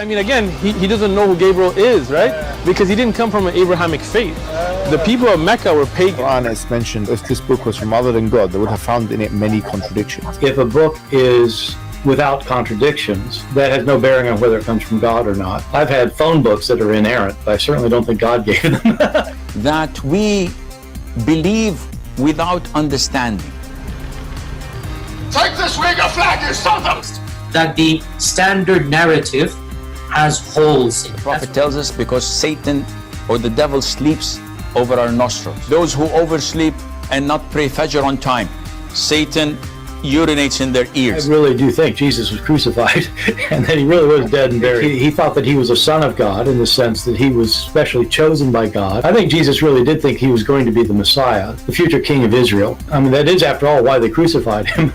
I mean, again, he doesn't know who Gabriel is, right? Because he didn't come from an Abrahamic faith. The people of Mecca were pagan. Quran has mentioned if this book was from other than God, they would have found in it many contradictions. If a book is without contradictions, that has no bearing on whether it comes from God or not. I've had phone books that are inerrant, but I certainly don't think God gave them. That we believe without understanding. Take this Uyghur flag, you sons! That the standard narrative has holes in it. The Prophet tells us because Satan or the devil sleeps over our nostrils. Those who oversleep and not pray Fajr on time, Satan urinates in their ears. I really do think Jesus was crucified and that he really was dead and buried. He thought that he was a son of God in the sense that he was specially chosen by God. I think Jesus really did think he was going to be the Messiah, the future king of Israel. I mean, that is, after all, why they crucified him.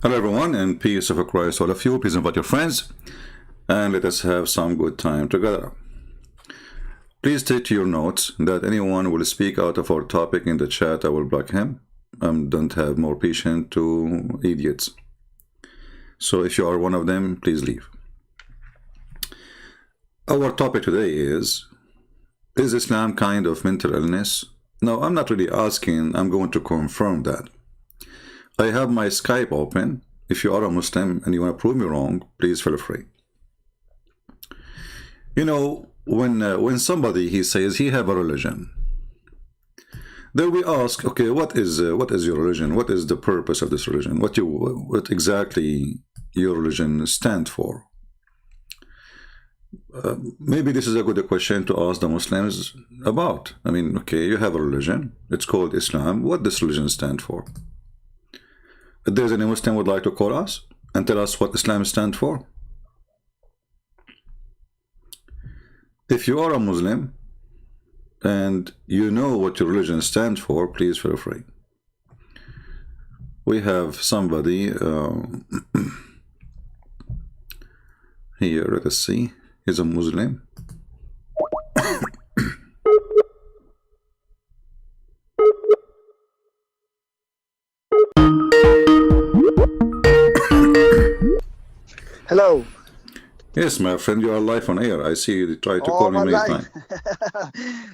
Hello everyone, and peace of Christ all of you. Please invite your friends and let us have some good time together. Please take to your notes that anyone will speak out of our topic in the chat, I will block him. Don't have more patience to idiots. So if you are one of them, please leave. Our topic today is Islam kind of mental illness? No, I'm not really asking, I'm going to confirm that. I have my Skype open. If you are a Muslim and you want to prove me wrong, please feel free. You know, when somebody he says he have a religion, then we ask, okay, what is your religion? What is the purpose of this religion? What exactly your religion stand for? Maybe this is a good question to ask the Muslims about. I mean, okay, you have a religion. It's called Islam. What does religion stand for? If there's any Muslim would like to call us and tell us what Islam stands for. If you are a Muslim and you know what your religion stands for, please feel free. We have somebody here, let us see. He's a Muslim. Hello. Yes, my friend, you are live on air. I see you try to call me many times.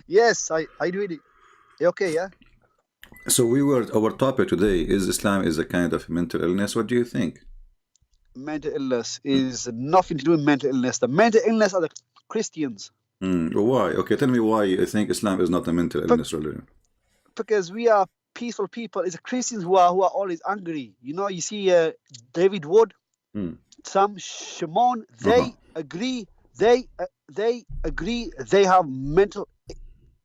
Yes, I do it. Okay, yeah. So our topic today is Islam is a kind of mental illness. What do you think? Mental illness is nothing to do with mental illness. The mental illness are the Christians. Why? Okay, tell me why you think Islam is not a mental illness religion. Because we are peaceful people. It's the Christians who are always angry. You know, you see David Wood. Some Shimon, they agree, they agree they have mental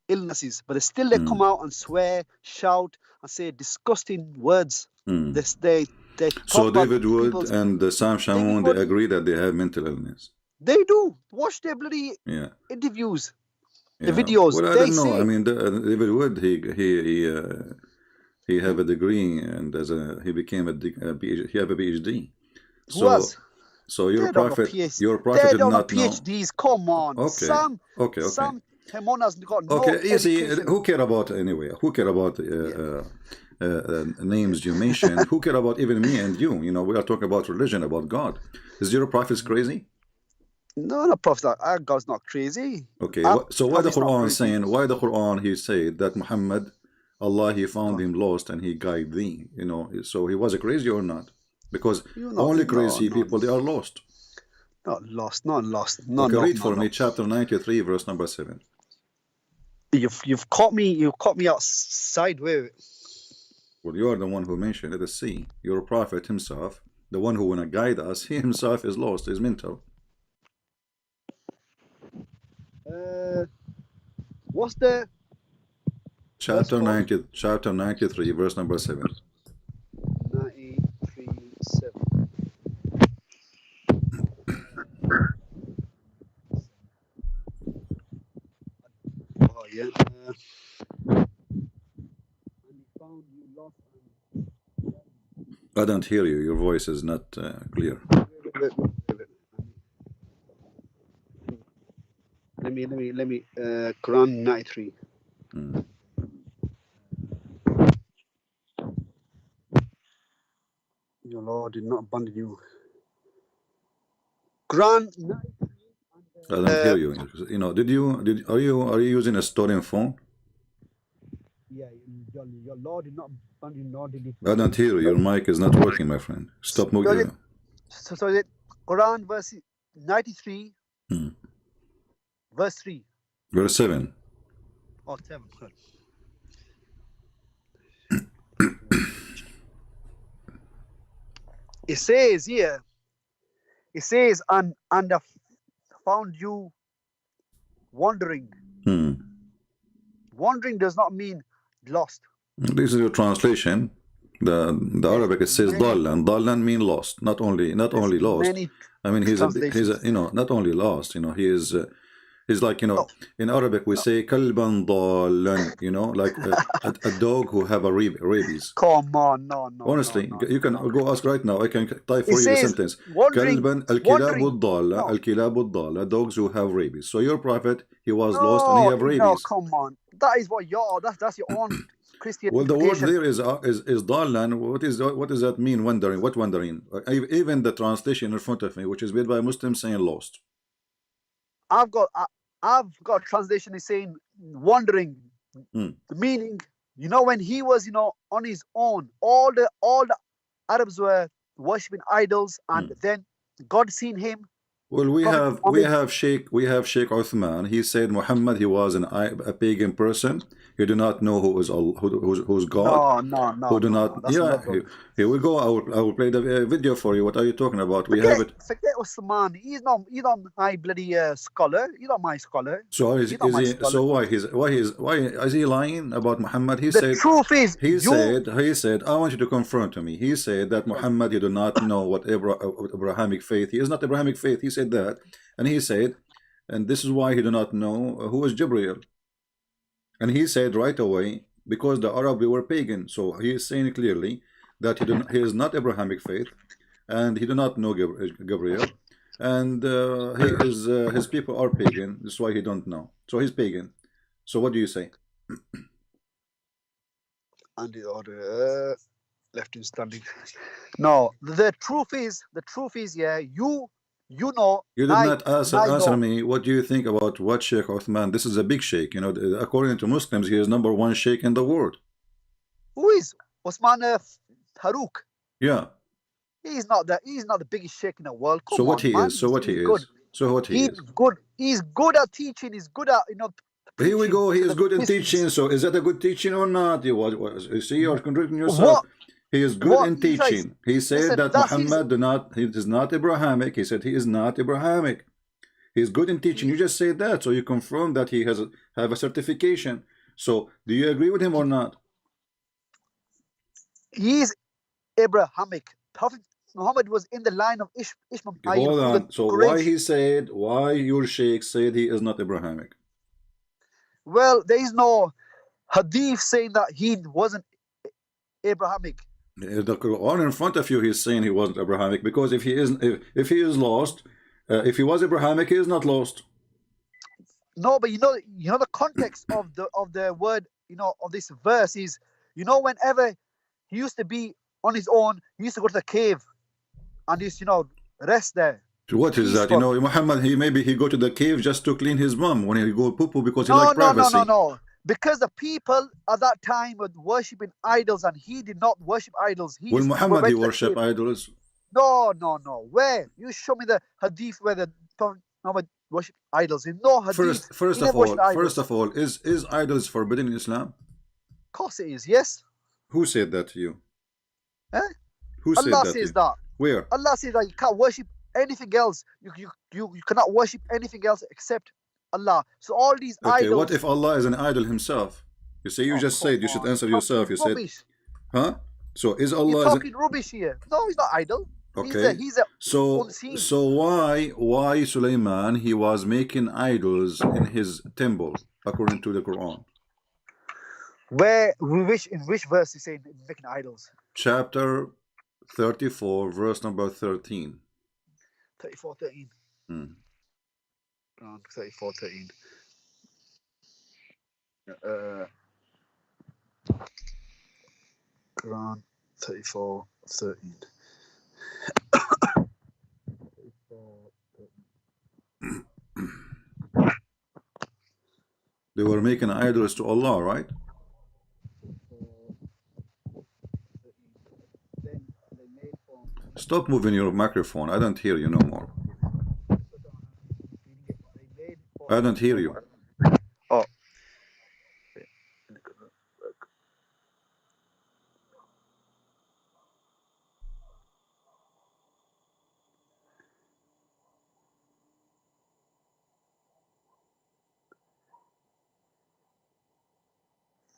illnesses, but still they come out and swear, shout, and say disgusting words. So David Wood and Sam Shamoun, they agree that they have mental illness. They do. Watch their bloody interviews, the videos. Well, I don't know. I mean, David Wood, he have a degree, and he became he have a PhD. So your prophet did not know. PhDs, come on. Okay. Some Hemona's got no easy. education. Who care about anyway? Who care about names you mentioned? Who care about even me and you? You know, we are talking about religion, about God. Is your prophet crazy? No, the prophet. Our God's not crazy. Okay. So why the Quran saying? Why the Quran he said that Muhammad, Allah, he found him lost and he guided thee. You know, so he was crazy or not? Because only crazy people, they are lost. Not lost. Read for me chapter 93, verse number 7. You've caught me out sideways. Well, you are the one who mentioned it. Let us see. Your prophet himself, the one who wanna guide us, he himself is lost, is mental. What's the chapter 93, verse number 7. 93:7. Oh yeah. I don't hear you. Your voice is not clear. Let me. Quran 93. Your Lord did not abandon you. Quran 93. I don't hear you. You know, are you using a stolen phone? Yeah, your Lord did not abandon you, nor did he. I don't hear you. Your mic is not working, my friend. Stop moving. So is it Quran verse 93, verse 3. Verse 7. Or 7. Sorry. It says here, and I found you wandering. Wandering does not mean lost. This is your translation. The Arabic, it says dallan. Dallan mean lost. Not only lost. I mean, he's a you know, not only lost. You know, he's like, you know, in Arabic we say kalban dallan. You know, like a dog who have a rabies. Come on, no. Honestly, you can go ask right now. I can type for you the sentence. Wandering, Kalban al-kilabu dalla, al-kilabu dalla, dogs who have rabies. So your prophet, he was lost and he have rabies. No, come on. That is what that's your own Christian. Well, the word there is dallan. What does that mean? Wandering. What wandering? Even the translation in front of me, which is made by Muslims, saying lost. I've got a translation is saying wandering. The meaning, you know, when he was, you know, on his own, all the Arabs were worshipping idols, and then God seen him. Well, we have Sheikh Uthman. He said Muhammad, he was a pagan person. You do not know who is who's God. No. Who do not? Yeah. Here we go. I will play the video for you. What are you talking about? We have it. Forget Usman. He's not my bloody scholar. He's not my scholar. So why is he lying about Muhammad? He the said. Truth is, he said. I want you to confirm to me. He said that Muhammad, you do not know what Abrahamic faith. He is not Abrahamic faith. He said that, and he said, and this is why he do not know who is Jibreel. And he said right away, because the Arab were pagan. So he is saying clearly that he is not Abrahamic faith, and he do not know Gabriel, and his people are pagan. That's why he don't know. So he's pagan. So what do you say? And the order left him standing. No, the truth is, yeah, you know. You did not answer me. What do you think about what Sheikh Uthman? This is a big sheikh. You know, according to Muslims, he is #1 sheikh in the world. Who is Osman Tariq? Yeah. He's not the biggest sheikh in the world. Come so what on, he man. is? So what he good. is? So what he is? Good. He's good at teaching. He's good at, you know. Here we go. He is good in teaching. So is that a good teaching or not? You see, you're contradicting yourself. He is good in teaching. He said that Muhammad is not Abrahamic. He said he is not Abrahamic. He is good in teaching. You just said that, so you confirm that he have a certification. So do you agree with him or not? He is Abrahamic. Prophet Muhammad was in the line of Ishmael. Hold on. So why your sheikh said he is not Abrahamic? Well, there is no hadith saying that he wasn't Abrahamic. The Quran in front of you, he's saying he wasn't Abrahamic, because if he is lost, if he was Abrahamic, he is not lost. No, but you know the context of the word, you know, of this verse is, you know, whenever he used to be on his own, he used to go to the cave and just, you know, rest there. So what is that? You know, Muhammad, he go to the cave just to clean his bum when he go poo-poo, because he liked privacy. No. Because the people at that time were worshipping idols, and he did not worship idols. Well, Muhammad, he worship idols. No. Where? You show me the hadith where the Prophet Muhammad worship idols. In no hadith. First of all, is idols forbidden in Islam? Of course it is. Yes. Who said that to you? Huh? Who said Allah that? Says that. Where? Allah says that you can't worship anything else. You cannot worship anything else except Allah. So all these idols. What if Allah is an idol himself? You say you just said, you should answer yourself. You said, huh? So is Allah? You're talking rubbish here. No, he's not idol. Okay. So why Sulaiman, he was making idols in his temple according to the Quran? In which verse is saying making idols? Chapter 34, verse number 13. 34:13. Quran 34:13. Quran 34:13. They were making idols to Allah, right? Stop moving your microphone. I don't hear you no more. I don't hear you. Oh.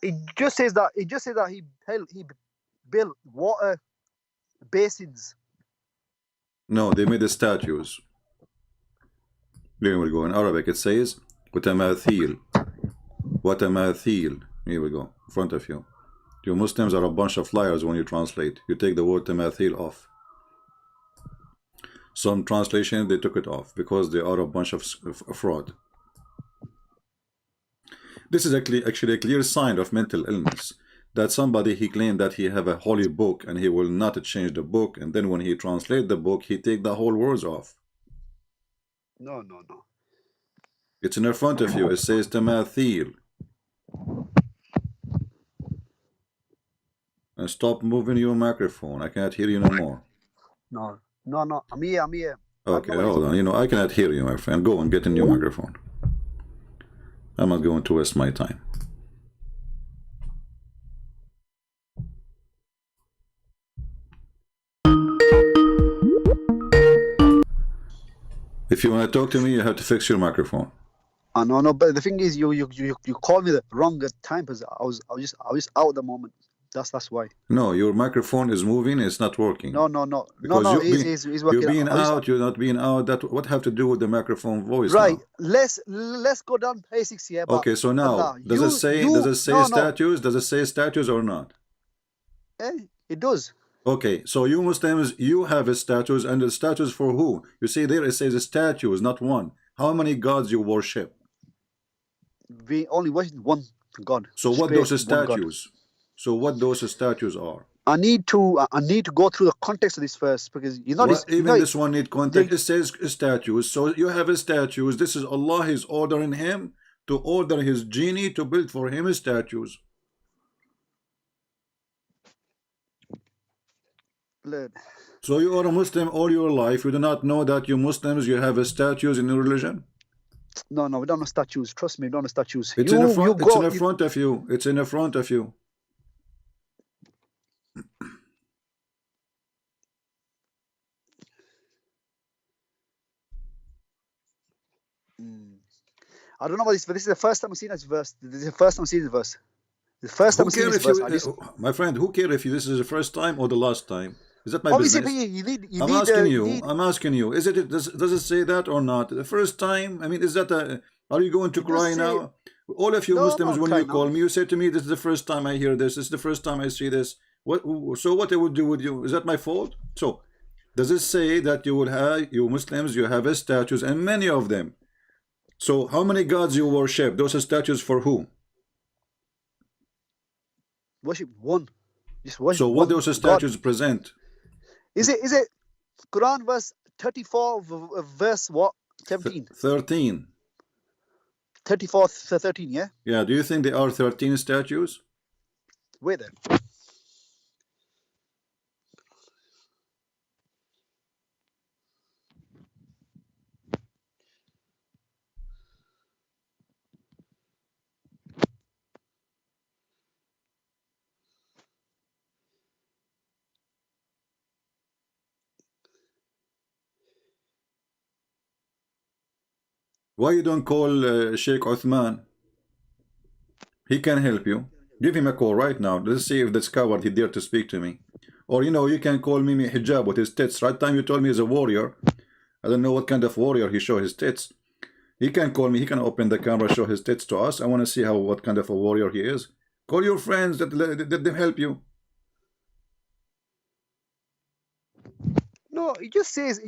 It just says that he built water basins. No, they made the statues. Here we go. In Arabic it says وتماثيل. وتماثيل. Here we go. In front of you. You Muslims are a bunch of liars when you translate. You take the word tamathil off. Some translation they took it off because they are a bunch of fraud. This is actually a clear sign of mental illness. That somebody he claimed that he have a holy book and he will not change the book, and then when he translate the book he take the whole words off. No. It's in front of you. It says tamathil. And stop moving your microphone. I can't hear you no more. No. I'm here. Okay, hold on. You know, I cannot hear you, my friend. Go and get a new microphone. I'm not going to waste my time. If you want to talk to me, you have to fix your microphone. No, but the thing is, you called me the wrong time because I was just out at the moment. That's why. No, your microphone is moving. It's not working. No. He's working. You're being out. You're not being out. That what have to do with the microphone voice? Right. Now? Let's go down basics here. Okay. So now, Allah, does it say statues? Does it say statues or not? It does. Okay. So you Muslims, you have a statues, and the statues for who? You see there it says statues, not one. How many gods you worship? We only worship one God. So what those statues? So what those statues are? I need to go through the context of this first because this one need context. It says statues. So you have statues. This is Allah is ordering him to order his genie to build for him statues. So you are a Muslim all your life. You do not know that you Muslims you have statues in your religion? No, we don't have statues. Trust me, we don't have statues. It's in the front. It's in the front of you. It's in the front of you. I don't know about this, but this is the first time I've seen this verse. This is the first time I've seen this verse. The first time I've seen this verse. My friend, who cares if this is the first time or the last time? Is that my obviously, business? I'm asking you. Is it? Does it say that or not? The first time. I mean, is that a? Are you going to cry now? All of you Muslims, when you call me, you say to me, "This is the first time I hear this. This is the first time I see this." What? So what I would do with you? Is that my fault? So, does it say that you will have you Muslims? You have statues and many of them. So how many gods you worship? Those are statues for who? Worship one. Just worship. So what those statues present? Is it Quran verse 34 verse what? 17? 13. 34 to 13, yeah? Yeah, do you think there are 13 statues? Wait there. Why you don't call Sheikh Uthman? He can help you. Give him a call right now. Let's see if this coward he dare to speak to me. Or you can call Mimi Hijab with his tits. Right time you told me he's a warrior. I don't know what kind of warrior he show his tits. He can call me. He can open the camera, show his tits to us. I want to see what kind of a warrior he is. Call your friends. Let them help you. No, No, it just says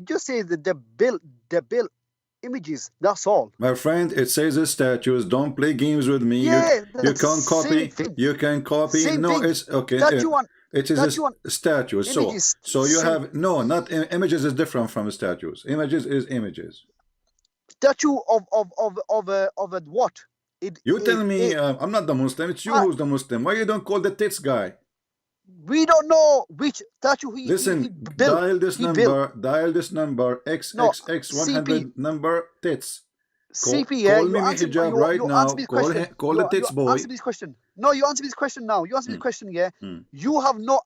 that they built images. That's all. My friend, it says the statues. Don't play games with me. Yeah, you can't copy. You can copy. Same No, thing. it's okay. It is a statues. So you have no, not images is different from statues. Images is images. Statue of a what? You tell me. I'm not the Muslim. It's you who's the Muslim. Why you don't call the tits guy? We don't know which statue he Listen, built. dial this number. Dial this number. XXX 100 number tits. CP, call me Hijab right now. Call the tits boy. Answer this question. No, you answer this question now. You answer this question, yeah. You have no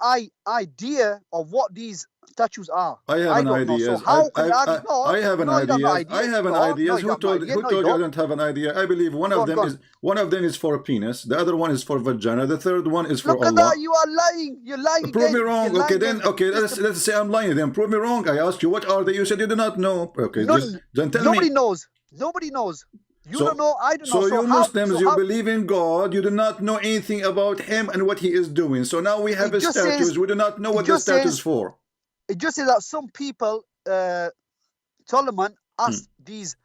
idea of what these statues are. I have an idea. So how can I have an idea. I have an idea. Who told you I don't have an idea? I believe one of them is for a penis. The other one is for vagina. The third one is for Allah. Look at that. You are lying. You're lying. Prove me wrong. Okay, then. Okay, let's say I'm lying. Then prove me wrong. I asked you what are they. You said you do not know. Okay, just tell me. Nobody knows. Nobody knows. You don't know, I don't know. So you Muslims, you believe in God, you do not know anything about him and what he is doing. So now we have his statues, we do not know what the statue is for. It just says that some people, Solomon asked these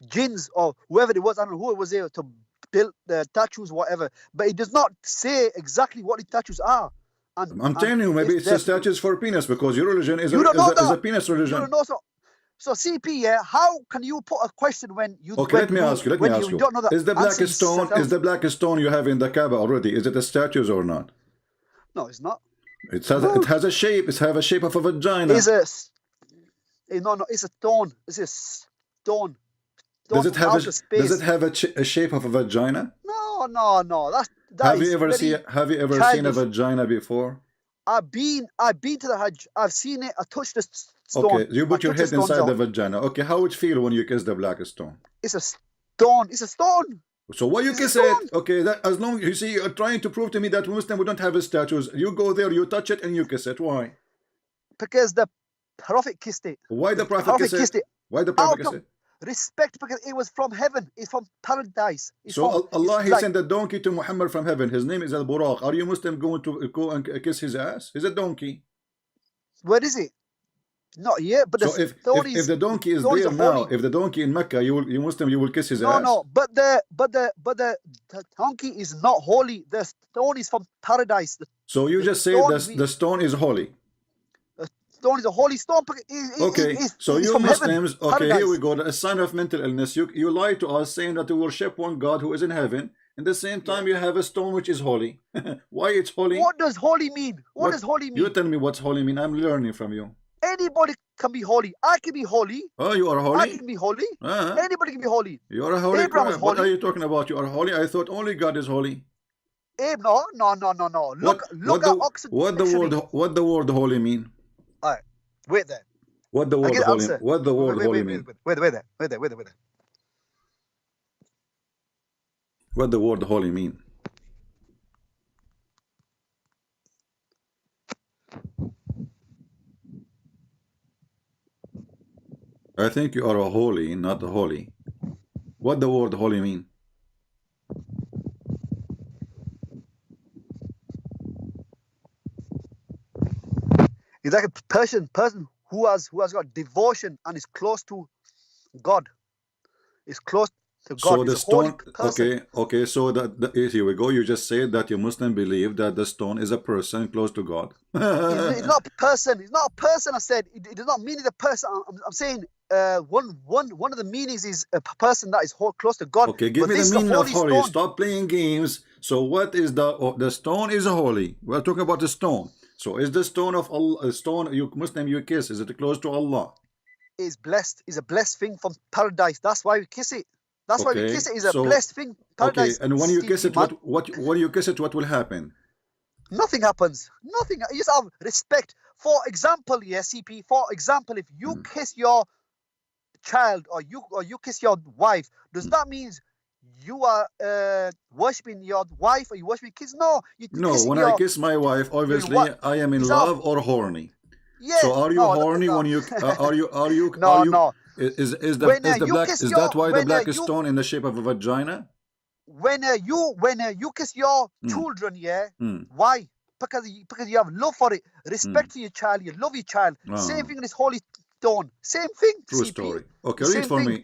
jinns or whoever it was, I don't know who it was there, to build the statues, whatever. But it does not say exactly what the statues are. I'm telling you, maybe it's the statues for penis, because your religion is a penis religion. You don't know, so CP, yeah, how can you put a question when you? Okay, let me ask you. Don't know the is the black stone? Is the black stone you have in the Kaaba already? Is it a statues or not? No, it's not. It has a shape. It has a shape of a vagina. It's a it's a stone. It's a stone. Does it have a shape of a vagina? No. Have you ever seen a vagina before? I've been to the Hajj. I've seen it. I touched the stone. Okay, you put your head inside the vagina. Okay, how it feel when you kiss the black stone? It's a stone. It's a stone. So why you kiss it? Okay, that as long you see you're trying to prove to me that Muslim we don't have statues. You go there, you touch it, and you kiss it. Why? Because the Prophet kissed it. Why the Prophet kissed it? Why the Prophet kissed it? Respect, because it was from heaven. It's from paradise. Allah, he sent a donkey to Muhammad from heaven. His name is Al-Buraq. Are you Muslim going to go and kiss his ass? He's a donkey. Where is it? Not yet. But so if the donkey is there now, if the donkey in Mecca, you Muslim, you will kiss his ass. No. But the donkey is not holy. The stone is from paradise. So you just say the stone is holy. Stone is a holy stone. Okay, so you Muslims, okay, here we go. A sign of mental illness. You lie to us saying that you worship one God who is in heaven. At the same time, you have a stone which is holy. Why it's holy? What does holy mean? What does holy mean? You tell me what's holy mean. I'm learning from you. Anybody can be holy. I can be holy. Oh, you are holy? I can be holy. Anybody can be holy. You are a holy. What are you talking about? You are holy? I thought only God is holy. No. Look at Oxford. What the word holy mean? All right, wait there. What the word holy? What the word holy mean? Wait there. What the word holy mean? I think you are a holy, not a holy. What the word holy mean? He's like a person who has got devotion and is close to God. Is close to God. So the stone, okay. So here we go. You just said that you Muslim believe that the stone is a person close to God. It's not a person. It's not a person. I said it does not mean the person. I'm saying one of the meanings is a person that is close to God. Okay, give me the meaning of holy. Stop playing games. So what is the stone is holy? We're talking about the stone. So is the stone of Allah, a stone you Muslim you kiss, is it close to Allah? It's blessed. It's a blessed thing from paradise. That's why we kiss it. That's why we kiss it. It's a blessed thing. Paradise. Okay, and when you kiss it, when you kiss it, what will happen? Nothing happens. Nothing. You just have respect. For example, CP. For example, if you kiss your child or you kiss your wife, does that mean you are worshipping your wife or you worshiping kids? No. When I kiss my wife, obviously I am in love or horny. Yeah. So are you horny when you are you? No. Is that why the black stone in the shape of a vagina? When you kiss your children, why? Because you have love for it, respect for your child, you love your child. Same thing in this holy stone. Same thing. True CP. story. Okay, Same read for thing. me.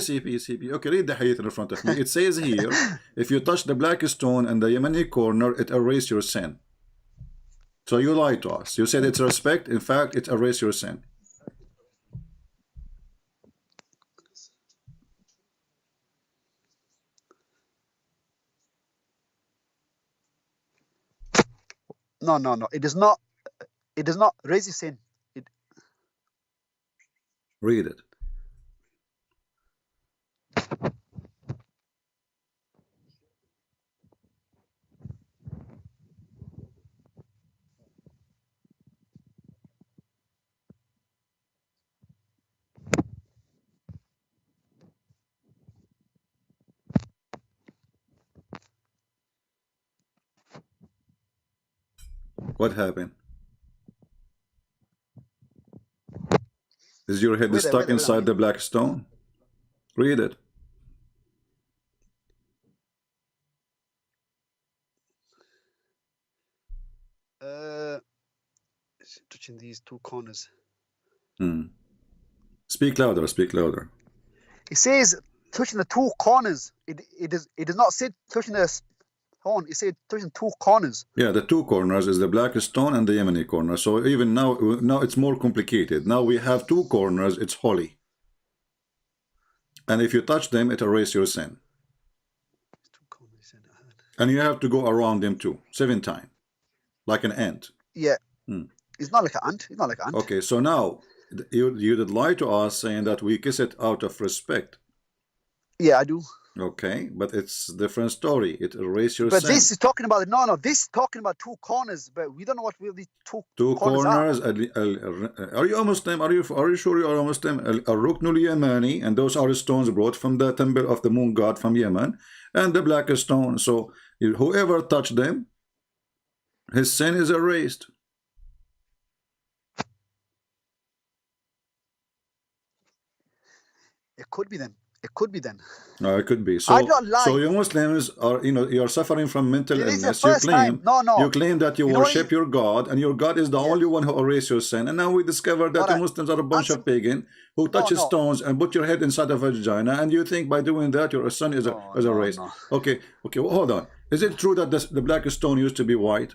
CP. Okay, read the hadith in front of me. It says here, if you touch the black stone in the Yemeni corner, it erases your sin. So you lied to us. You said it's respect. In fact, it erases your sin. No. It does not. It does not raise your sin. Read it. What happened? Is your head stuck inside the black stone? Read it. Touching these two corners. Speak louder. Speak louder. It says touching the two corners. It does not say touching the stone. It says touching two corners. Yeah, the two corners is the black stone and the Yemeni corner. So even now it's more complicated. Now we have two corners. It's holy, and if you touch them, it erases your sin. And you have to go around them too, 7 times, like an ant. Yeah. It's not like an ant. It's not like an ant. Okay, so now you did lie to us saying that we kiss it out of respect. Yeah, I do. Okay, but it's a different story. It erases your But sin. this is talking about this is talking about two corners, but we don't know what really two corners are. Are you a Muslim? Are you sure you are a Muslim? Al-Ruknul Yamani, and those are the stones brought from the temple of the moon god from Yemen, and the black stone. So whoever touched them, his sin is erased. It could be then. It could be then. No, it could be. So, I don't lie. So you Muslims are, you're suffering from mental It is the illness. You first claim, time. No. you claim that you know worship your God, and your God is the only one who erases your sin. And now we discover that the Muslims are a bunch of pagan who touches stones and put your head inside of a vagina, and you think by doing that your son is erased. No. Okay, well, hold on. Is it true that the black stone used to be white?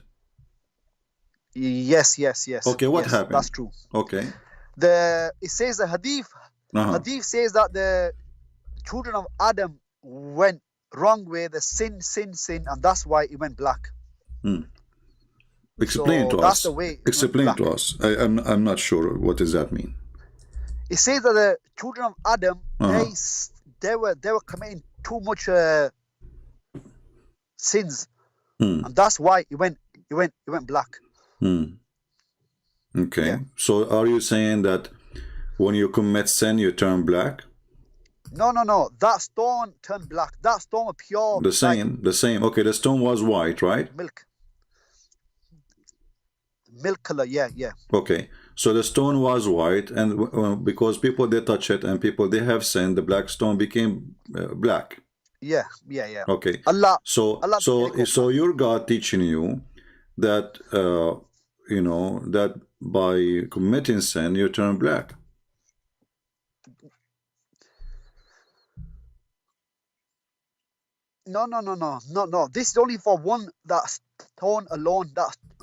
Yes. Okay, what happened? That's true. Okay. It says the hadith. Hadith says that the children of Adam went wrong way, the sin, and that's why it went black. Explain to that's us. The way Explain to us. I'm not sure. What does that mean? It says that the children of Adam they were committing too much sins, and that's why it went black. Okay. Yeah. So are you saying that when you commit sin, you turn black? No. That stone turned black. That stone was pure. The same. Okay, the stone was white, right? Milk color, yeah. Okay, so the stone was white, and because people they touch it and people they have sinned, the black stone became black. Yeah. Okay. Allah. So your God teaching you that that by committing sin you turn black. No. This is only for one, that stone alone.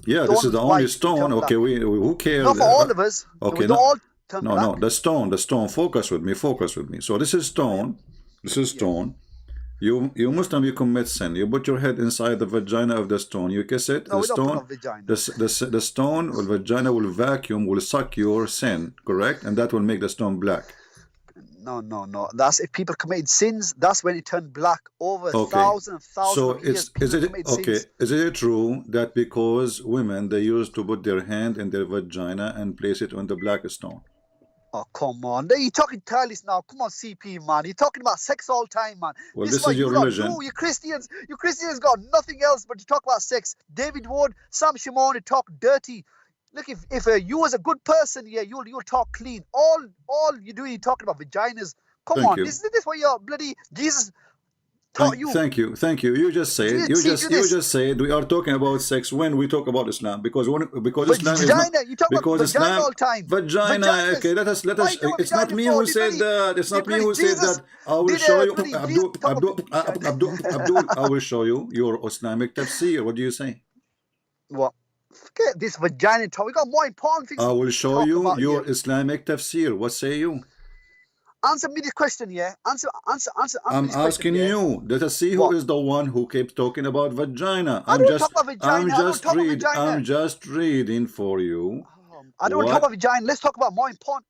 This is the only stone. Okay, we who cares? Not for all of us. Okay, no. The stone. Focus with me. So this is stone. You Muslim, you commit sin. You put your head inside the vagina of the stone. You kiss it. No, the stone. The stone or vagina will vacuum, will suck your sin. Correct, and that will make the stone black. No. That's if people committed sins. That's when it turned black. Over thousands of years. Is it true that because women they used to put their hand in their vagina and place it on the black stone? Oh, come on. You're talking Talis now. Come on, CP, man. You're talking about sex all time, man. Well, this is your religion. You Christians got nothing else but to talk about sex. David Ward, Sam Shimon, talk dirty. Look, if you was a good person, you'll talk clean. All you're doing, you're talking about vaginas. Come on, this is what you're bloody Jesus. taught you? Thank you. You just said you just said we are talking about sex when we talk about Islam because Islam is not, you talk because about vagina Islam all the time. vagina. Vaginas. Okay, let us. Why you talking It's not vagina me for? who Did said bloody- that. It's not did me who bloody said Jesus- that. I will did, show you, bloody Jesus talk about Abdul. I will show you your Islamic tafsir. What do you say? What? Forget this vagina talk. We got more important things. I will to show talk you about your here. Islamic tafsir. What say you? Answer me this question, yeah. Answer I'm this asking question, yeah? you. Let us see who What? is the one who keeps talking about vagina. I don't talk about vagina. I'm I don't talk about vagina. I'm just reading for you. I don't talk about vagina. Let's talk about more important.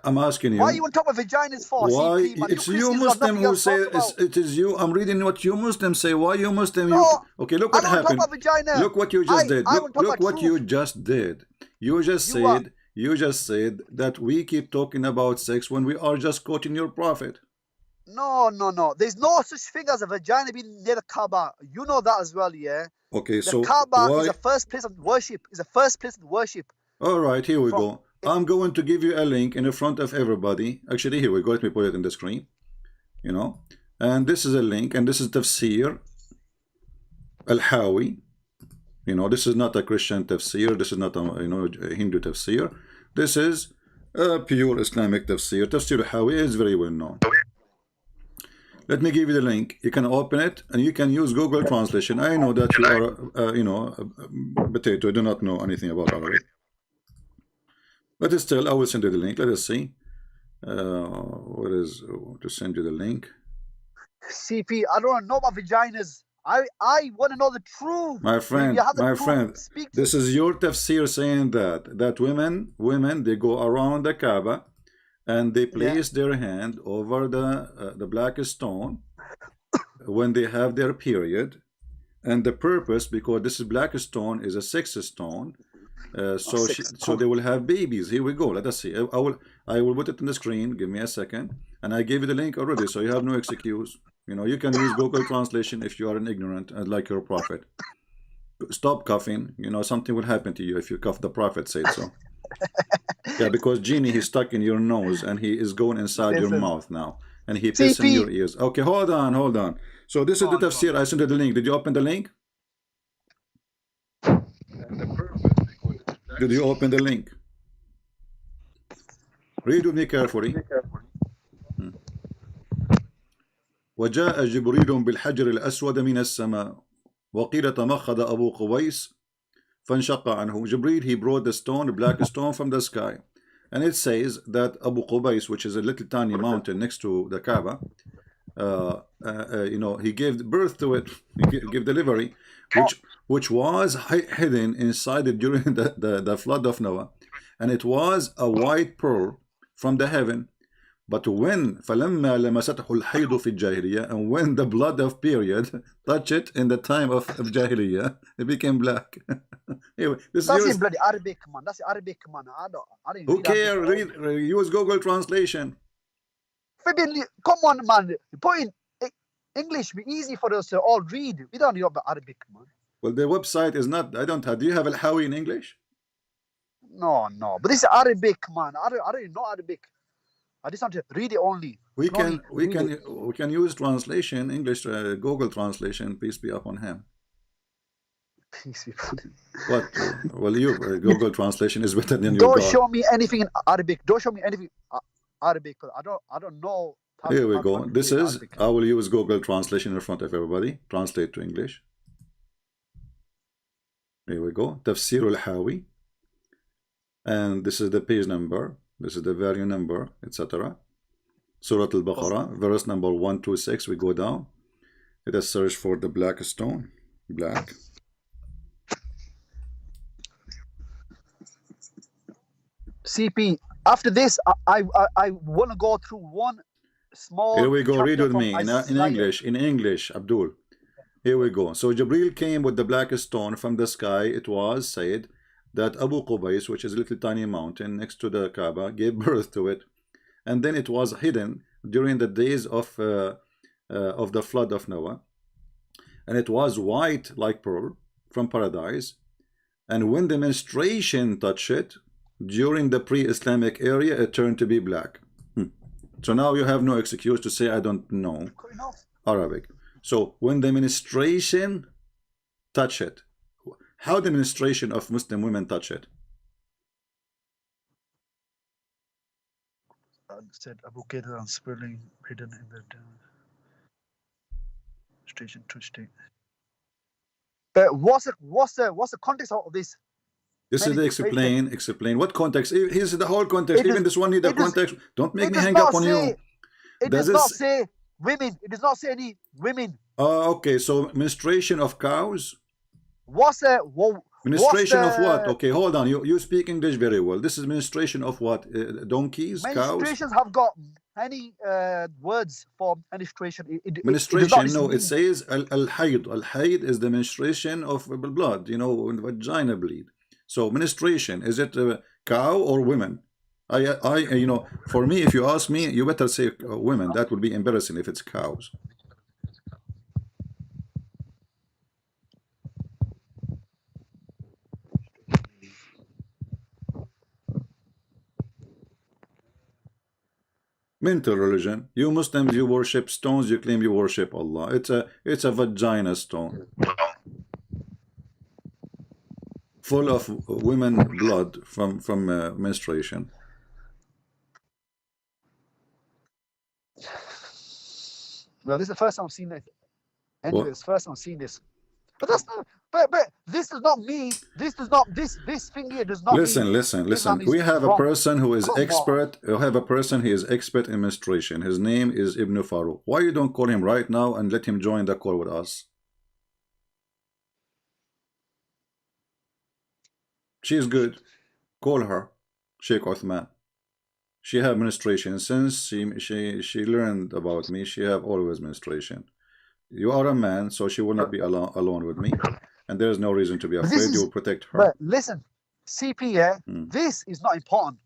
I'm asking you. Why you want to talk about vaginas for? Why? CP, man. It's you Christians got Muslim nothing who else to say talk about. it is you. I'm reading what you Muslims say. Why you Muslim? No, okay, look I what don't happened. talk about vagina. Look what you just did. I want to talk Look about what you truth. just did. You just said that we keep talking about sex when we are just quoting your prophet. No. There's no such thing as a vagina being near the Kaaba. You know that as well, yeah? Okay, The so Kaaba why? is the first place of worship. All right, here we go. I'm going to give you a link in the front of everybody. Actually, here we go. Let me put it in the screen. You know, and this is a link, and this is Tafsir Al-Hawi. You know, this is not a Christian tafsir. This is not a a Hindu tafsir. This is a pure Islamic tafsir. Tafsir Al-Hawi is very well known. Let me give you the link. You can open it and you can use Google Translation. I know that you are, a potato. Do not know anything about Arabic. But still, I will send you the link. Let us see. What is to send you the link? CP, I don't know about vaginas. I want to know the truth. My friend, Speak to this is your tafsir saying that women they go around the Kaaba and they place their hand over the black stone when they have their period, and the purpose, because this black stone is a sex stone, so they will have babies. Here we go. Let us see. I will put it on the screen. Give me a second, and I gave you the link already, so you have no excuse. You know, you can use Google Translation if you are an ignorant and like your prophet. Stop coughing. You know, something will happen to you if you cough. The prophet said so. Yeah, because genie, he's stuck in your nose and he is going inside your mouth now, and he pisses in your ears. Okay, hold on. So this is the tafsir. I sent you the link. Did you open the link? Did you open the link? Read with me carefully. وجاء جبريل بالحجر الأسود من السماء وقيل تمخض أبو قبيس فانشق عنه. Jibreel, he brought the stone, the black stone from the sky, and it says that Abu Qubais, which is a little tiny mountain next to the Kaaba, he gave birth to it, he gave delivery, which was hidden inside it during the flood of Noah, and it was a white pearl from the heaven. But when فَلَمَّا لَمَسَتْهُ الْحَيْضُ فِي الجاهلية, and when the blood of period touched it in the time of Jahiliyyah, it became black. Anyway, that's in bloody Arabic, man. That's Arabic, man. I don't who cares? Use Google Translation. Come on, man. Put in English. Be easy for us to all read. We don't know about Arabic, man. Well, the website is not. I don't have. Do you have Al-Hawi in English? No. But this is Arabic, man. I don't know Arabic. I just want to read it only. We can use translation, English, Google Translation. Peace be upon him. Peace be upon him. What? Well, you Google Translation is better than your Don't God. show me anything in Arabic. Don't show me anything Arabic. I don't know. Here we go. This is. Arabic. I will use Google Translation in front of everybody. Translate to English. Here we go. Tafsir al-Hawi. And this is the page number. This is the value number, etc. Surah Al-Baqarah, verse number 126. We go down. Let us search for the black stone. Black. CP. After this, I want to go through one small. Here we go. Read with me in English. In English, Abdul. Here we go. So Jibreel came with the black stone from the sky. It was said that Abu Qubais, which is a little tiny mountain next to the Kaaba, gave birth to it, and then it was hidden during the days of the flood of Noah, and it was white like pearl from paradise, and when the menstruation touched it during the pre-Islamic era, it turned to be black. So now you have no excuse to say I don't know Arabic. So when the menstruation touch it, how the menstruation of Muslim women touch it? Said Abu Qadir and spelling hidden in the station to state. But what's the context of this? This is the explain what context. Here's the whole context. Even this one need a context. Don't make me hang up on you. It does not say women. It does not say any women. Okay, so menstruation of cows. Menstruation of what? Okay, hold on. You speak English very well. This is menstruation of what? Donkeys, cows? Menstruations have got many words for menstruation. Menstruation, no, it says al-hayd. Al-hayd is the menstruation of blood, you know, vagina bleed. So menstruation, is it cow or women? You know, for me, if you ask me, you better say women. That would be embarrassing if it's cows. Mental religion. You Muslims, you worship stones. You claim you worship Allah. It's a vagina stone, full of women blood from menstruation. Well, this is the first time I've seen it. Anyway, it's the first time I've seen this. But that's not. But this does not mean. This does not. This thing here does not. Listen. We have a person who is expert. We have a person who is expert in menstruation. His name is Ibn Farouk. Why you don't call him right now and let him join the call with us? She's good. Call her, Sheikh Uthman. She have menstruation since she learned about me. She have always menstruation. You are a man, so she will not be alone with me, and there is no reason to be afraid. You will protect her. But listen, CP, this is not important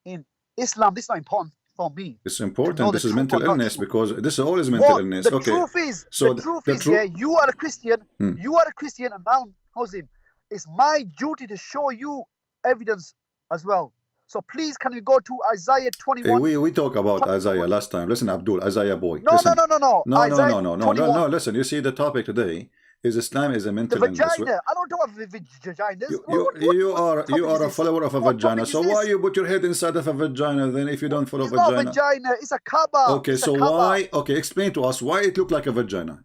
in Islam. This is not important for me. It's important. This is mental illness, because this is always mental illness. The truth is, you are a Christian. You are a Christian, and I'm Muslim. It's my duty to show you evidence as well. So please, can we go to Isaiah 21? Hey, we talked about Isaiah last time. Listen, Abdul, Isaiah boy. No. Listen, you see the topic today is Islam is a mental illness. Vagina. I don't talk about vaginas. You are a follower of a vagina. So why you put your head inside of a vagina then if you don't follow vagina? It's not vagina. It's a kaaba. Okay, so why? Okay, explain to us why it looked like a vagina.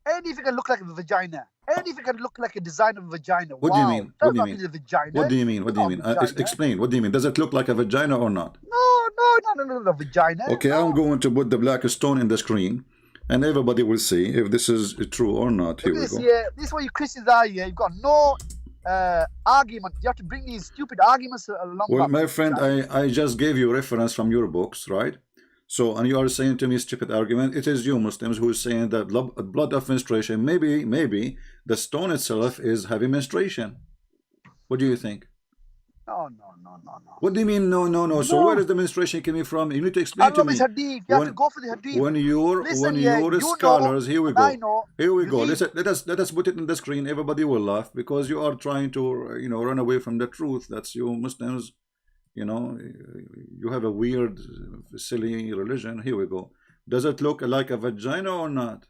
Anything can look like a vagina. Anything can look like a design of a vagina. What do you mean? What do you mean? What do you mean? Explain. What do you mean? Does it look like a vagina or not? No, vagina. Okay, I'm going to put the black stone in the screen, and everybody will see if this is true or not. Here we go. This is what you Christians are here. You've got no argument. You have to bring these stupid arguments along. Well, my friend, I just gave you reference from your books, right? So, and you are saying to me stupid argument. It is you Muslims who is saying that blood of menstruation, maybe the stone itself is having menstruation. What do you think? No. What do you mean no? So where is the menstruation coming from? You need to explain to me. Hadith. You have to go for the hadith. When your scholars, here we go. Let us put it in the screen. Everybody will laugh because you are trying to run away from the truth. That's you Muslims. You have a weird, silly religion. Here we go. Does it look like a vagina or not?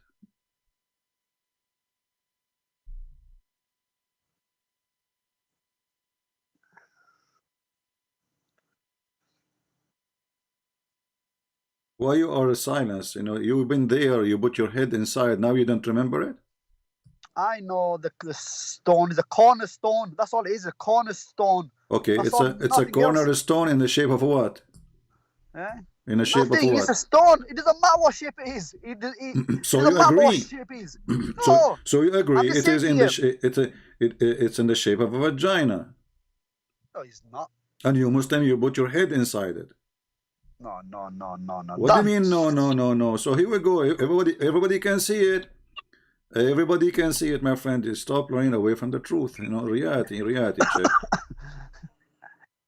Why you are silence? You've been there. You put your head inside. Now you don't remember it? I know the stone is a cornerstone. That's all it is, a cornerstone. Okay, it's a cornerstone in the shape of what? In the shape of what? It's a stone. It doesn't matter what shape it is. So you agree? What shape it is. No. So you agree? It is in the it's in the shape of a vagina. No, it's not. And you Muslim, you put your head inside it. No. What do you mean? No. So here we go. Everybody can see it. Everybody can see it, my friend. Stop running away from the truth. Reality check.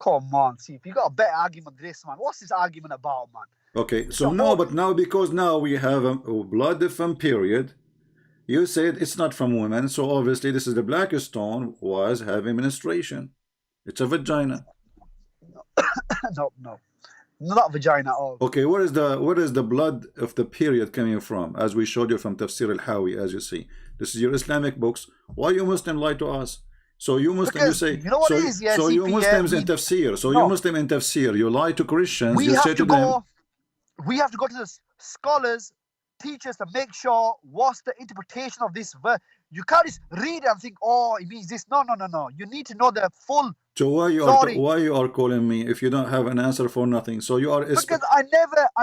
Come on, see if you got a better argument than this, man. What's this argument about, man? Okay, so no, but now because now we have a blood from period. You said it's not from women, so obviously this is the black stone was having menstruation. It's a vagina. No. not vagina at all. Okay, where is the blood of the period coming from? As we showed you from Tafsir al-Hawi, as you see. This is your Islamic books. Why you Muslim lie to us? So you Muslim, Because you say, you know what so, it is, yeah, so you CP, Muslims yeah, in Tafsir, so no. you Muslim in Tafsir, you lie to Christians, We you have say to to them, go. We have to go to the scholars, teachers, to make sure what's the interpretation of this verse. You can't just read it and think, oh, it means this. No. You need to know the full. so why you are calling me if you don't have an answer for nothing? So you are Because I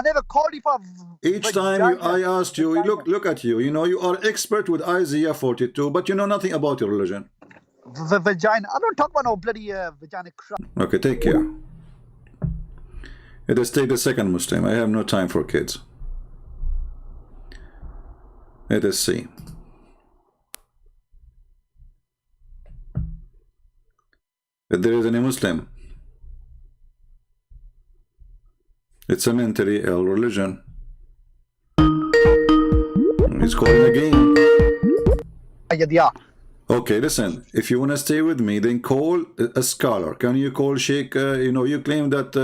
never called you for. each time I asked you, look at you, you know, you are expert with Isaiah 42, but you know nothing about your religion. Vagina. I don't talk about no bloody vagina crap. Okay, take care. It is take the second Muslim. I have no time for kids. Let us see. If there is any Muslim, it's a mentally ill religion. He's calling again. Yeah. Okay, listen. If you want to stay with me, then call a scholar. Can you call Sheikh? You know, you claim that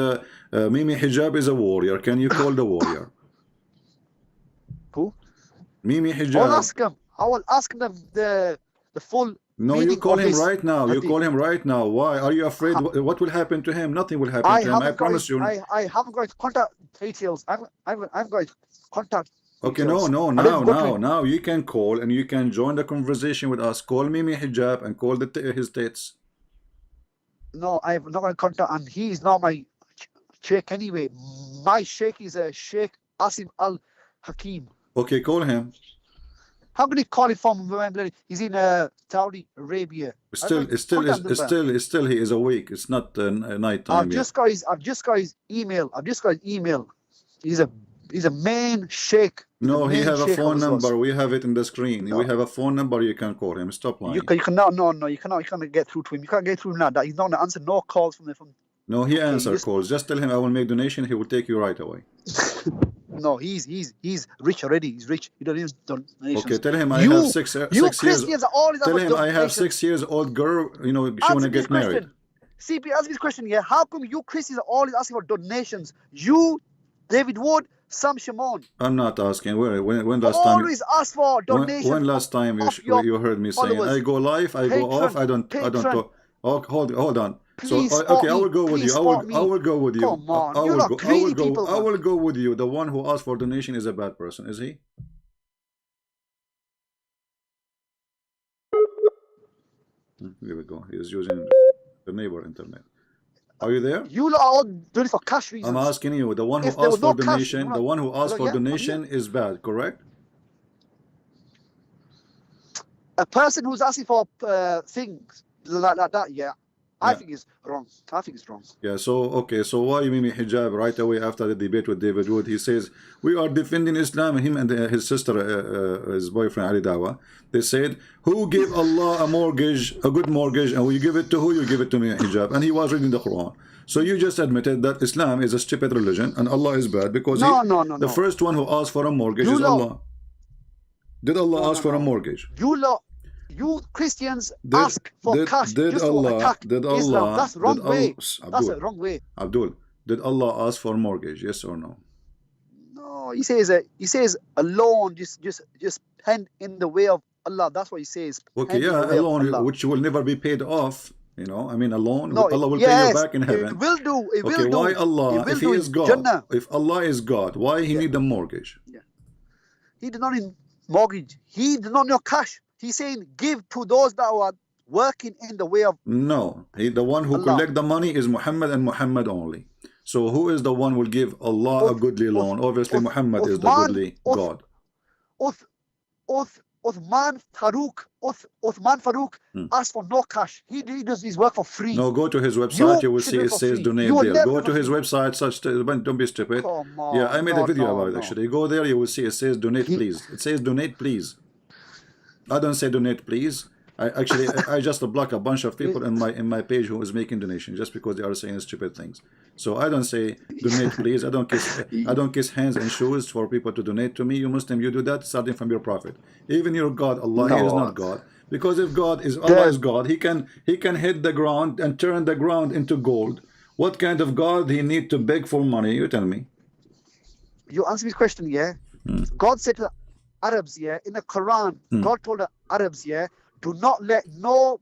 Mimi Hijab is a warrior. Can you call the warrior? Who? Mimi Hijab. I will ask them the full. No, you call him right now. You call him right now. Why? Are you afraid? What will happen to him? Nothing will happen to him. I promise you. I haven't got contact details. I've got contact. Okay, details. now you can call and you can join the conversation with us. Call Mimi Hijab and call his dates. No, I have not got contact, and he's not my sheikh anyway. My sheikh is a Sheikh Asim Al Hakim. Okay, call him. How can you call him from? He's in Saudi Arabia. Still, he is awake. It's not night time. I've just got his email. He's a main sheikh. No, he have a phone number. We have it in the screen. No. We have a phone number. You can call him. Stop lying. You cannot. No. You cannot get through to him. You can't get through him now. That he's not gonna answer no calls from. No, he answers calls. Just tell him I will make donation. He will take you right away. No, he's rich already. He's rich. He don't need donations. Okay, tell him I have 6 years. Christians are always tell him I have 6 years old girl. You know, she want to get married. CP, ask me this question. Yeah, how come you Christians are always asking for donations? You, David Wood, Sam Shimon. I'm not asking. When last time? Always ask for donations. When last time you heard me saying I go live, I go off. I don't talk. Oh, hold on. Please so okay, I will go with you. I will go with you. Come on, I will go with you. The one who asked for donation is a bad person, is he? Here we go. He is using the neighbor internet. Are you there? You are all doing it for cash reasons. I'm asking you. The one who asked for donation, the one who asked for donation is bad, correct? A person who's asking for things like that, yeah. I think it's wrong. Yeah, so okay, so why Mimi Hijab right away after the debate with David Wood, he says we are defending Islam, him and his sister, his boyfriend Ali Dawah, they said, who gave Allah a mortgage, a good mortgage, and we give it to who? You give it to Mimi Hijab. And he was reading the Quran. So you just admitted that Islam is a stupid religion and Allah is bad because the first one who asked for a mortgage is Allah. Did Allah ask for a mortgage? You Christians ask for cash just to attack Islam. That's wrong way. That's a wrong way. Abdul, did Allah ask for mortgage? Yes or no? No, he says a loan just penned in the way of Allah. That's what he says. Okay, yeah, a loan which will never be paid off. You know, I mean, a loan. No, Allah will pay you back in heaven. It will do. It will do. Why Allah? If He is God, if Allah is God, why He need a mortgage? Yeah. He did not need mortgage. He did not need cash. He's saying give to those that are working in the way of. No, the one who collect the money is Muhammad and Muhammad only. So who is the one who will give Allah a goodly loan? Obviously Muhammad is the goodly God. Uthman Farouk asked for no cash. He does his work for free. No, go to his website. You will see it says donate there. Go to his website. Don't be stupid. Yeah, I made a video about it actually. Go there. You will see it says donate please. It says donate please. I don't say donate please. I just block a bunch of people in my page who is making donations just because they are saying stupid things. So I don't say donate please. I don't kiss hands and shoes for people to donate to me. You Muslim, you do that starting from your prophet. Even your God, Allah, He is not God. Because if Allah is God, He can hit the ground and turn the ground into gold. What kind of God he need to beg for money? You tell me. You answer me this question, yeah? God said to the Arabs, yeah, in the Quran, God told the Arabs, yeah, do not let no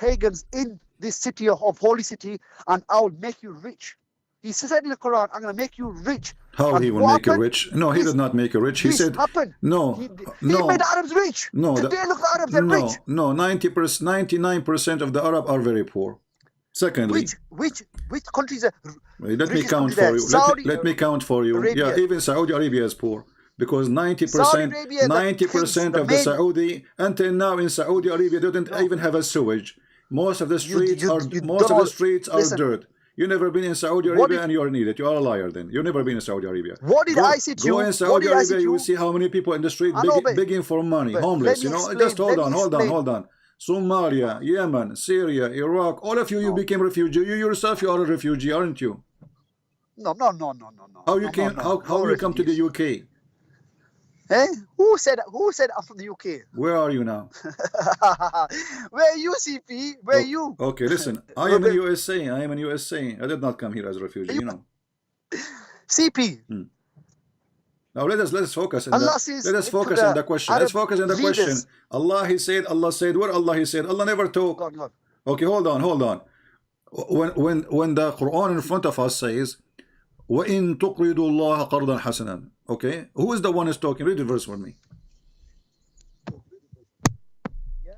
pagans in this city of holy city, and I will make you rich. He said in the Quran, I'm going to make you rich. How And he will what make you happened? rich? No, he This- did not make you rich. He this said, happened. no, He no, made the Arabs rich. no, Today, look, the Arabs are no, rich. no, 90%, 99% of the Arab are very poor. Secondly, Which countries are let me richest count country for there? you. Saudi Let me count for you. Arabia. Yeah, even Saudi Arabia is poor because 90%, Saudi Arabia, the 90% kings, of the the main- Saudi until now in Saudi Arabia didn't even have a sewage. Most of the streets you are listen. dirt. You never been in Saudi What Arabia did- and you are an idiot. You are a liar then. You never been in Saudi Arabia. What did Go- I say to you? Go in What Saudi did I say Arabia, to you will you? see how many people in the street I know, but- begging for money, but homeless. let me You know, explain, just hold let on, me hold on, explain. hold on. Somalia, Yemen, Syria, Iraq, all of you, you became refugee. You yourself, you are a refugee, aren't you? No. How you came? How you come to the UK? Eh? Who said I'm from the UK? Where are you now? Where are you, CP? Where are you? Okay, listen. I am in USA. I am in USA. I did not come here as a refugee. You know. CP. Now let us focus. Allah says Let us to focus the on the question. Arab Let's focus on the question. leaders. Allah said. Where Allah he said? Allah never talk. God. Okay, hold on. When the Quran in front of us says, وَإِن تُقْرِضُوا اللَّهَ قَرْضًا حَسَنًا. Okay, who is the one who's talking? Read the verse for me.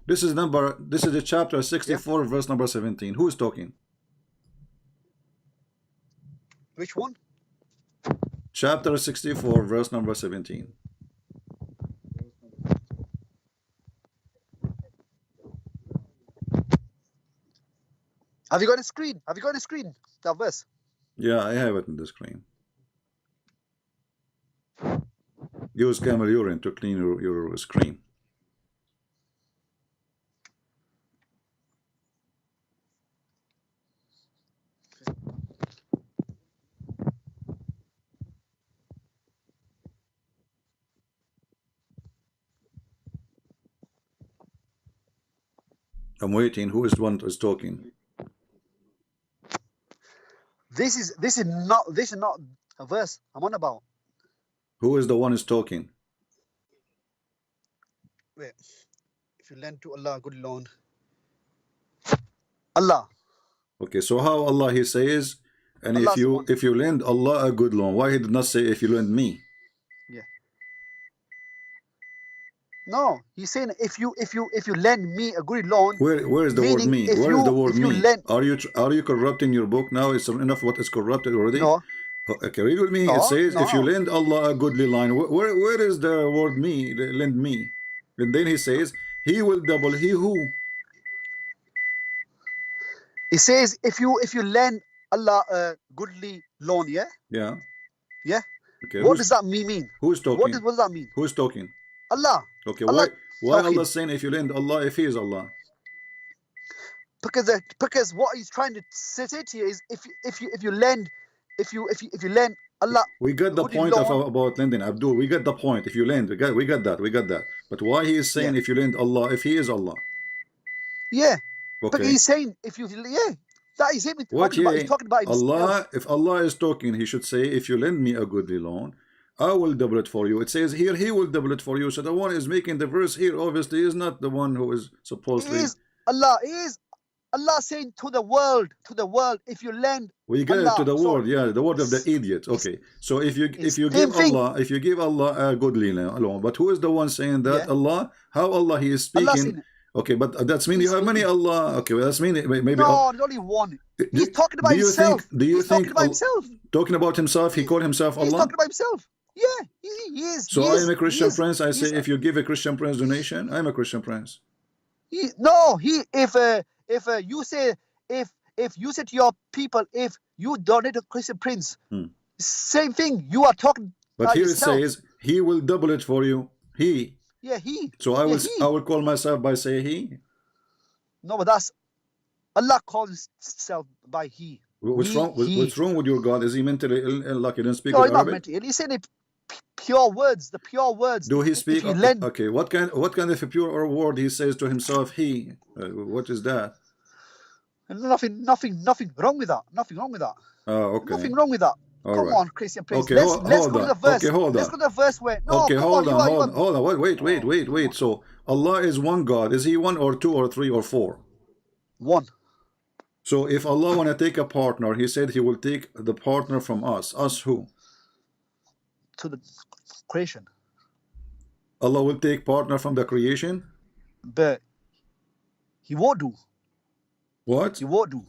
This is the chapter 64, verse number 17. Who is talking? Which one? Chapter 64, verse number 17. Have you got a screen? That verse. Yeah, I have it in the screen. Use camel urine to clean your screen. I'm waiting. Who is the one who is talking? This is not a verse I'm on about. Who is the one who's talking? Wait. If you lend to Allah a good loan. Allah. Okay, so how Allah he says, and Allah's if you lend Allah a good loan, why he did not say if you lend me? Yeah. No, he's saying if you lend me a good loan. Where is the word meaning me? if Where is the you- word if you me? lend- Are you corrupting your book now? Is enough what is corrupted already? No. Okay, read with me. No, It says if you no. lend Allah a goodly line. Where is the word me? Lend me. And then he says he will double. He who? It says if you lend Allah a goodly loan, yeah? Yeah. Yeah? Okay. What does that mean? Who's talking? What does that mean? Who's talking? Allah. Okay. Allah Why talking. Allah saying if you lend Allah if he is Allah? Because what he's trying to say to you is if you lend Allah. We got the goodly point loan, about lending, Abdul. We got the point. If you lend, we got that. But why he is saying Yeah. if you lend Allah if he is Allah? Yeah. But Okay. he's saying if you that is him What talking about. He's talking about himself. Allah, if Allah is talking, he should say, if you lend me a goodly loan, I will double it for you. It says here, he will double it for you. So the one is making the verse here, obviously, is not the one who is supposedly. Is Allah saying to the world, if you lend We get Allah, it to the so word, yeah, the word of the idiot. Okay, so if you same thing. if you give Allah a goodly loan, but who is the one saying that? Yeah. Allah? How Allah he is Allah speaking? saying- Okay, but that's mean you have many Allah. Okay, well, that's mean maybe. No, there's only one. He's talking about do you himself. Think, do you He's think talking about himself. talking about himself? He called himself He's Allah. talking about himself. Yeah, he is. So he I is, am a Christian he is, prince. I say he's- if you give a Christian prince donation, I am a Christian prince. If you say to your people, if you donate to Christian prince, Hmm. same thing. You are talking But about here yourself. it says he will double it for you. He. Yeah, he. So I will call myself by say he. No, but that's Allah calls himself by he. What's He, wrong? he. What's wrong with your God? Is he mentally ill, like he doesn't speak No, he's not Arabic? meant to. He said it pure words. The pure words. Do he If speak? you lend, Okay, what kind of a pure word he says to himself? He. What is that? Nothing wrong with that. Nothing wrong with that. Oh, okay. Nothing wrong with that. All Come right. on, Christian, please. Okay, Let's go to the verse. Okay, hold on. Let's go to the verse where. No, okay, come hold on. Hold on. Wait. So Allah is one God. Is He one or two or three or four? One. So if Allah want to take a partner, He said He will take the partner from us. Us who? To the creation. Allah will take partner from the creation? But He won't do. What? He won't do.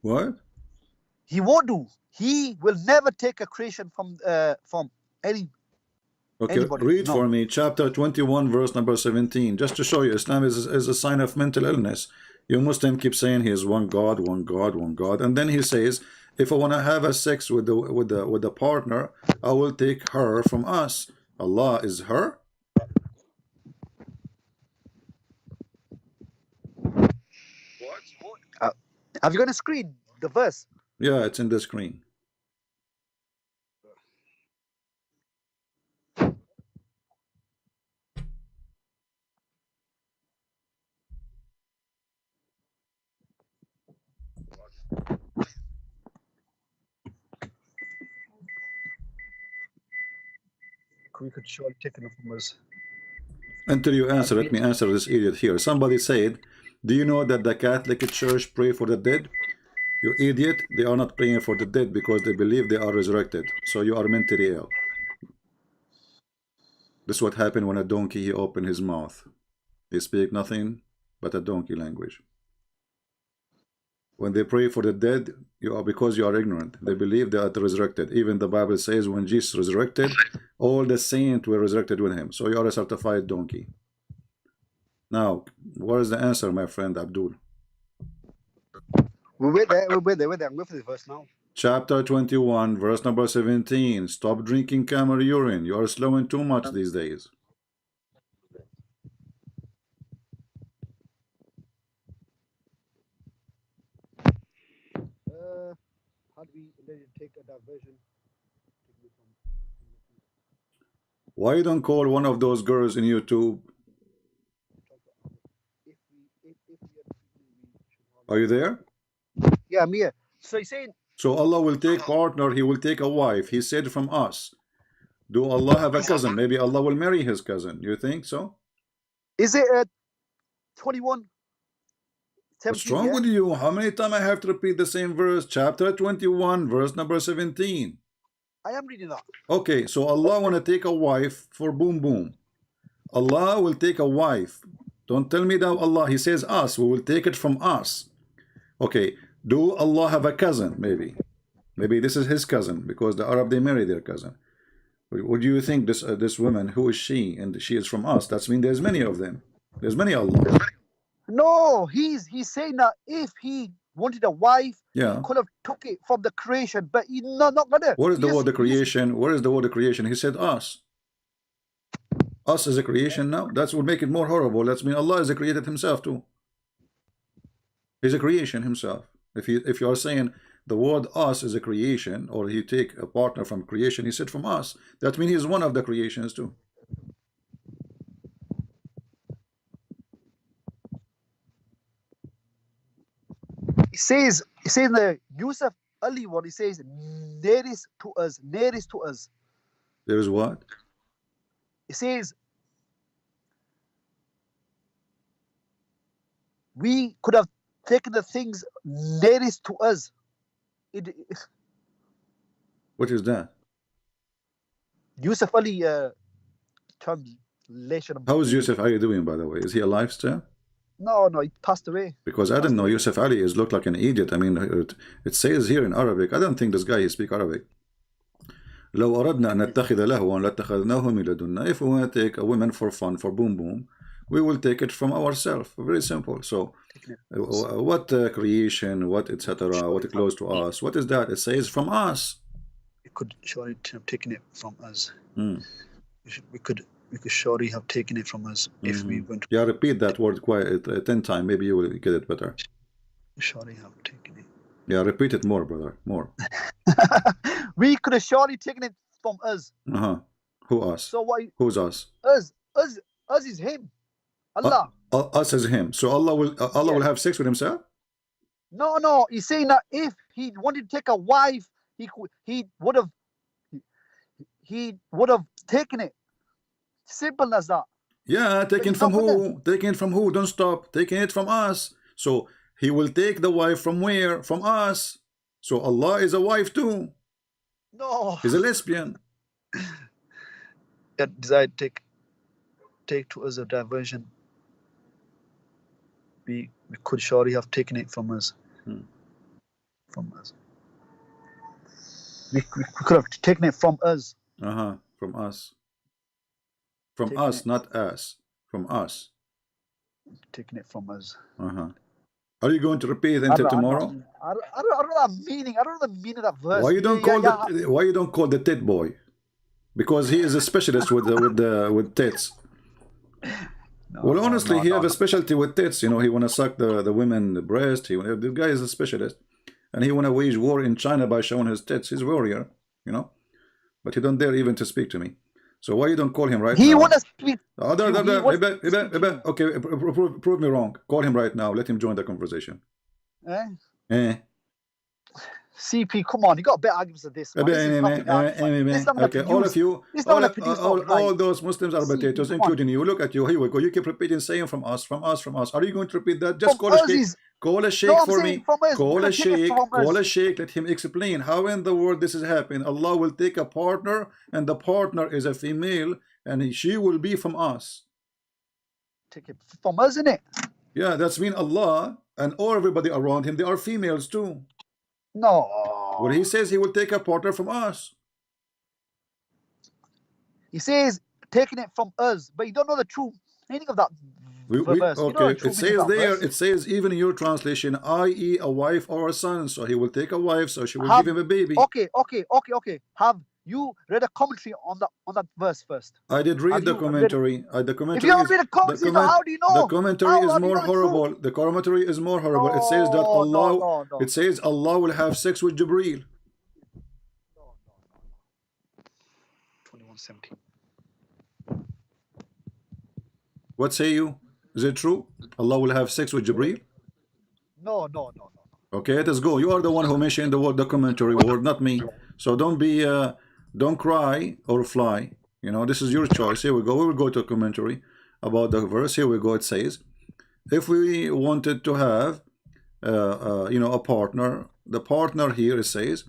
What? He won't do. He will never take a creation from any. Okay, anybody. read No. for me chapter 21 verse number 17, just to show you Islam is a sign of mental illness. You Muslim keep saying He is one God, and then He says, if I want to have a sex with the partner, I will take her from us. Allah is her. Have you got a screen? The verse. Yeah, it's in the screen. We could surely take it from us. Until you answer, let me answer this idiot here. Somebody said, do you know that the Catholic Church pray for the dead? You idiot, they are not praying for the dead because they believe they are resurrected. So you are mentally ill. This is what happened when a donkey, he opened his mouth. He speak nothing but a donkey language. When they pray for the dead, because you are ignorant. They believe they are resurrected. Even the Bible says when Jesus resurrected, all the saints were resurrected with Him. So you are a certified donkey. Now, what is the answer, my friend Abdul? We're with there. I'm going for this verse now. Chapter 21, verse number 17. Stop drinking camel urine. You are slowing too much these days. How do we take a diversion? Why you don't call one of those girls in YouTube? Are you there? Yeah, I'm here. So he's saying. So Allah will take partner. He will take a wife. He said from us. Do Allah have a cousin? Maybe Allah will marry His cousin. You think so? Is it 21? What's wrong with you? How many times I have to repeat the same verse? Chapter 21, verse number 17. I am reading that. Okay, so Allah want to take a wife for boom boom. Allah will take a wife. Don't tell me that Allah, He says us. We will take it from us. Okay, do Allah have a cousin? Maybe this is His cousin, because the Arab, they marry their cousin. What do you think this woman, who is she? And she is from us. That's mean there's many of them. There's many Allah. No, he's saying that if he wanted a wife, yeah, he could have took it from the creation, but he's not gonna. What is the word the creation? Where is the word the creation? He said us. Us is a creation now. That would make it more horrible. That's mean Allah is a created Himself too. He's a creation Himself. If you are saying the word us is a creation, or He take a partner from creation, He said from us. That means He's one of the creations too. He says the Yusuf Ali one. He says nearest to us. There is what? He says we could have taken the things nearest to us. What is that? Yusuf Ali translation. How is Yusuf Ali doing, by the way? Is he alive still? No, he passed away. Because I didn't know Yusuf Ali is looked like an idiot. I mean, it says here in Arabic. I don't think this guy he speak Arabic. لو أردنا أن نتخذ لهوا لاتخذناه من لدنا. If we want to take a woman for fun, for boom boom, we will take it from ourselves. Very simple. So, what creation, what etc., what close to us, what is that? It says from us. We could surely have taken it from us. Mm. We could surely have taken it from us if we went. Yeah, repeat that word quite 10 times. Maybe you will get it better. Surely have taken it. Yeah, repeat it more, brother. More. We could have surely taken it from us. Who us? So why? Who's us? Us is Him. Allah. Us is Him. So Allah will have sex with Himself? No, he's saying that if he wanted to take a wife, he would have taken it. Simple as that. Yeah, taken from who? Taken from who? Don't stop. Taking it from us. So he will take the wife from where? From us. So Allah is a wife too. No. He's a lesbian. That desire take to us a diversion. We could surely have taken it from us. From us. We could have taken it from us. From us. From us, not us. From us. Taking it from us. Are you going to repeat until tomorrow? I don't know the meaning. I don't know the meaning of that verse. Why you don't call the tit boy? Because he is a specialist with tits. Honestly, he have a specialty with tits. You know, he wanna suck the women the breast. The guy is a specialist, and he wanna wage war in China by showing his tits. He's a warrior, you know, but he don't dare even to speak to me. So why you don't call him right now? He wanna speak. Okay, prove me wrong. Call him right now. Let him join the conversation. CP, come on, you got better arguments than this. Okay, all of you, all those Muslims are potatoes, including you. Look at you. Here we go. You keep repeating, saying from us, from us, from us. Are you going to repeat that? Just call a sheikh. Call a sheikh for me. Call a sheikh. Call a sheikh. Let him explain how in the world this is happening. Allah will take a partner, and the partner is a female, and she will be from us. Take it from us, isn't it? Yeah, that's mean Allah and all everybody around him. They are females too. No. Well, he says he will take a partner from us. He says taking it from us, but you don't know the true meaning of that verse. Okay, it says there, it says even in your translation, i.e. a wife or a son. So he will take a wife, so she will give him a baby. Okay. Have you read a commentary on that verse first? I did read the commentary. The commentary. If you don't read a commentary, how do you know? The commentary is more horrible. The commentary is more horrible. It says that Allah. No. It says Allah will have sex with Jibreel. 21:17. What say you? Is it true? Allah will have sex with Jibreel? No. Okay, let us go. You are the one who mentioned the commentary word, not me. So don't cry or fly. You know, this is your choice. Here we go. We will go to a commentary about the verse. Here we go. It says, if we wanted to have, a partner, the partner here it says,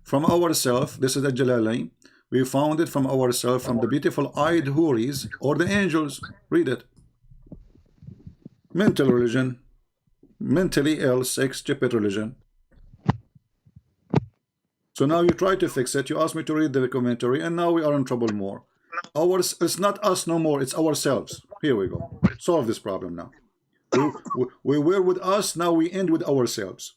from ourselves. This is the Jalalain. We found it from ourselves, from the beautiful eyed houris or the angels. Read it. Mental religion, mentally ill, sex, stupid religion. So now you try to fix it. You asked me to read the commentary, and now we are in trouble more. It's not us no more. It's ourselves. Here we go. Solve this problem now. We were with us. Now we end with ourselves.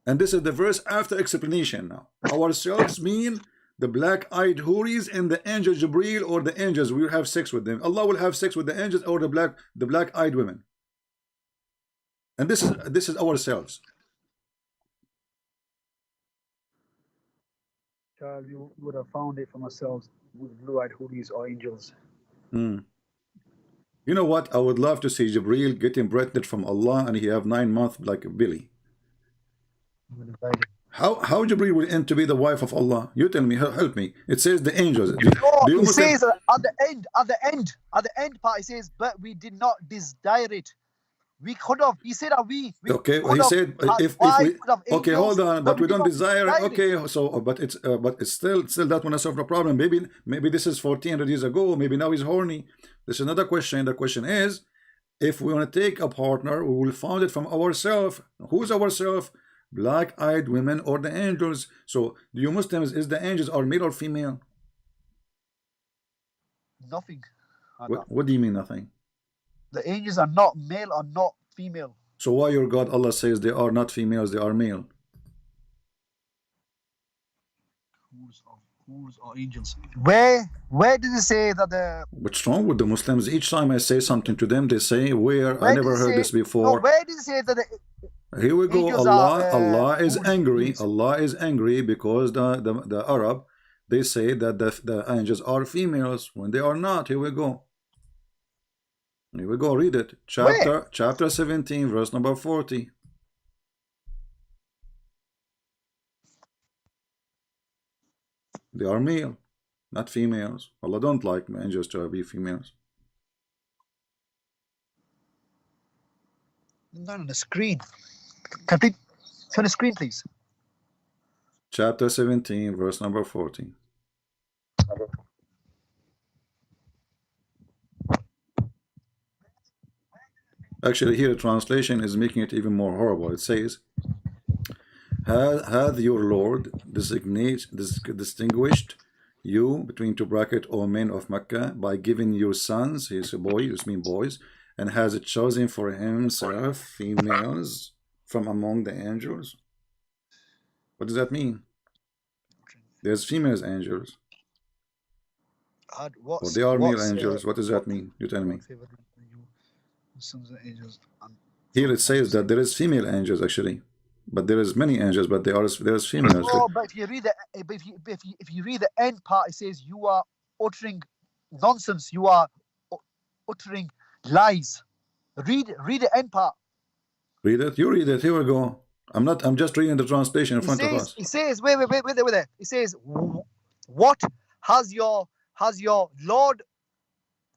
And this is the verse after explanation now. Ourselves mean the black-eyed houris and the angel Jibreel or the angels. We will have sex with them. Allah will have sex with the angels or the black-eyed women. And this is ourselves. Child, you would have found it from ourselves with blue-eyed houris or angels. You know what? I would love to see Jibreel getting pregnant from Allah and he have 9 months like Billy. How Jibreel will end to be the wife of Allah? You tell me, help me. It says the angels. It says at the end part, it says, but we did not desire it. We could have. He said that we okay. He said if we okay, hold on, but we don't desire it. Okay, so but it's still that one solve the problem. Maybe this is 1400 years ago. Maybe now he's horny. This is another question. The question is, if we want to take a partner, we will find it from ourselves. Who's ourselves? Black-eyed women or the angels. So do you Muslims, is the angels are male or female? Nothing. What do you mean nothing? The angels are not male or not female. So why your God Allah says they are not females, they are male? Who's or angels? Where did it say that the... What's wrong with the Muslims? Each time I say something to them, they say, where I never heard this before. No, where did it say that the... Here we go. Allah is angry. Allah is angry because the Arab, they say that the angels are females when they are not. Here we go. Here we go, read it. Chapter 17, verse number 40. They are male, not females. Allah don't like angels to be females. Not on the screen. Can you turn the screen, please? Chapter 17, verse number 40. Actually, here the translation is making it even more horrible. It says, hath your Lord distinguished you between two brackets, O men of Mecca, by giving your sons, he's a boy, this means boys, and has it chosen for himself females from among the angels? What does that mean? There's females angels. Or they are male angels. What does that mean? You tell me. Here it says that there is female angels actually, but there is many angels, but there's females. No, but if you read the if you read the end part, it says you are uttering nonsense. You are uttering lies. Read the end part. Read it. You read it. Here we go. I'm just reading the translation in front of us. It says wait there. It says, what has your Lord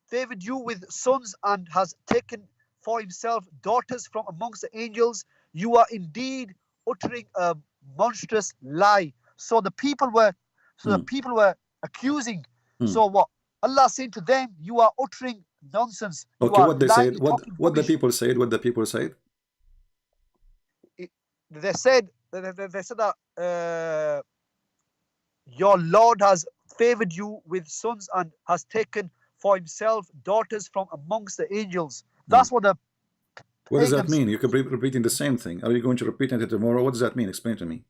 favored you with sons and has taken for himself daughters from amongst the angels? You are indeed uttering a monstrous lie. So the people were accusing. So what Allah said to them, you are uttering nonsense. Okay, what they said, what the people said, they said that your Lord has favored you with sons and has taken for himself daughters from amongst the angels. That's what the What does that mean? You could be repeating the same thing. Are you going to repeat it tomorrow? What does that mean? Explain to me.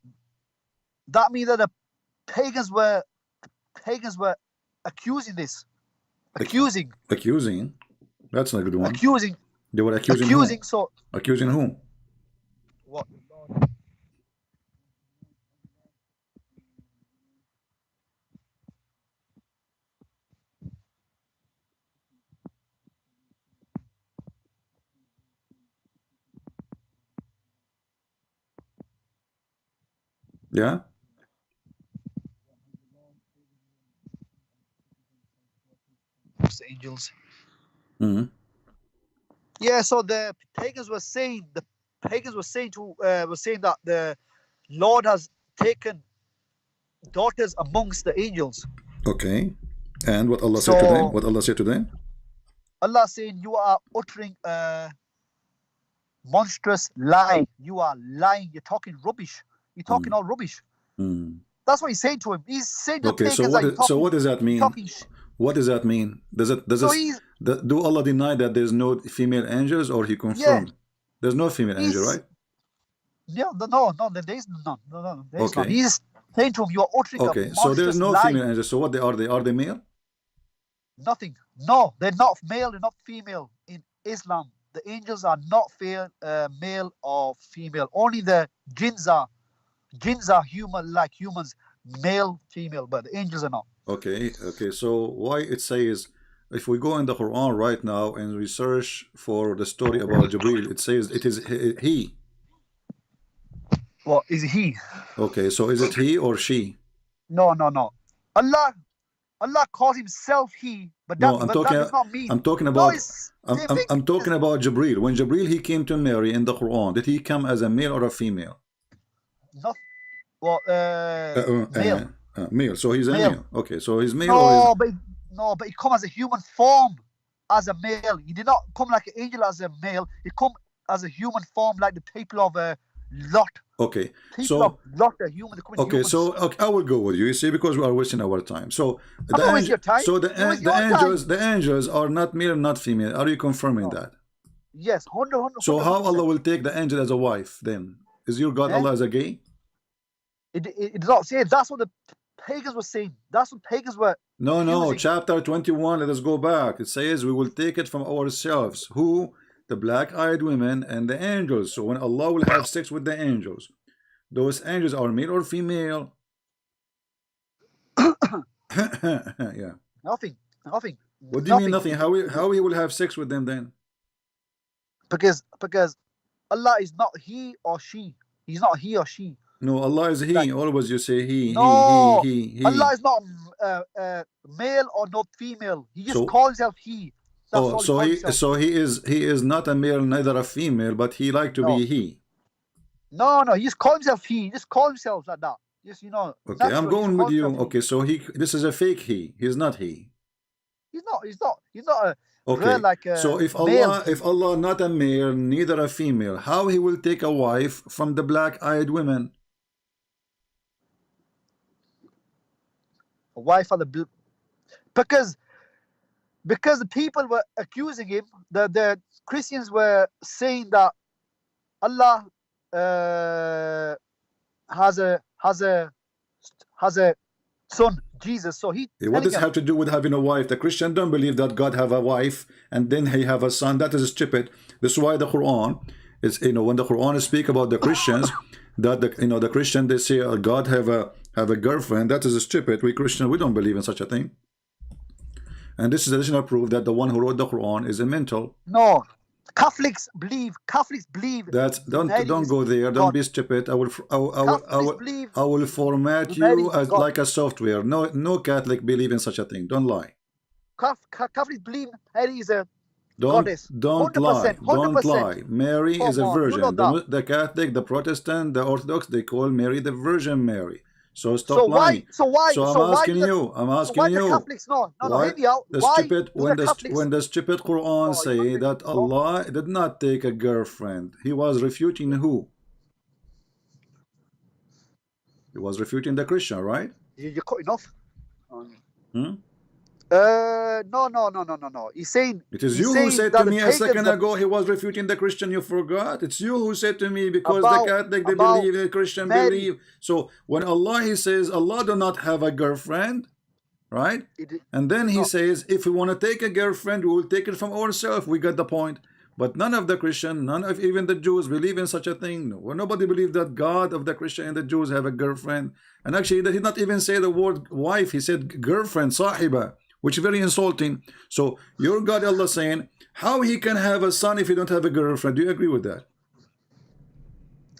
That means that the pagans were accusing this. Accusing. That's not a good one. Accusing. They were accusing whom? So accusing whom? What? Yeah. The angels. Yeah, so the pagans were saying that the Lord has taken daughters amongst the angels. Okay. And what Allah said to them? What Allah said to them? Allah saying you are uttering a monstrous lie. You are lying. You're talking rubbish. You're talking all rubbish. That's what he's saying to him. He's saying to okay, so what does that mean? What does that mean? Do Allah deny that there's no female angels, or he confirmed? Yeah. There's no female angel, right? Yeah, no, there is none. No, there is none. He's saying to him, you are uttering a monstrous so there's no lie. female angels. So what they are? Are they male? Nothing. No, they're not male. They're not female. In Islam, the angels are not male or female. Only the jinns are. Jinns are human, like humans, male, female, but the angels are not. Okay. So why it says, if we go in the Quran right now and we search for the story about Jibreel, it says it is he. What is he? Okay, so is it he or she? No. Allah calls himself he, but that does not mean. I'm talking about. I'm talking about Jibreel. When Jibreel he came to Mary in the Quran, did he come as a male or a female? Not. Well, male. Male. So he's a male. Okay, so he's male. But he come as a human form, as a male. He did not come like an angel as a male. He come as a human form, like the people of Lot. Okay, people of Lot are human. Okay, so I will go with you. You see, because we are wasting our time. So the angels are not male, not female. Are you confirming that? Yes, 100%. So how Allah will take the angel as a wife then? Is your God Allah as a gay? It does not say. That's what the pagans were saying. That's what pagans were. No. Chapter 21. Let us go back. It says we will take it from ourselves. Who? The black-eyed women and the angels. So when Allah will have sex with the angels, those angels are male or female? Yeah. Nothing. What do you mean nothing? How he will have sex with them then? Because Allah is not he or she. He's not he or she. No, Allah is he. Always you say he. No, he. Allah is not male or not female. He just calls himself he. That's so he is not a male, neither a female, but he like to be he. No, he just calls himself he. He just calls himself like that. Just Okay, I'm going with you. Okay, so this is a fake he. He's not he. He's not a okay. like a so if male. Allah not a male, neither a female, how he will take a wife from the black-eyed women? A wife of the because the people were accusing him. The Christians were saying that Allah has a son, Jesus. So what does it have to do with having a wife? The Christian don't believe that God have a wife and then he have a son. That is stupid. This is why the Quran is, when the Quran speak about the Christians, that the Christian, they say God have a girlfriend. That is stupid. We Christian, we don't believe in such a thing. And this is additional proof that the one who wrote the Quran is a mental. No, Catholics believe. That don't go there. Don't be stupid. I will format you as like a software. No Catholic believe in such a thing. Don't lie. Catholics believe Mary is a goddess. Don't lie. 100%. Don't lie. Mary is a virgin. The Catholic, the Protestant, the Orthodox, they call Mary the Virgin Mary. So stop lying. I'm asking you. The Catholics When the stupid Quran say that Allah did not take a girlfriend, he was refuting who? He was refuting the Christian, right? You're cutting off. Hmm? No. He's saying it is you who said to me a second ago he was refuting the Christian. You forgot. It's you who said to me because the Catholic they believe, the Christian believe. So when Allah he says Allah do not have a girlfriend, right? And then he says if we want to take a girlfriend, we will take it from ourselves. We got the point. But none of the Christian, none of even the Jews believe in such a thing. Well, nobody believes that God of the Christian and the Jews have a girlfriend. And actually, he did not even say the word wife. He said girlfriend, sahiba, which is very insulting. So your God Allah saying, how he can have a son if he don't have a girlfriend? Do you agree with that?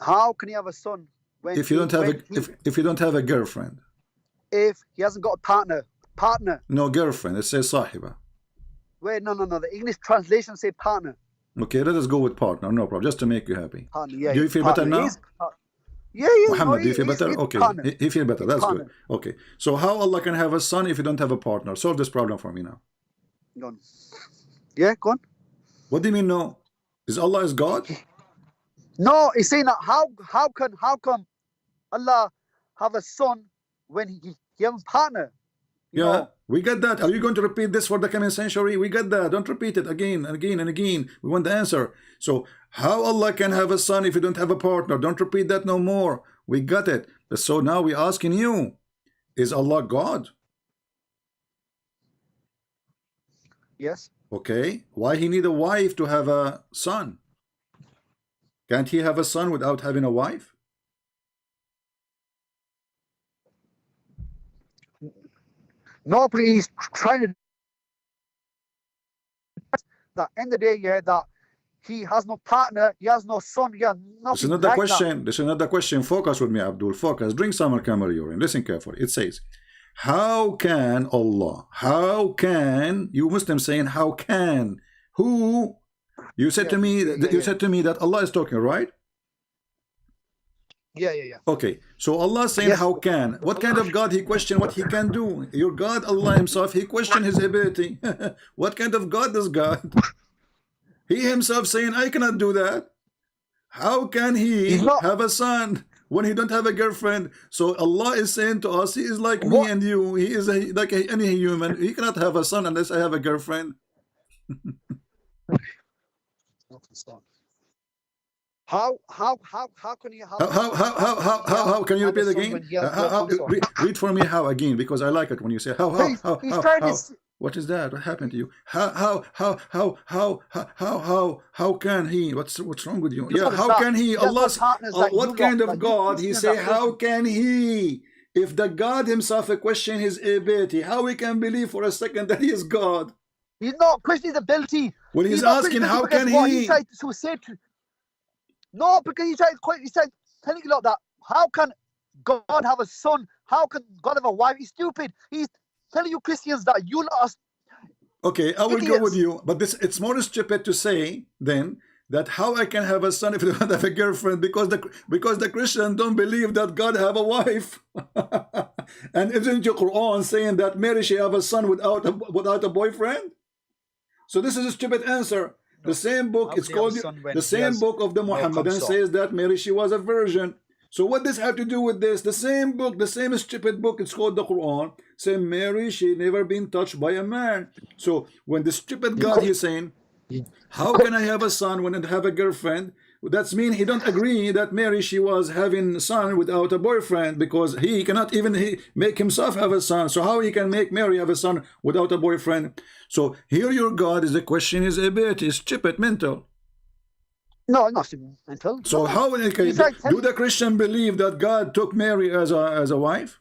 How can he have a son if you don't have a girlfriend? If he hasn't got a partner. No, girlfriend. It says sahiba. Wait, no. The English translation say partner. Okay, let us go with partner. No problem. Just to make you happy. Partner, yeah, do you feel better now? Yeah. Muhammad, do you feel better? Okay, he feel better. That's good. Okay, so how Allah can have a son if you don't have a partner? Solve this problem for me now. Go on. Yeah, go on. What do you mean no? Is Allah is God? No, he's saying that how come Allah have a son when he have a partner? Yeah, we get that. Are you going to repeat this for the coming century? We get that. Don't repeat it again and again and again. We want the answer. So how Allah can have a son if you don't have a partner? Don't repeat that no more. We got it. So now we're asking you, is Allah God? Yes. Okay. Why he need a wife to have a son? Can't he have a son without having a wife? No, but he's trying to. That end of the day, that he has no partner, he has no son, he has nothing. This is not the question. This is not the question. Focus with me, Abdul. Focus. Drink some camel urine. Listen carefully. It says, how can Allah? How can you Muslims saying how can? Who? You said to me. You said to me that Allah is talking, right? Yeah. Okay, so Allah saying how can? What kind of God he question what he can do? Your God Allah himself, he question his ability. What kind of God is God? He himself saying I cannot do that. How can he have a son when he don't have a girlfriend? So Allah is saying to us, he is like me and you. He is like any human. He cannot have a son unless I have a girlfriend. How can you how can you repeat again? Read for me how again, because I like it when you say how. What is that? What happened to you? How can he? What's wrong with you? Yeah, how can he? Allah's what kind of God? He say how can he? If the God himself question his ability, how we can believe for a second that he is God? He's not questioning his ability. Well, he's not asking questioning how because can what he? tried to say no, because he tried telling you like that. How can God have a son? How can God have a wife? He's stupid. He's telling you Christians that you lost. Okay, I will go with you, but it's more stupid to say then that how I can have a son if I don't have a girlfriend, because the Christians don't believe that God have a wife. And isn't your Quran saying that Mary she have a son without a boyfriend? So this is a stupid answer. The same book, it's called the same book of the Muhammadan says that Mary she was a virgin. So what does have to do with this? The same book, the same stupid book, it's called the Quran, say Mary she never been touched by a man. So when the stupid God he's saying, how can I have a son when I have a girlfriend? That's mean he don't agree that Mary she was having a son without a boyfriend, because he cannot even make himself have a son. So how he can make Mary have a son without a boyfriend? So here your God is the question is a bit is stupid mental. No, not mental. So how do the Christian believe that God took Mary as a wife?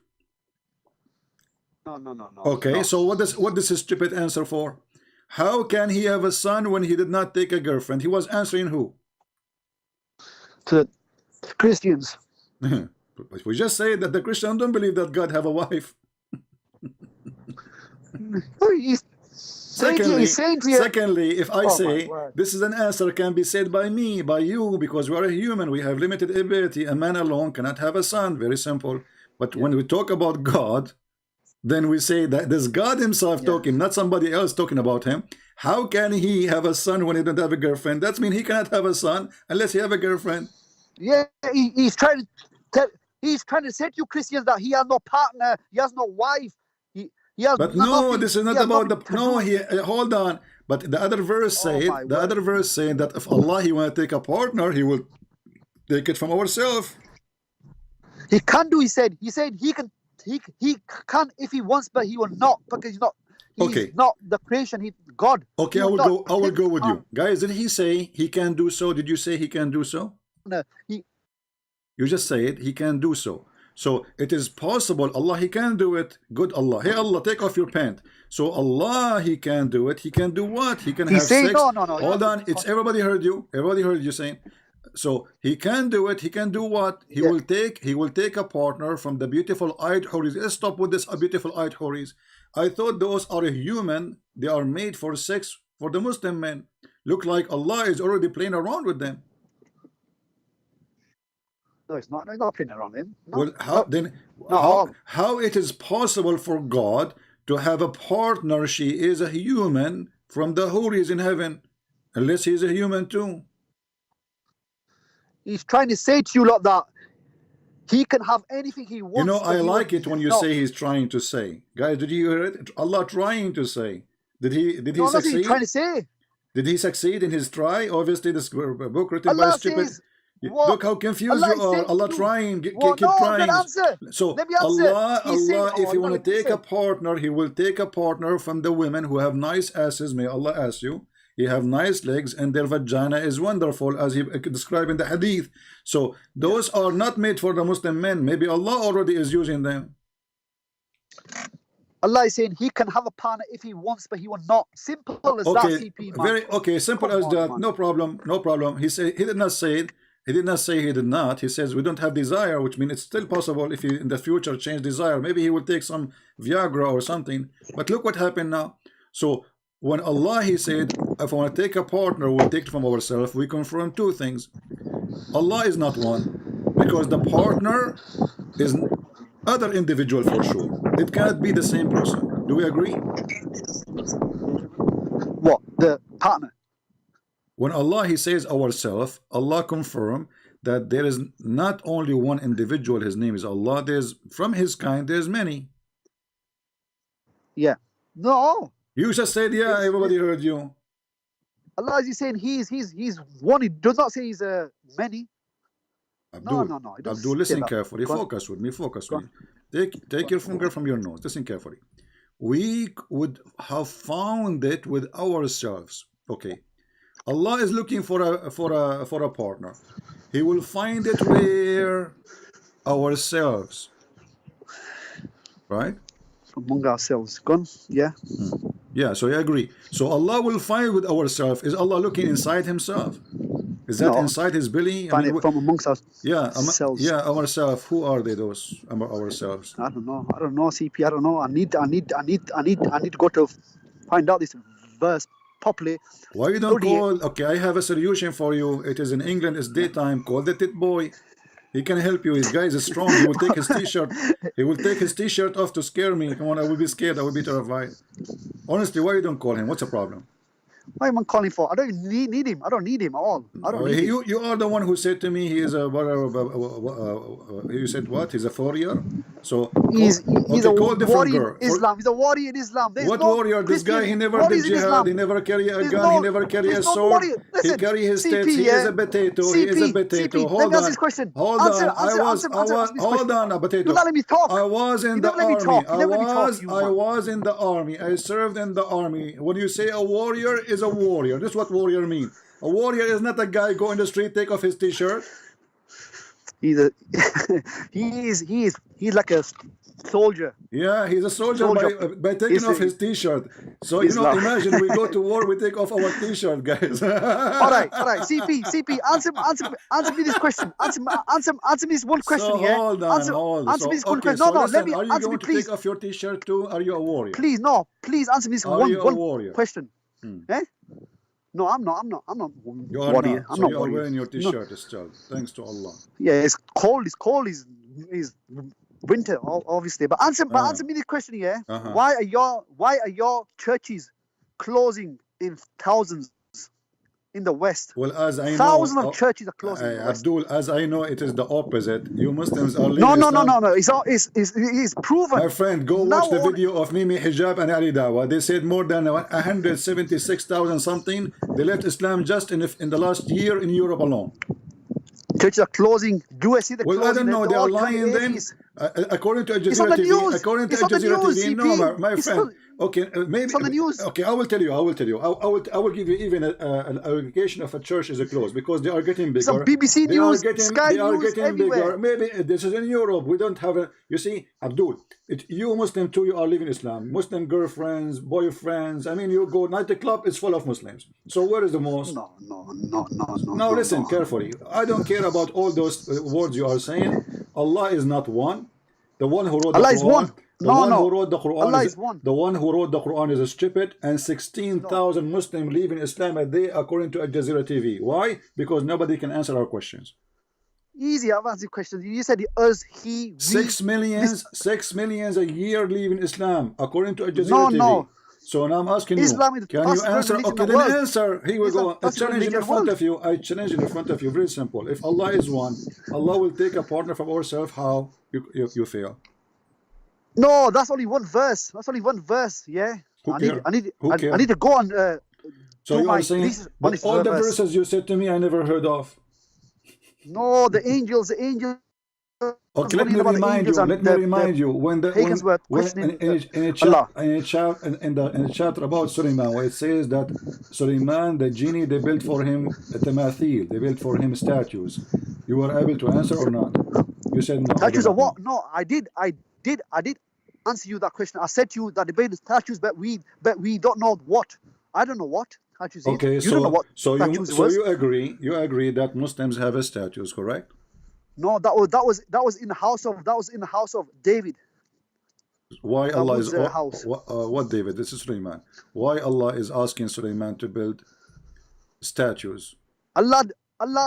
No. Okay, so what does his stupid answer for? How can he have a son when he did not take a girlfriend? He was answering who? To Christians. But we just say that the Christians don't believe that God have a wife. Secondly, if I say this is an answer can be said by me, by you, because we are a human, we have limited ability. A man alone cannot have a son. Very simple. But when we talk about God, then we say that there's God himself talking, not somebody else talking about him. How can he have a son when he don't have a girlfriend? That means he cannot have a son unless he have a girlfriend. Yeah, he's trying to say to you Christians that he has no partner, he has no wife. But no, this is not about the no. Hold on. But the other verse said that if Allah he want to take a partner, he will take it from ourselves. He can do. He said he can if he wants, but he will not, because he's not. He's not the creation. He's God. Okay, I will go with you, guys. Did he say he can do so? Did you say he can do so? No, you just said he can do so. So it is possible. Allah he can do it. Good Allah. Hey Allah, take off your pant. So Allah he can do it. He can do what? He can have sex. No. Hold on. It's everybody heard you. Everybody heard you saying. So he can do it. He can do what? He will take a partner from the beautiful eyed houris. Let's stop with this beautiful eyed houris. I thought those are human. They are made for sex for the Muslim men. Look like Allah is already playing around with them. No, it's not. He's not playing around him. No, well, how it is possible for God to have a partner? She is a human from the houris in heaven, unless he's a human too. He's trying to say to you like that he can have anything he wants. You know, I like it when you say he's trying to say. Guys, did you hear it? Allah trying to say. Did he succeed? He's trying to say. Did he succeed in his try? Obviously, this book written by stupid. Look how confused you are. Allah trying, keep trying. So Allah, if you want to take a partner, he will take a partner from the women who have nice asses. May Allah ask you. He have nice legs and their vagina is wonderful, as he described in the hadith. So those are not made for the Muslim men. Maybe Allah already is using them. Allah is saying he can have a partner if he wants, but he will not. Simple as that. CP, very simple as that. Man. No problem. He said he did not say it. He did not say he did not. He says we don't have desire, which means it's still possible if he in the future change desire. Maybe he will take some Viagra or something. But look what happened now. So when Allah he said, if I want to take a partner, we'll take it from ourselves. We confirm two things. Allah is not one, because the partner is other individual for sure. It cannot be the same person. Do we agree? What? The partner? When Allah he says ourself, Allah confirm that there is not only one individual, his name is Allah, there's from his kind there's many. Yeah. No. You just said everybody heard you. Allah is saying he's one. He does not say he's many. Abdul, no. Abdul, listen carefully. Focus with me. Take your finger from your nose. Listen carefully. We would have found it with ourselves. Okay. Allah is looking for a partner. He will find it where? Ourselves. Right? Among ourselves. Gone? Yeah. Yeah, so I agree. So Allah will find with ourselves. Is Allah looking inside himself? Is that inside his belly? Find it from amongst us. Yeah, cells. yeah, ourselves. Who are they? Those ourselves? I don't know. CP. I don't know. I need to go to find out this verse properly. Why you don't call? Okay, I have a solution for you. It is in England. It's daytime. Call the tit boy. He can help you. His guy is strong. He will take his t-shirt. He will take his t-shirt off to scare me. Come on, I will be scared. I will be terrified. Honestly, why you don't call him? What's the problem? Why am I calling for? I don't need him. I don't need him at all. I don't need him. You are the one who said to me he is a you said what? He's a warrior. So he's a warrior in Islam. He's a warrior in Islam. What warrior? This guy, he never did jihad. He never carry a gun. He never carry a sword. He carry his states. He is a potato. He is a potato. Hold on. Hold on. Hold on, a potato. Do not let me talk. I was in the army. I was in the army. I served in the army. When you say a warrior is a warrior, this is what warrior mean. A warrior is not a guy go in the street, take off his t-shirt. He's like a soldier. Yeah, he's a soldier by taking off his t-shirt. So you know, imagine we go to war, we take off our t-shirt, guys. all right. CP, answer me this question. Answer me this one question. So hold on. Answer me this one question. So No, listen, let me are you answer going me, to please. take off your t-shirt too? Are you a warrior? Please answer me this one question. Eh? No, I'm not. You are warrior. not. I'm So not you are warrior. wearing your t-shirt still. Thanks to Allah. Yeah, it's cold. It's cold. It's winter, obviously. But answer me this question here. Why are your churches closing in thousands in the West? Well, as I know, thousands of churches are closing. In the West. Abdul, as I know, it is the opposite. You Muslims are No. It's proven. My friend, go watch the video of Mimi Hijab and Ali Dawah. They said more than 176,000 something. They left Islam just in the last year in Europe alone. Churches are closing. Do I see the Well, I don't know. They are lying then. According to Al Jazeera TV. According to Al Jazeera TV. No, my friend. Okay, maybe. It's on the news. Okay, I will tell you. I will give you even an allocation of a church is closed because they are getting bigger. Some BBC News, Sky they are News, getting everywhere. bigger. Maybe this is in Europe. We don't have a. You see, Abdul, you Muslim too. You are living Islam. Muslim girlfriends, boyfriends. I mean, you go nightclub. It's full of Muslims. So where is the mosque? No. Now listen carefully. I don't care about all those words you are saying. Allah is not one. The one who wrote the Quran. Is one. The one who wrote the Quran Allah is one. The one who wrote the Quran is stupid, and 16,000 Muslims leave in Islam a day according to Al Jazeera TV. Why? Because nobody can answer our questions. Easy, I've answered questions. You said us, he, we. 6 million a year leave in Islam according to Al Jazeera TV. No. So now I'm asking Islam you, can you answer? Okay, then answer. Here we go. I challenge in front of you. Very simple. If Allah is one, Allah will take a partner from ourselves. How you feel? No, that's only one verse. Yeah. I need to go on. So you are saying all the verses you said to me I never heard of. No, the angels. Okay, let me remind you. When in a chapter about Suleiman, where it says that Suleiman, the genie, they built for him a tamathil, they built for him statues. You were able to answer or not? You said no. Statues of what? No, I did answer you that question. I said to you that they built statues, but we don't know what. I don't know what statues is. Okay, you don't know what you agree that Muslims have a statues, correct? No, that was in the house of David. Why that Allah is what David? This is Suleiman. Why Allah is asking Suleiman to build statues? Allah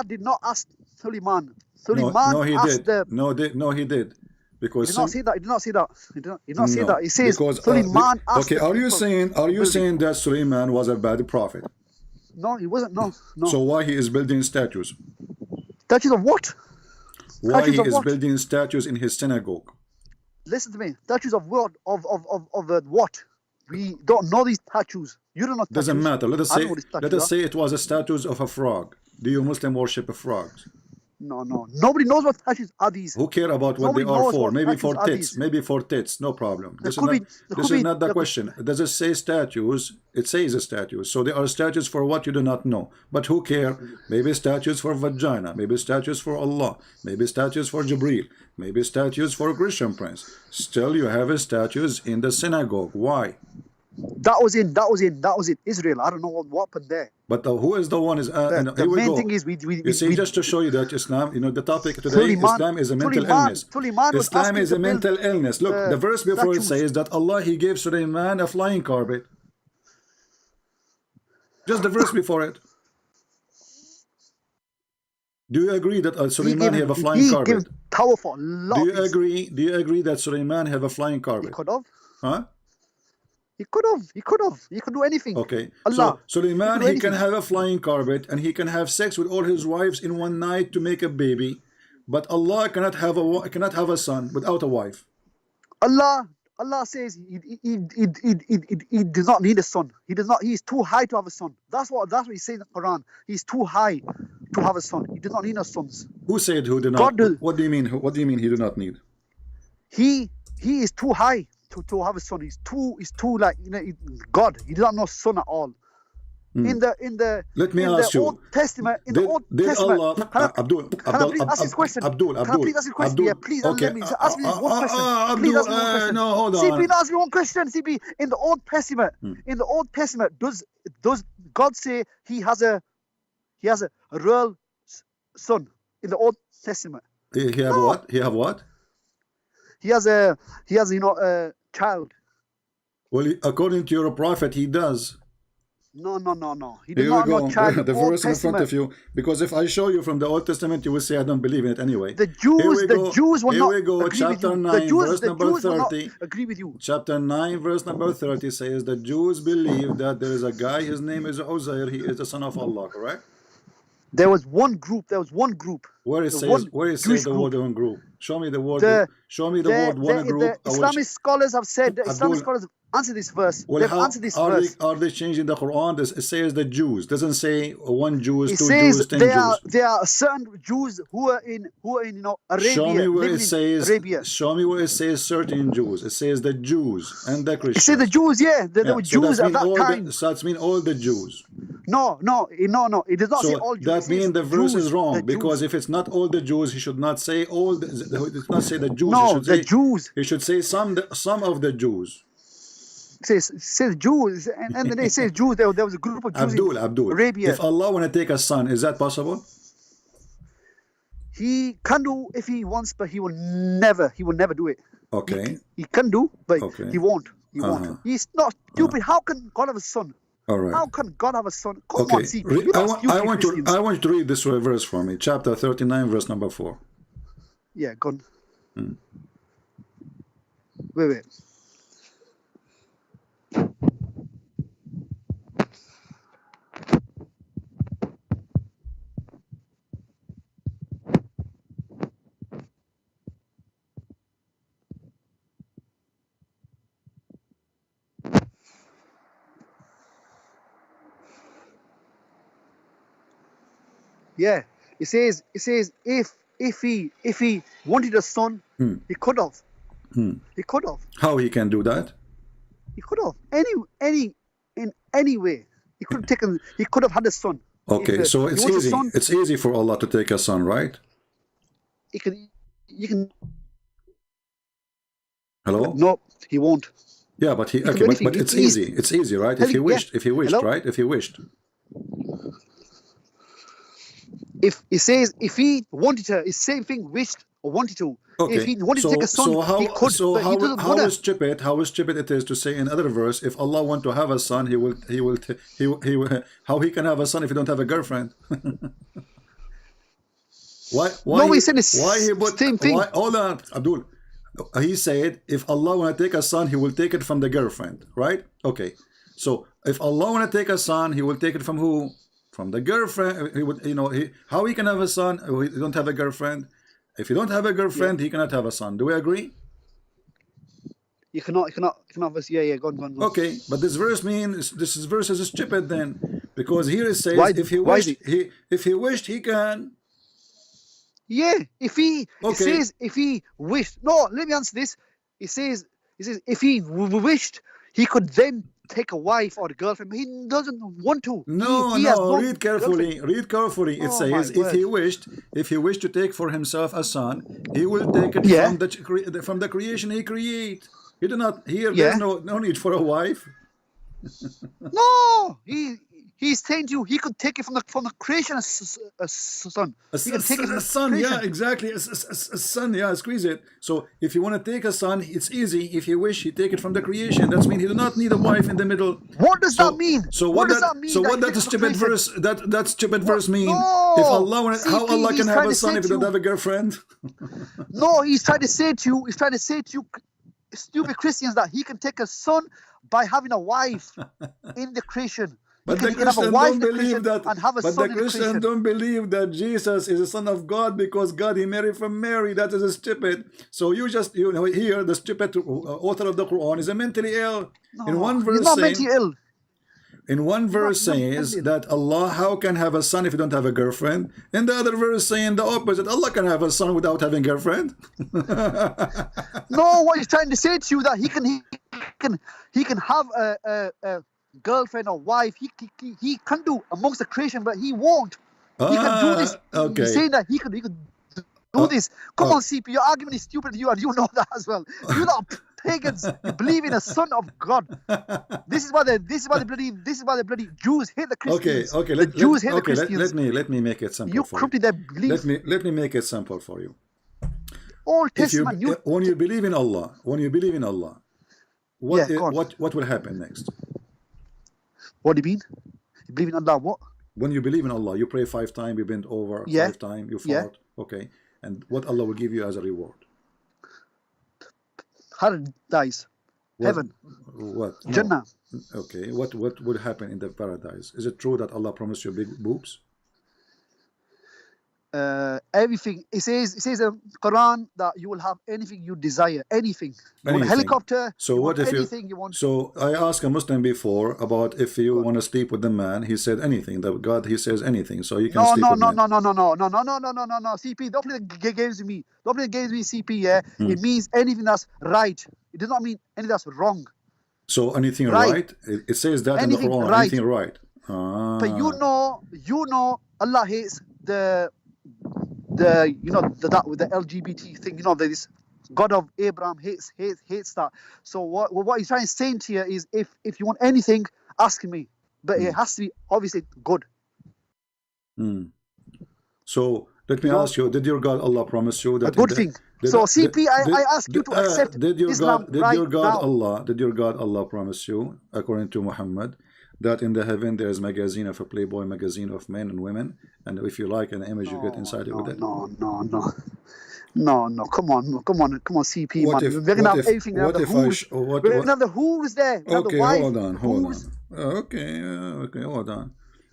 did not ask Suleiman. No, he did. No, he did. Because he did not say that. He did not say that. He says Suleiman asked. Okay, are you saying that Suleiman was a bad prophet? No, he wasn't. No. So why he is building statues? Statues of what? Why he is building statues in his synagogue? Listen to me. Statues of what? Of what? We don't know these statues. You don't know. Doesn't matter. Let us say it was a statues of a frog. Do you Muslim worship frogs? No. Nobody knows what statues are these. Who care about what they are for? Maybe for tits. No problem. This is not the question. Does it say statues? It says statues. So they are statues for what you do not know. But who care? Maybe statues for vagina. Maybe statues for Allah. Maybe statues for Jibril. Maybe statues for Christian prince. Still, you have statues in the synagogue. Why? That was in Israel. I don't know what happened there. But who is the one is The main thing is you see, just to show you that Islam, you know, the topic today, Suleiman- Islam is a mental Suleiman- illness. Suleiman was Islam asking is a to build, mental illness. Look, the verse before it statues. says that Allah, he gave Suleiman a flying carpet. Just the verse before it. Do you agree that Suleiman have a flying carpet? Gave power for a lot. Do you agree that Suleiman have a flying He carpet? could have. Huh? He could have. He could do anything. Okay. Allah. So Suleiman, do he can anything. have a flying carpet and he can have sex with all his wives in one night to make a baby, but Allah cannot have a son without a wife. Allah says he does not need a son. He does not. He is too high to have a son. That's what he says in the Quran. He's too high to have a son. He does not need no sons. Who said who did not? God does. What do you mean? What do you mean he do not need? He is too high to have a son. He's too like, you know, God. He does not know son at all. In the Let me in ask the you. Old Testament, in Did, the Old did Testament, Allah, can I please ask this question? Abdul, Can I please ask you a question? Abdul, Yeah, please okay. let me ask me one question. Abdul, Please ask me one question. no, hold CP, on. ask me one question. CP, in the Old Testament, does God say he has a real son in the Old Testament? He have what? He have what? He has a child. Well, according to your prophet, he does. No. He does Here not we know go. child. The Old verse in front Testament. of you. Because if I show you from the Old Testament, you will say I don't believe in it anyway. The Jews will Here not we go. agree Chapter with you. 9, verse The number Jews will not 30. agree with you. Chapter 9, verse number 30 says the Jews believe that there is a guy, his name is Azhar, he is the son of Allah, correct? There was one group. Where it Jewish says the group. word one group. Show me the word. Show me the The word one group. Islamic scholars have said. The Islamic Abdul, scholars have answered this verse. Well, They've how answered this are verse. they changing the Quran? It says the Jews. Doesn't say one Jews, It two says Jews, 10 there Jews. are certain Jews who are in Arabia. Show me where living it in says. Arabia. Show me where it says certain Jews. It says the Jews and the It Christians. says the Jews. Yeah, there were So Jews that at that mean time. so that means all the Jews. No. It does not say all So Jews. that It says means the verse Jews, is wrong the because Jews. if it's not all the Jews, he should not say all. He should not say the Jews. No, he should the say, Jews. He should say some of the Jews. It says Jews, and then it says Jews. There was a group of Jews in Abdul. Arabia. If Allah want to take a son, is that possible? He can do if he wants, but he will never do it. Okay. He can do, but Okay. he won't. He's not stupid. How can God have a son? All right. How can God have a son? Come Okay. on, see. You're I not want stupid, I want you to read this verse for me. Chapter 39, verse number 4. Yeah, go on. Wait. Yeah, it says if he wanted a son, he could have. He could have. How he can do that? He could have. In any way. He could have taken. He could have had a son. Okay, If, so he it's wants a easy. son, It's easy for Allah to take a son, right? You can. Hello? No, he won't. Yeah, but can okay, do but anything. it's easy. It's easy, right? If he wished, Hello? right? If he wished. If it says if he wanted to, it's same thing. Wished or wanted to. Okay. If he wanted to take a son, so how, he could. so but how, he doesn't how wanna. is stupid? How stupid it is to say in other verse, if Allah want to have a son, he will. How he can have a son if he don't have a girlfriend? Why? No, he said the same thing. Hold on, Abdul. He said, if Allah want to take a son, he will take it from the girlfriend, right? Okay. So if Allah want to take a son, he will take it from who? From the girlfriend. He would, how he can have a son? He don't have a girlfriend. If you don't have a girlfriend, he cannot have a son. Do we agree? You cannot. Yeah. Go on. Okay, but this verse verse is stupid then, because here it says, Why- if he why is wished, if he wished, he can. Yeah, if he Okay. it says if he wished. No, let me answer this. It says if he wished, he could then take a wife or a girlfriend. But he doesn't want to. No, he has read carefully. girlfriend. Read carefully. It Oh, says, my if he wished to take for himself a son, he will take it from the creation he create. He do not here. Yeah. There's no need for a wife. No, he's saying to you he could take it from the creation son. He can take it from A the son, creation. yeah, exactly. A son, yeah, squeeze it. So if you want to take a son, it's easy. If you wish, he take it from the creation. That means he do not need a wife in the middle. What does that mean? So what does that mean? So what he that takes from the stupid creation? verse? That stupid verse mean? No. If Allah, how CP, Allah can he's have trying a to son say if he to don't you- have a girlfriend? No, he's trying to say to you, stupid Christians, that he can take a son by having a wife in the creation. But he the can have a Christians wife don't in the believe creation that. and have a But son the in the Christians creation. don't believe that Jesus is a son of God because God he married from Mary. That is stupid. So you here the stupid author of the Quran is a mentally ill. No, In one he's verse not saying, mentally ill. in one verse says that Allah, how can have a son if you don't have a girlfriend? In the other verse saying the opposite, Allah can have a son without having a girlfriend. No, what he's trying to say to you that he can have a girlfriend or wife. He can do amongst the creation, but he won't. He can do this. Okay. He's saying that he could do this. Come on, CP, your argument is stupid, and you know that as well. You lot are pagans. You believe in a son of God. This is why the bloody Jews hate the Christians. Okay. The Jews hate the Christians. Let me make it simple You for corrupted their beliefs. Let me make it simple for you. Old If you, Testament. when you believe in Allah, what Yeah, go on. what will happen next? What do you mean? You believe in Allah? What? When you believe in Allah, you pray 5 times, you bend over Yeah. 5 times, you Yeah. fart. Okay. And what Allah will give you as a reward? Paradise. What- Heaven. What? No. Jannah. Okay. What would happen in the paradise? Is it true that Allah promised you big boobs? Everything. It says in Quran that you will have anything you desire. Anything. You want a Anything. helicopter. So you what want if anything you want? So I asked a Muslim before about if you want to sleep with the man. He said anything. That God, he says anything. So you can No, sleep no, with no, men. no, no, no, no, no, no, no, no, no, no, no. CP, don't play the games with me. Don't play the games with me, CP. Yeah, it means anything that's right. It does not mean anything that's wrong. So anything Right. right? It says that Anything in the Quran. right. Anything right? Ah. But you know, Allah hates the with the LGBT thing. You know, this God of Abraham hates that. So what he's trying to say to you is, if you want anything, ask me. But it has to be obviously good. So let me ask you: did your God Allah promise you that A good thing. So CP, I ask you to accept Did your Islam God? Did right your God now. Allah? Did your God Allah promise you, according to Muhammad, that in the heaven there is magazine of a Playboy magazine of men and women, and if you like an image, you get inside it with it? No. Come on, CP, What man. if- We're gonna what have if- everything. We're what gonna if have I the who's. sh- what- We're what- gonna have the who's there. We're gonna have Okay, the wife, hold on. who's. Okay, hold on.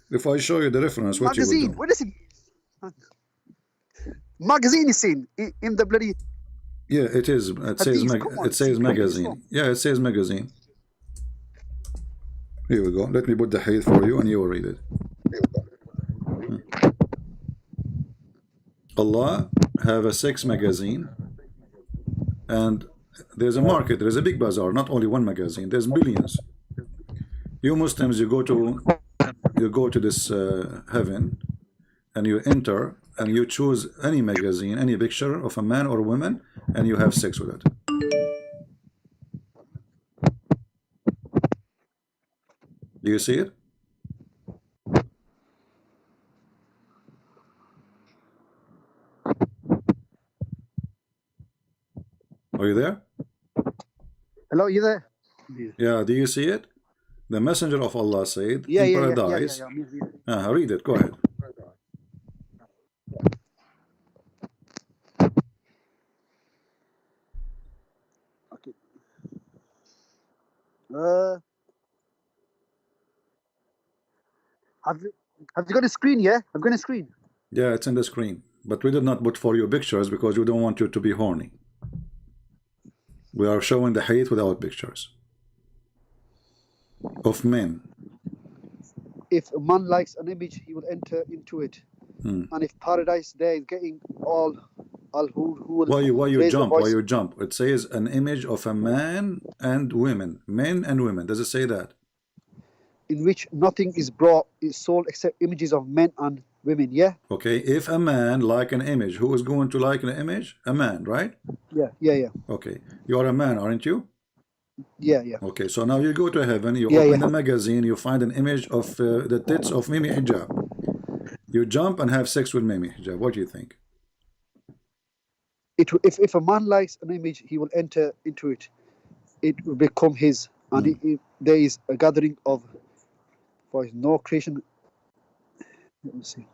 If I show you the reference, what you Magazine. will do? What is it? Magazine is in the bloody. Yeah, it is. It says Hadith, come on, it says see, magazine. come on. Yeah, it says magazine. Here we go. Let me put the hadith for you, and you will read it. Allah have a sex magazine, and there's a market. There's a big bazaar. Not only one magazine. There's millions. You Muslims, you go to this heaven, and you enter, and you choose any magazine, any picture of a man or woman, and you have sex with it. Do you see it? Are you there? Hello, you there? Yeah, do you see it? The messenger of Allah said Yeah, in yeah, paradise. yeah. Read it, go ahead. Okay. Have you got a screen? Yeah, I've got a screen. Yeah, it's in the screen. But we did not put for you pictures because we don't want you to be horny. We are showing the hadith without pictures of men. If a man likes an image, he will enter into it. And if paradise there is getting all who will. Why you raise their jump? Why voice. you jump? It says an image of a man and women. Men and women. Does it say that? In which nothing is brought, is sold except images of men and women. Yeah. Okay, if a man like an image, who is going to like an image? A man, right? Yeah. Okay, you are a man, aren't you? Yeah, yeah. Okay, so now you go to heaven, you Yeah, open yeah. the magazine, you find an image of the tits of Mimi Hijab. You jump and have sex with Mimi Hijab. What do you think? If a man likes an image, he will enter into it. It will become his, and there is a gathering of, for no creation. Let me see.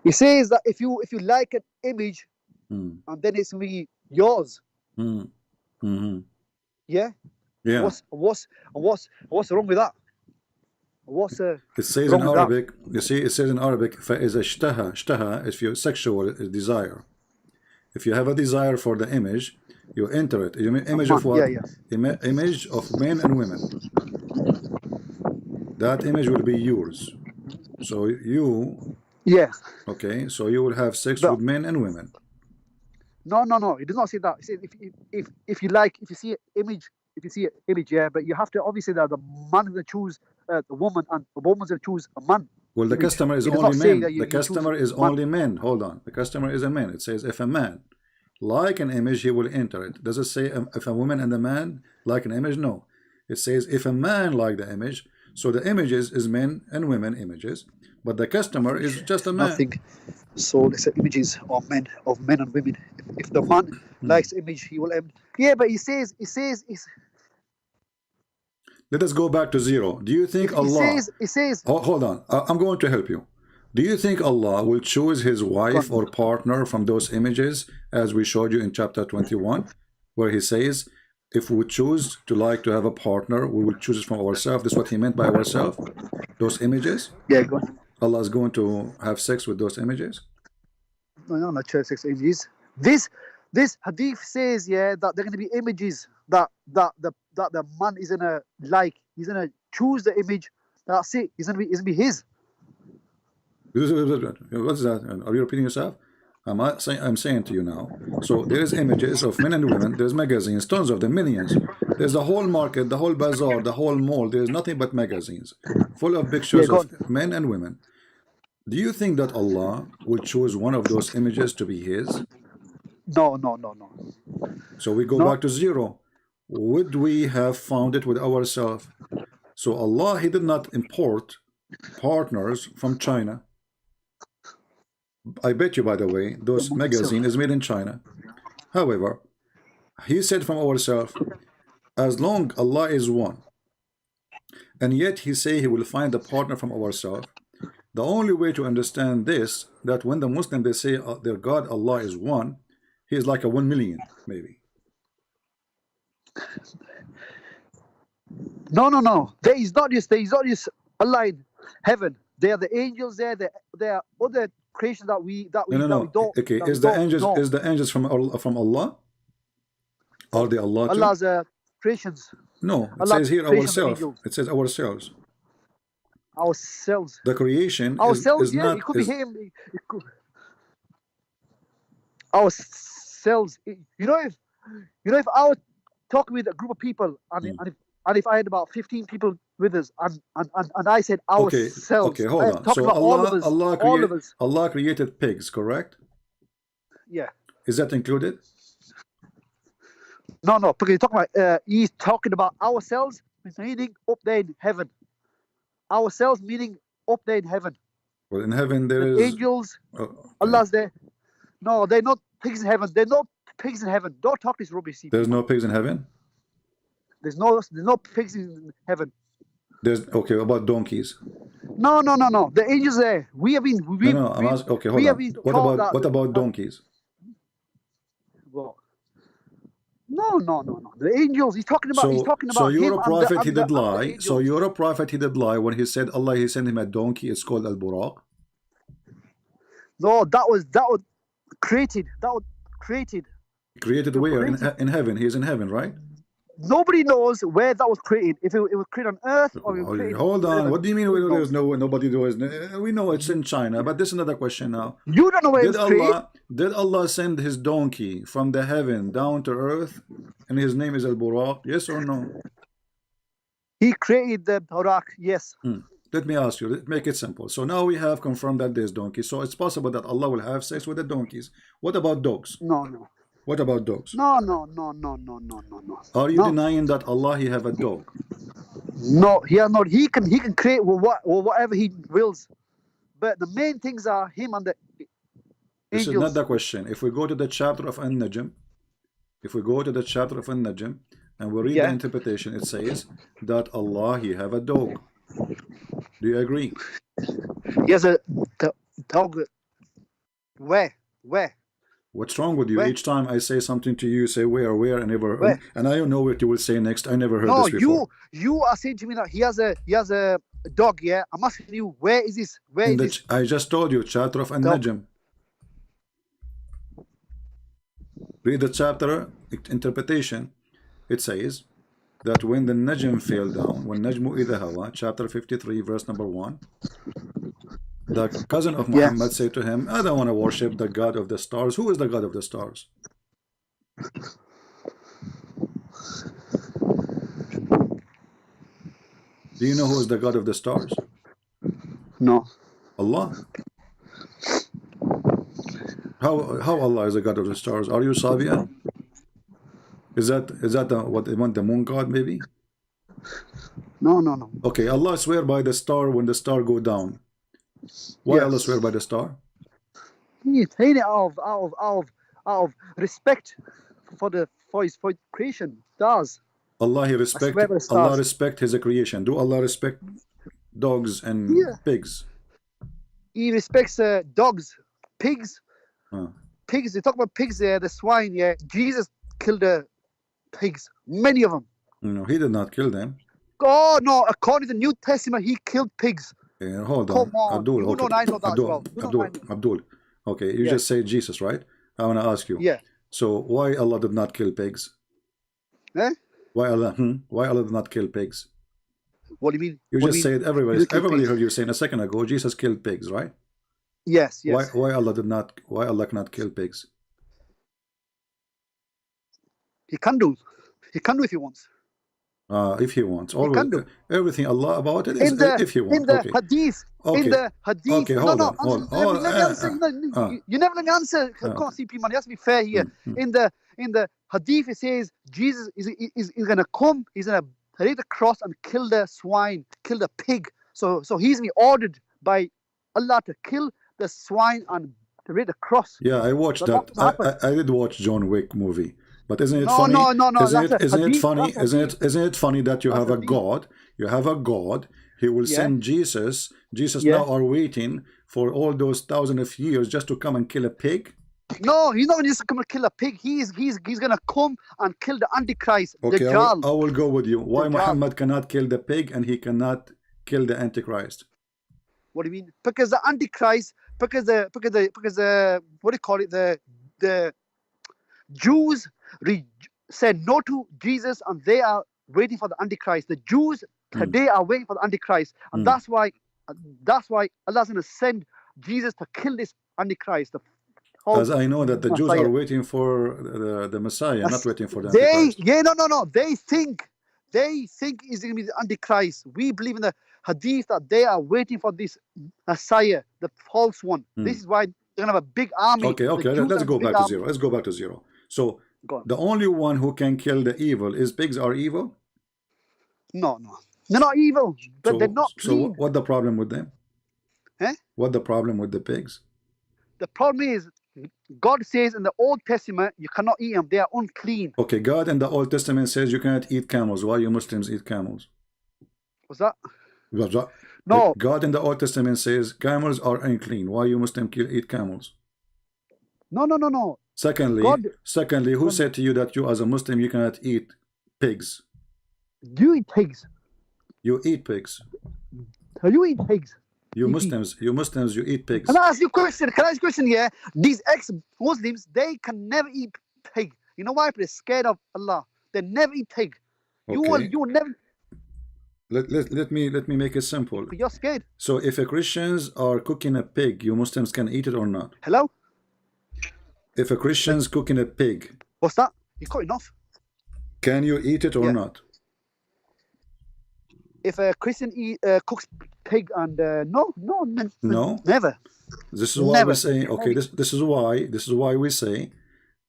He says that if you like an image, and then it's going to be yours. Yeah. Yeah. What's wrong with that? What's it says in Arabic, you see, it says in Arabic, is a ishtaha, if your sexual desire. If you have a desire for the image, you enter it. You mean image of what? Image of men and women. That image will be yours. So you. Yeah. Okay, so you will have sex with men and women. No. It does not say that. It says if you see an image. If you see an image, yeah, but you have to obviously that the man is going to choose the woman, and the woman's going to choose a man. Well, the customer is only men. The customer is only men. Hold on. The customer is a man. It says if a man like an image, he will enter it. Does it say if a woman and a man like an image? No. It says if a man like the image. So the images is men and women images, but the customer is just a man. Nothing. So it's images of men and women. If the man likes image, he will end. Yeah, but it says. Let us go back to zero. Do you think Allah? It says. Hold on. I'm going to help you. Do you think Allah will choose his wife or partner from those images, as we showed you in chapter 21, where he says, if we choose to have a partner, we will choose it from ourselves. This is what he meant by ourselves. Those images. Yeah, go on. Allah is going to have sex with those images. No, not sex images. This hadith says, yeah, that there are going to be images that the man is gonna like. He's gonna choose the image. That's it. It's gonna be his. What is that? Are you repeating yourself? I'm saying to you now. So there is images of men and women. There's magazines, tons of them, millions. There's the whole market, the whole bazaar, the whole mall. There's nothing but magazines, full of pictures of men and women. Do you think that Allah will choose one of those images to be his? No. So we go back to zero. Would we have found it with ourselves? So Allah, he did not import partners from China. I bet you, by the way, those magazine is made in China. However, he said from ourselves, as long Allah is one, and yet he say he will find a partner from ourselves. The only way to understand this, that when the Muslim they say their God Allah is one, he is like a 1 million maybe. No. There is not just Allah in heaven. There are the angels there. There are other creations that we don't. Okay, is the angels from Allah? Are they Allah too? Allah's creations. No, it says here ourselves. It says ourselves. Ourselves. The creation ourselves. is Yeah, not. it could be him. Ourselves. If I was talking with a group of people and if I had about 15 people with us and I said ourselves. Okay, hold on. So Allah created pigs, correct? Yeah. Is that included? No, because he's talking about ourselves, meaning up there in heaven. Ourselves meaning up there in heaven. Well, in heaven there is angels. Allah's there. No, they're not pigs in heaven. They're not pigs in heaven. Don't talk this rubbish. There's no pigs in heaven? There's no pigs in heaven. There's about donkeys. No. The angels there. We have been. I'm asking. Okay, hold on. What about donkeys? Well, no. The angels. He's talking about. So you're a prophet. He did lie. So you're a prophet. He did lie when he said Allah. He sent him a donkey. It's called al-buraq. No, that was created. That was created. Created where? In heaven. He's in heaven, right? Nobody knows where that was created. If it was created on Earth or it was created. Hold on. What do you mean there's nobody knows? We know it's in China, but this is another question now. You don't know where it was created. Did Allah send his donkey from the heaven down to earth, and his name is al-buraq? Yes or no? He created the buraq. Yes. Let me ask you. Make it simple. So now we have confirmed that there's donkeys. So it's possible that Allah will have sex with the donkeys. What about dogs? No. What about dogs? No, no, no, no, no, no, no, no. Are you No. denying that Allah he have a dog? No, he has not. He can create whatever he wills, but the main things are him and the This angels. is not the question. If we go to the chapter of An-Najm, and we read the Yeah. interpretation, it says that Allah he have a dog. Do you agree? He has a dog. Where? What's wrong with you? Where? Each time I say something to you, you say where, I never, Where? and I don't know what you will say next. I never heard No, this before. you are saying to me that he has a dog. Yeah, I'm asking you, where is this? Where is this? I just told you, chapter of An-Najm. Read the chapter interpretation. It says that when the Najm fell down, when Najmu idha hawa, chapter 53, verse number 1, the cousin of Muhammad said to him, I don't want to worship the God of the stars. Who is the God of the stars? Do you know who is the God of the stars? No. Allah. How Allah is the God of the stars? Are you SOFYA? Is that the moon god maybe? No. Okay, Allah swear by the star when the star go down. Why Yes. Allah swear by the star? He taken it out of respect for his creation. Does Allah swear by the stars. Allah respect his creation. Do Allah respect dogs and pigs? he respects dogs, pigs. Huh. Pigs. They talk about pigs there. The swine. Yeah, Jesus killed the pigs. Many of them. No, he did not kill them. Oh no! According to the New Testament, he killed pigs. Hold on. Come on. Abdul, You hold know on. I know that as well. You know I know. Abdul. Okay, you Yeah. just said Jesus, right? I want to ask you. Yeah. So why Allah did not kill pigs? Eh? Why Allah did not kill pigs? What do you mean? You What do just you mean? said everybody You kill pigs? heard you saying a second ago Jesus killed pigs, right? Yes. Why Allah cannot kill pigs? He can do. He can do if he wants. If he wants. He can do. Everything Allah about it is In the if he wants. in the Okay. hadith. Okay. In the hadith. Okay, hold on. Let me answer. You never let me answer. Come on, CP man. You have to be fair here. In the hadith, it says Jesus is gonna come. He's gonna take the cross and kill the swine, kill the pig. So he's been ordered by Allah to kill the swine and to raise the cross. Yeah, I watched But that. what happened? I did watch John Wick movie. But isn't it No, funny? no. Isn't That's a it hadith, funny? that's a Isn't it funny that you That's have a hadith. God? You have a God. He will Yeah. send Jesus. Jesus Yeah. now are waiting for all those thousands of years just to come and kill a pig. No, he's not gonna just come and kill a pig. He's gonna come and kill the Antichrist, the Okay, Dajjal. I will go with you. Why Dajjal. Muhammad cannot kill the pig and he cannot kill the Antichrist? What do you mean? Because the Antichrist, because what do you call it? The Jews said no to Jesus, and they are waiting for the Antichrist. The Jews today are waiting for the Antichrist, and that's why Allah's gonna send Jesus to kill this Antichrist. The whole As I know that the Jews Messiah. are waiting for the Messiah, not waiting for the They Antichrist. no. They think he's gonna be the Antichrist. We believe in the hadith that they are waiting for this Messiah, the false one. This is why they're gonna have a big army. Okay, The Jews let's have go a big back to army. zero. Let's go back to zero. So Go on. the only one who can kill the evil is pigs are evil. No. They're not evil, but they're not So clean. what the problem with them? Eh? What the problem with the pigs? The problem is, God says in the Old Testament, you cannot eat them. They are unclean. Okay, God in the Old Testament says you cannot eat camels. Why you Muslims eat camels? What's that? What's that? No. God in the Old Testament says camels are unclean. Why you Muslims eat camels? No. Secondly, God- who said to you that you as a Muslim you cannot eat pigs? You eat pigs. You eat pigs. You eat pigs. You Muslims, you eat pigs. Can I ask you a question? Yeah? These ex-Muslims, they can never eat pig. You know why? Because they're scared of Allah. They never eat pig. You Okay. will never. Let me make it simple. But you're scared. So if a Christians are cooking a pig, you Muslims can eat it or not? Hello? If a Christian's cooking a pig, What's that? You're cutting off. can you eat it or Yeah. not? If a Christian cooks pig and no, No? never. This is why Never. we say, okay, this is why we say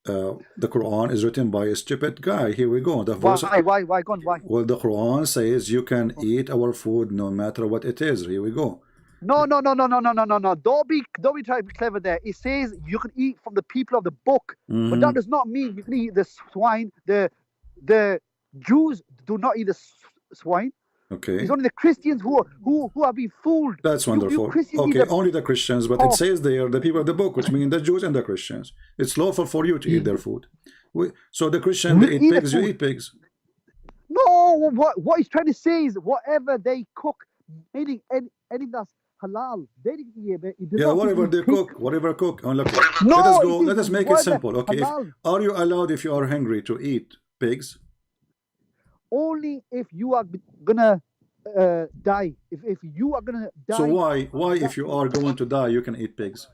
the Quran is written by a stupid guy. Here we go. The Why? verse, Why? Go on. Why? well, the Quran says you can eat our food no matter what it is. Here we go. No. Don't be trying to be clever there. It says you can eat from the people of the book, but that does not mean you can eat the swine. The Jews do not eat the swine. Okay. It's only the Christians who have been fooled. That's wonderful. Okay, only the Christians, but it says they are the people of the book, which means the Jews and the Christians. It's lawful for you to eat their food. So the Christians, they eat pigs, you eat pigs. No, what he's trying to say is whatever they cook, anything that's halal, they didn't eat it. Yeah, whatever they cook, whatever cook. Oh, look, No, let us go. Let us make it whatever, simple. Okay, halal. are you allowed if you are hungry to eat pigs? Only if you are gonna die. If you are gonna die. So why if you are going to die you can eat pigs?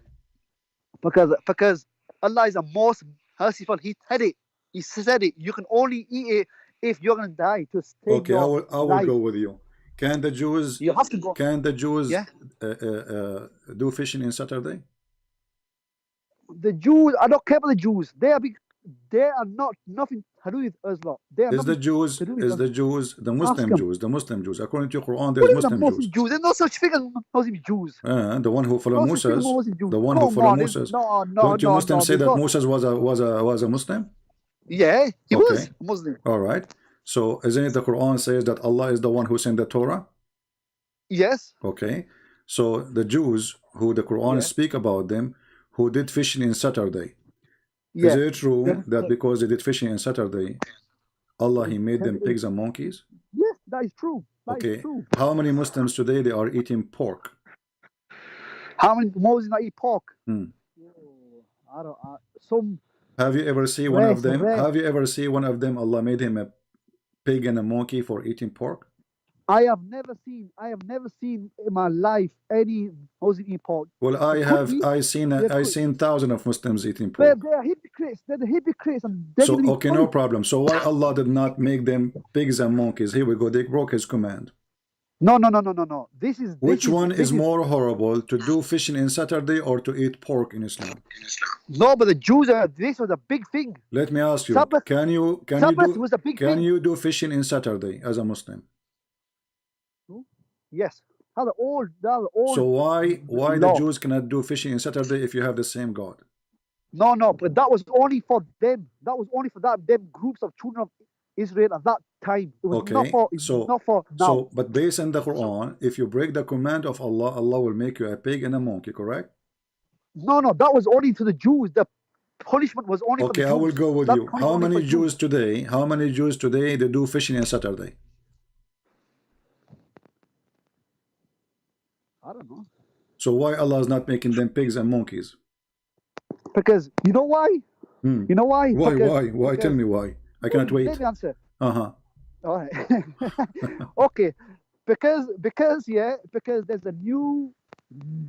Because Allah is the most merciful. He said it. He said it. You can only eat it if you're gonna die. To stay. Okay, I will go with you. Can the Jews? You have to go. Can the Jews Yeah. do fishing in Saturday? The Jews. I don't care about the Jews. They are not nothing to do with Islam. They are Is the Jews? Is the Jews the Muslim Jews? The Muslim Jews. According to Quran, there's Muslim Jews. There's no such thing as Muslim Jews. The one who follow Moses. The one who Come follow on, Moses. No. Don't you Muslims say that Moses was a Muslim? Yeah, he Okay. was Muslim. All right. So isn't it the Quran says that Allah is the one who sent the Torah? Yes. Okay. So the Jews who the Quran speak about them, who did fishing in Saturday. Yeah. Is it true that because they did fishing on Saturday, Allah He made them pigs and monkeys? Yes, that is true. That Okay. is true. How many Muslims today they are eating pork? How many Muslims not eat pork? Hmm. I don't. Some. Have you ever seen one of them? Rare. Have you ever seen one of them? Allah made him a pig and a monkey for eating pork. I have never seen in my life any Muslim eat pork. Well, I seen thousands of Muslims eating They pork. are hypocrites. They're the hypocrites. And So okay, no problem. So why Allah did not make them pigs and monkeys? Here we go. They broke His command. No. Which one is more horrible, to do fishing in Saturday or to eat pork in Islam? No, but the Jews are. This was a big thing. Let me ask you. Sabbath- Can was a big can thing. you do fishing in Saturday as a Muslim? Yes. How the old. So why the No. Jews cannot do fishing in Saturday if you have the same God? No, but that was only for them. That was only for them groups of children of Israel at that time. It was not for. It's not for now. So, but based on the Quran, if you break the command of Allah, Allah will make you a pig and a monkey, correct? No, that was only to the Jews. The punishment was only for the Okay, Jews. I will go with That you. punishment How only many for Jews today? How many Jews today they do fishing on Saturday? I don't know. So why Allah is not making them pigs and monkeys? Because you know why? You know why? Why? Because- Why? Tell me why. I cannot wait. Let me answer. Uh-huh. All right. Okay. Because there's a new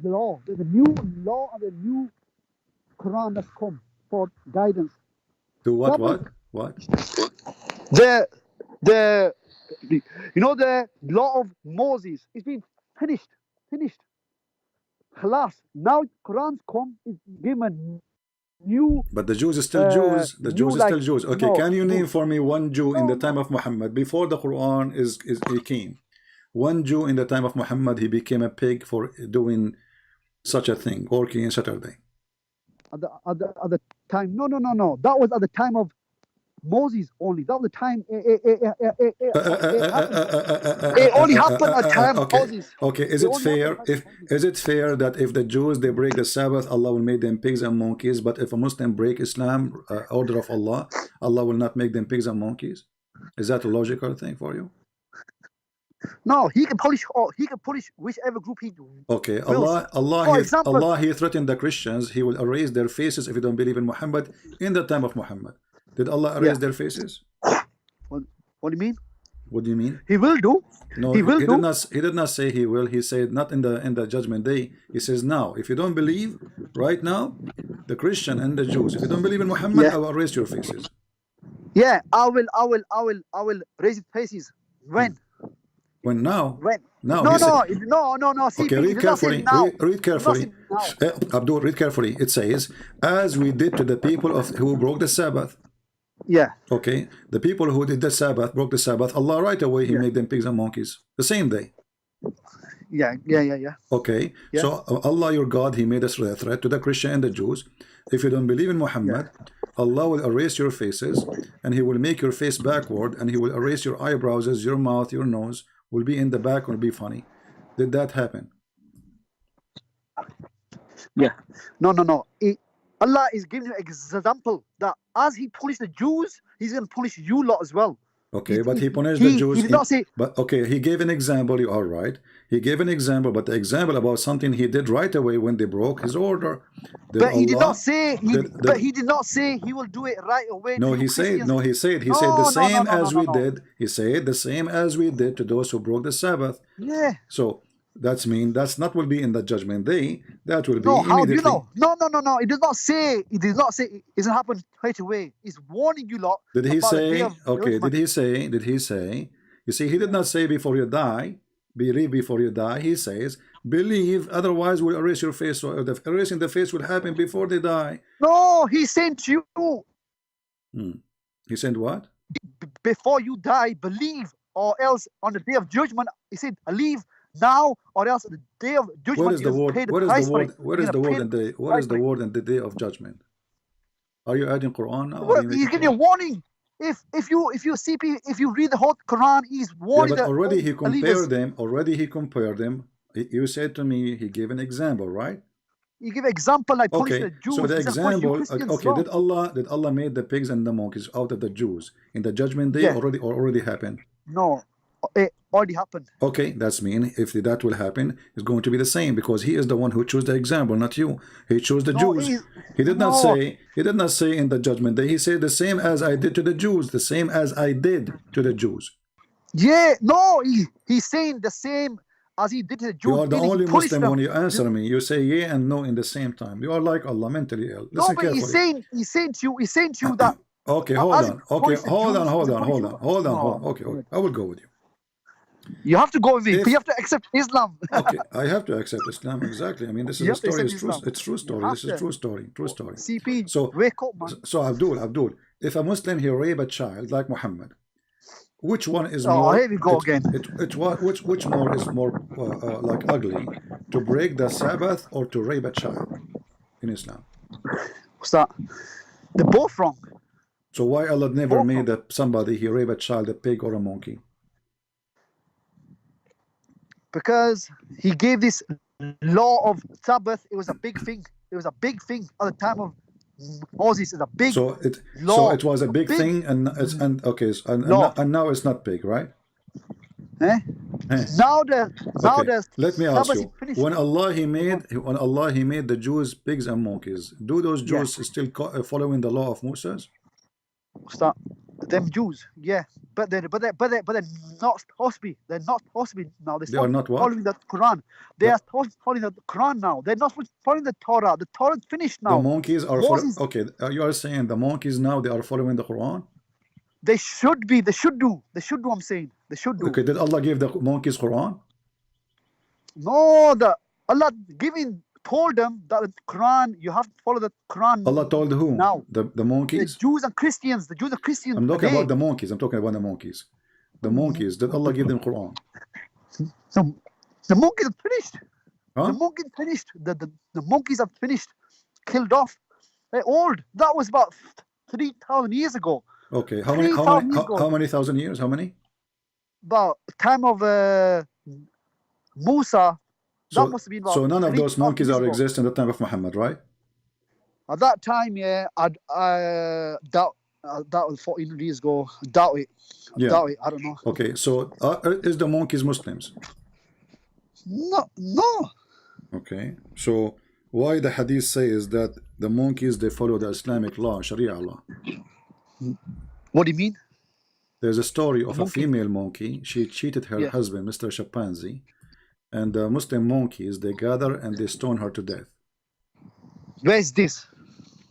law. There's a new law and a new Quran that's come for guidance. Do what? Sabbath. What? The law of Moses is being finished. Halas. Now Quran's come is given new. But the Jews are still Jews. The Jews are still Jews. Okay, no, can you name no. for me one Jew in the time of Muhammad before the Quran he came? One Jew in the time of Muhammad, he became a pig for doing such a thing, working on Saturday. At the time, no. That was at the time of Moses only. That was the time. It only happened at the time of Moses. Okay, is it fair? Is it fair that if the Jews they break the Sabbath, Allah will make them pigs and monkeys? But if a Muslim break Islam, order of Allah, Allah will not make them pigs and monkeys? Is that a logical thing for you? No, he can punish. He can punish whichever group he. Okay, wills. Allah he threatened the Christians. He will erase their faces if you don't believe in Muhammad. In the time of Muhammad, did Allah erase their faces? What do you mean? What do you mean? He will do. No, he will do. He did not say he will. He said not in the judgment day. He says now. If you don't believe right now, the Christian and the Jews, if you don't believe in Muhammad, I will erase your faces. Yeah, I will raise his faces. When? When now? When? Now. No. See, Okay, read carefully. Read carefully. Abdul, read carefully. It says, as we did to the people of who broke the Sabbath. Yeah. Okay, the people who did the Sabbath, broke the Sabbath, Allah right away, He made them pigs and monkeys. The same day. Yeah. Okay, Yeah. so Allah, your God, He made us a threat to the Christian and the Jews. If you don't believe in Muhammad, Allah will erase your faces, and He will make your face backward, and He will erase your eyebrows, your mouth, your nose will be in the back, will be funny. Did that happen? Yeah. No. Allah is giving you an example that as He punished the Jews, He's going to punish you lot as well. Okay, but He punished the Jews. He did not say. But okay, He gave an example. You are right. He gave an example, but the example about something He did right away when they broke His order. But He did not say. But He did not say He will do it right away. No, He said. No, He said. He said the same as we did. He said the same as we did to those who broke the Sabbath. Yeah. So that's not will be in the judgment day. That will be No, how do immediately. you know? No. It does not say. It does not say. It doesn't happen right away. It's warning you lot. Did He about the day say? of Okay. judgment. Did He say? You see, He did not say before you die. Believe before you die. He says, believe, otherwise we'll erase your face. So the erasing the face will happen before they die. No, He sent you. He said what? Before you die, believe, or else on the day of judgment, He said, leave now, or else on the day of judgment. What is the word? What is the word? What is the word in the? What is the price word in the day of judgment? Are you adding Quran now? Well, He's giving you a warning. If you read the whole Quran, He's warning. Yeah, but already He believers. compared them. Already He compared them. You said to me, He gave an example, right? He give example like punish Okay, the Jews. so the He's gonna punish you example. Christians as Okay, well. did Allah made the pigs and the monkeys out of the Jews in the judgment day? Yeah. Already happened. No, it already happened. Okay, that's mean if that will happen, it's going to be the same because He is the one who chose the example, not you. He chose the Jews. He did not say. He did not say in the judgment day. He said the same as I did to the Jews. The same as I did to the Jews. Yeah, no, he's saying the same as He did to the Jews. You are the meaning he only punished Muslim them. when you answer me. You say yeah and no in the same time. You are like Allah, mentally ill. No, Listen but carefully. he's saying to you that. Okay, as hold he on. Okay, punished the hold Jews, on. he's gonna punish you. Okay, I will go with you. You have to go with me. If- You have to accept Islam. Okay, I have to accept Islam, exactly. I mean, this is You a have to story. accept It's true. Islam. It's true story. You This have is to. true story. True story. CP, So, wake up, man. so Abdul, if a Muslim he rape a child like Muhammad, which one is Oh, more? here we go again. Which more is more like ugly, to break the Sabbath or to rape a child in Islam? What's that? They're both wrong. So why Allah never Both made wrong. that somebody he rape a child, a pig or a monkey? Because He gave this law of Sabbath. It was a big thing. It was a big thing at the time of Moses. It's a big So law. it was a big Big thing, and it's law. and now it's not big, right? Eh? Eh. Now the Let me ask Sabbath you: is finished. when Allah He made the Jews pigs and monkeys, do those Jews still following the law of Moses? What's that? Them Jews, yeah, but they're not supposed to be. They're not supposed to be now. They are not what? following the Quran. They are supposed to follow the Quran now. They're not supposed to follow the Torah. The Torah is finished now. The monkeys are Moses- okay. You are saying the monkeys now they are following the Quran? They should be. They should do. They should do. I'm saying they should do. Okay, did Allah give the monkeys Quran? No, Allah told them that the Quran, you have to follow the Quran. Allah told whom? Now. The The monkeys? Jews and Christians. The Jews and Christians. I'm talking today. about the monkeys. I'm talking about the monkeys. The monkeys. Did Allah give them Quran? The monkeys are finished. Huh? The monkeys finished. The monkeys are finished. Killed off. They're old. That was about 3,000 years ago. Okay. 3,000 years ago. How many thousand years? How many? About time of Musa. That must have been about So none of those 3,000 monkeys years are ago. exist in the time of Muhammad, right? At that time, yeah, I doubt that was 14 years ago. Doubt it. Yeah. Doubt it. I don't know. Okay. So is the monkeys Muslims? No. Okay. So why the hadith says that the monkeys they follow the Islamic law, Sharia law? What do you mean? There's a story of a Monkey. female monkey. She cheated her Yeah. husband, Mr. Chimpanzee, and the Muslim monkeys they gather and they stone her to death. Where is this?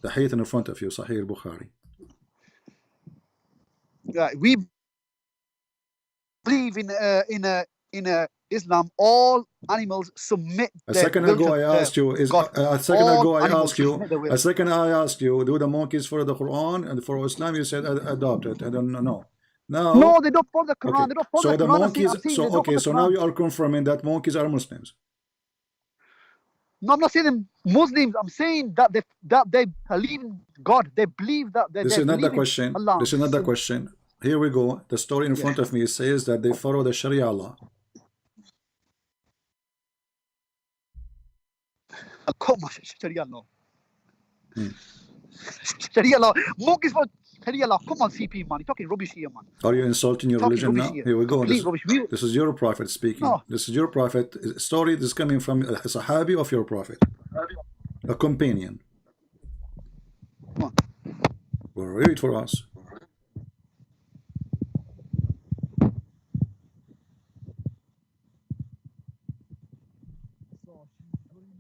The hadith in front of you, Sahih Bukhari. We believe in Islam, all animals submit. A second ago I asked you, do the monkeys follow the Quran? And for Islam you said adopt it. I don't know. Now, no, they don't follow the Quran. okay. They don't follow So the the Quran. monkeys, so now you are confirming that monkeys are Muslims. No, I'm not saying them Muslims. I'm saying that they believe in God. They believe that they. This is not the question. Allah. This is not the question. Here we go. The story in front of me says that they follow the Sharia law. Come on, Sharia law. Sharia law. Monkeys for Sharia law. Come on, CP man. You're talking rubbish here, man. Are you insulting your religion now? Here we go. This is your prophet speaking. No. This is your prophet. Story this is coming from a Sahabi of your prophet. A companion. Come on. Well, read it for us.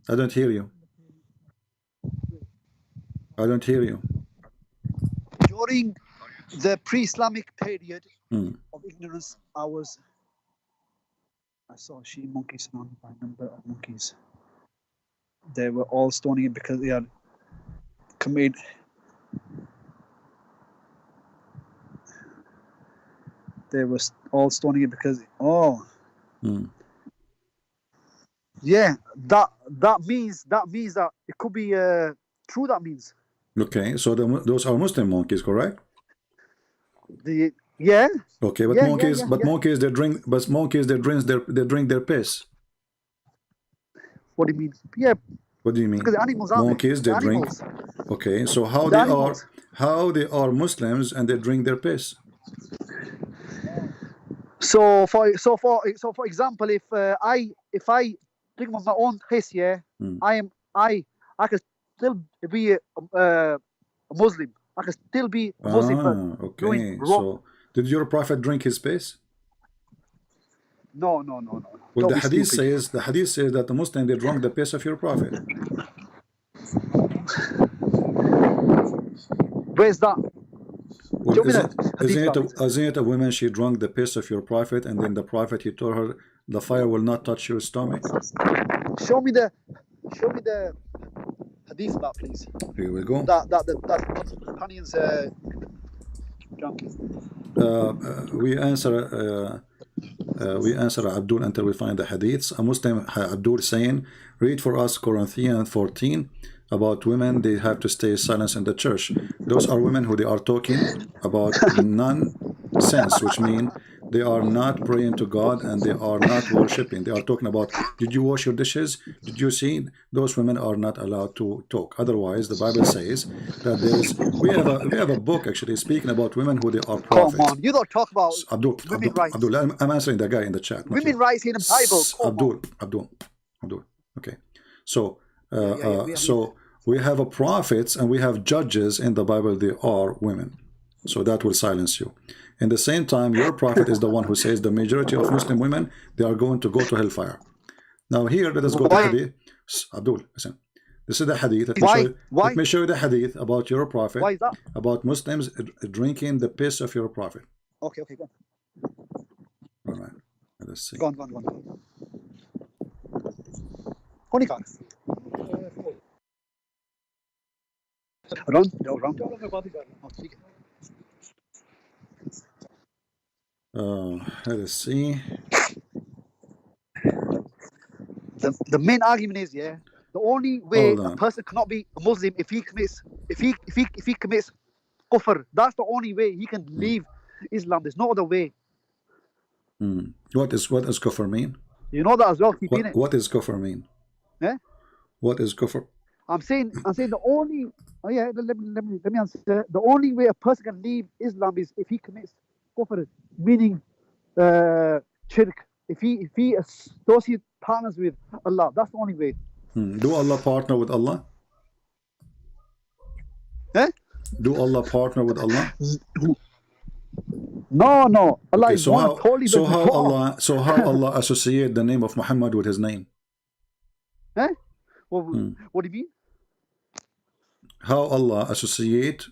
I don't hear you. I don't hear you. During the pre-Islamic period of ignorance, I saw she monkeys surrounded by a number of monkeys. They were all stoning it because they had committed. They were all stoning it because yeah, that means that it could be true. That means okay. So those are Muslim monkeys, correct? Yeah. Okay, but monkeys they drink their piss. What do you mean? Yeah. What do you mean? Because the animals are monkeys they drink. Okay, so how they are Muslims and they drink their piss? So for example, if I drink my own piss, yeah, I can still be a Muslim. I can still be a Muslim. Okay. So did your prophet drink his piss? No. Well, the hadith says that the Muslim they drank the piss of your prophet. Where's that? Well, isn't it a woman she drank the piss of your prophet, and then the prophet he told her the fire will not touch your stomach? Show me the hadith of that, please. Here we go. That the companions drank it. We answer Abdul until we find the hadiths. A Muslim Abdul saying, read for us Corinthians 14 about women. They have to stay silent in the church. Those are women who they are talking about nonsense, which mean they are not praying to God and they are not worshiping. They are talking about, did you wash your dishes? Did you see? Those women are not allowed to talk. Otherwise, the Bible says that we have a book actually speaking about women who they are prophets. Come on, you don't talk about Abdul, rights. Abdul, I'm answering the guy in the chat. Women rights in the Bible. Abdul. Okay. So we have a prophets and we have judges in the Bible. They are women. So that will silence you. In the same time, your prophet is the one who says the majority of Muslim women, they are going to go to hellfire. Now here, let us go to hadith. Abdul, listen. This is the hadith. Let me show you the hadith about your prophet. Why is that? About Muslims drinking the piss of your prophet. Okay, go on. All right. Let us see. Go on. Wrong. Let us see. The main argument is, the only way a person cannot be a Muslim if he commits kufr. That's the only way he can leave Islam. There's no other way. What does kufr mean? You know that as well. What does kufr mean? Yeah. What is kufr? I'm saying the only. Oh yeah. Let me answer. The only way a person can leave Islam is if he commits kufr, meaning shirk. If he associates partners with Allah, that's the only way. Do Allah partner with Allah? Do Allah partner with Allah? No. Allah is one. So how Allah associate the name of Muhammad with his name? What do you mean? How Allah associate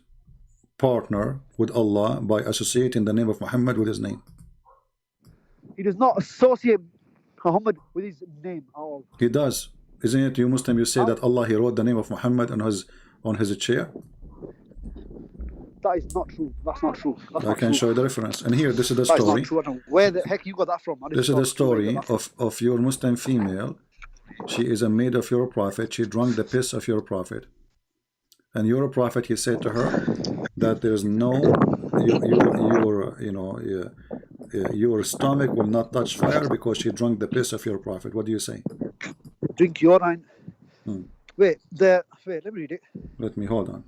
partner with Allah by associating the name of Muhammad with his name? He does not associate Muhammad with his name. Oh, He does. Isn't it you Muslim, you say that Allah, he wrote the name of Muhammad on his chair? that is not true. That's not true. That's I not can true. show you the reference. And here, this is the That is not story. true. I don't know. Where the heck you got that from? This is the story of your Muslim female. She is a maid of your prophet. She drank the piss of your prophet. And your prophet, he said to her that there is no, your stomach will not touch fire because she drank the piss of your prophet. What do you say? Drink urine. Wait, let me read it. Let me hold on.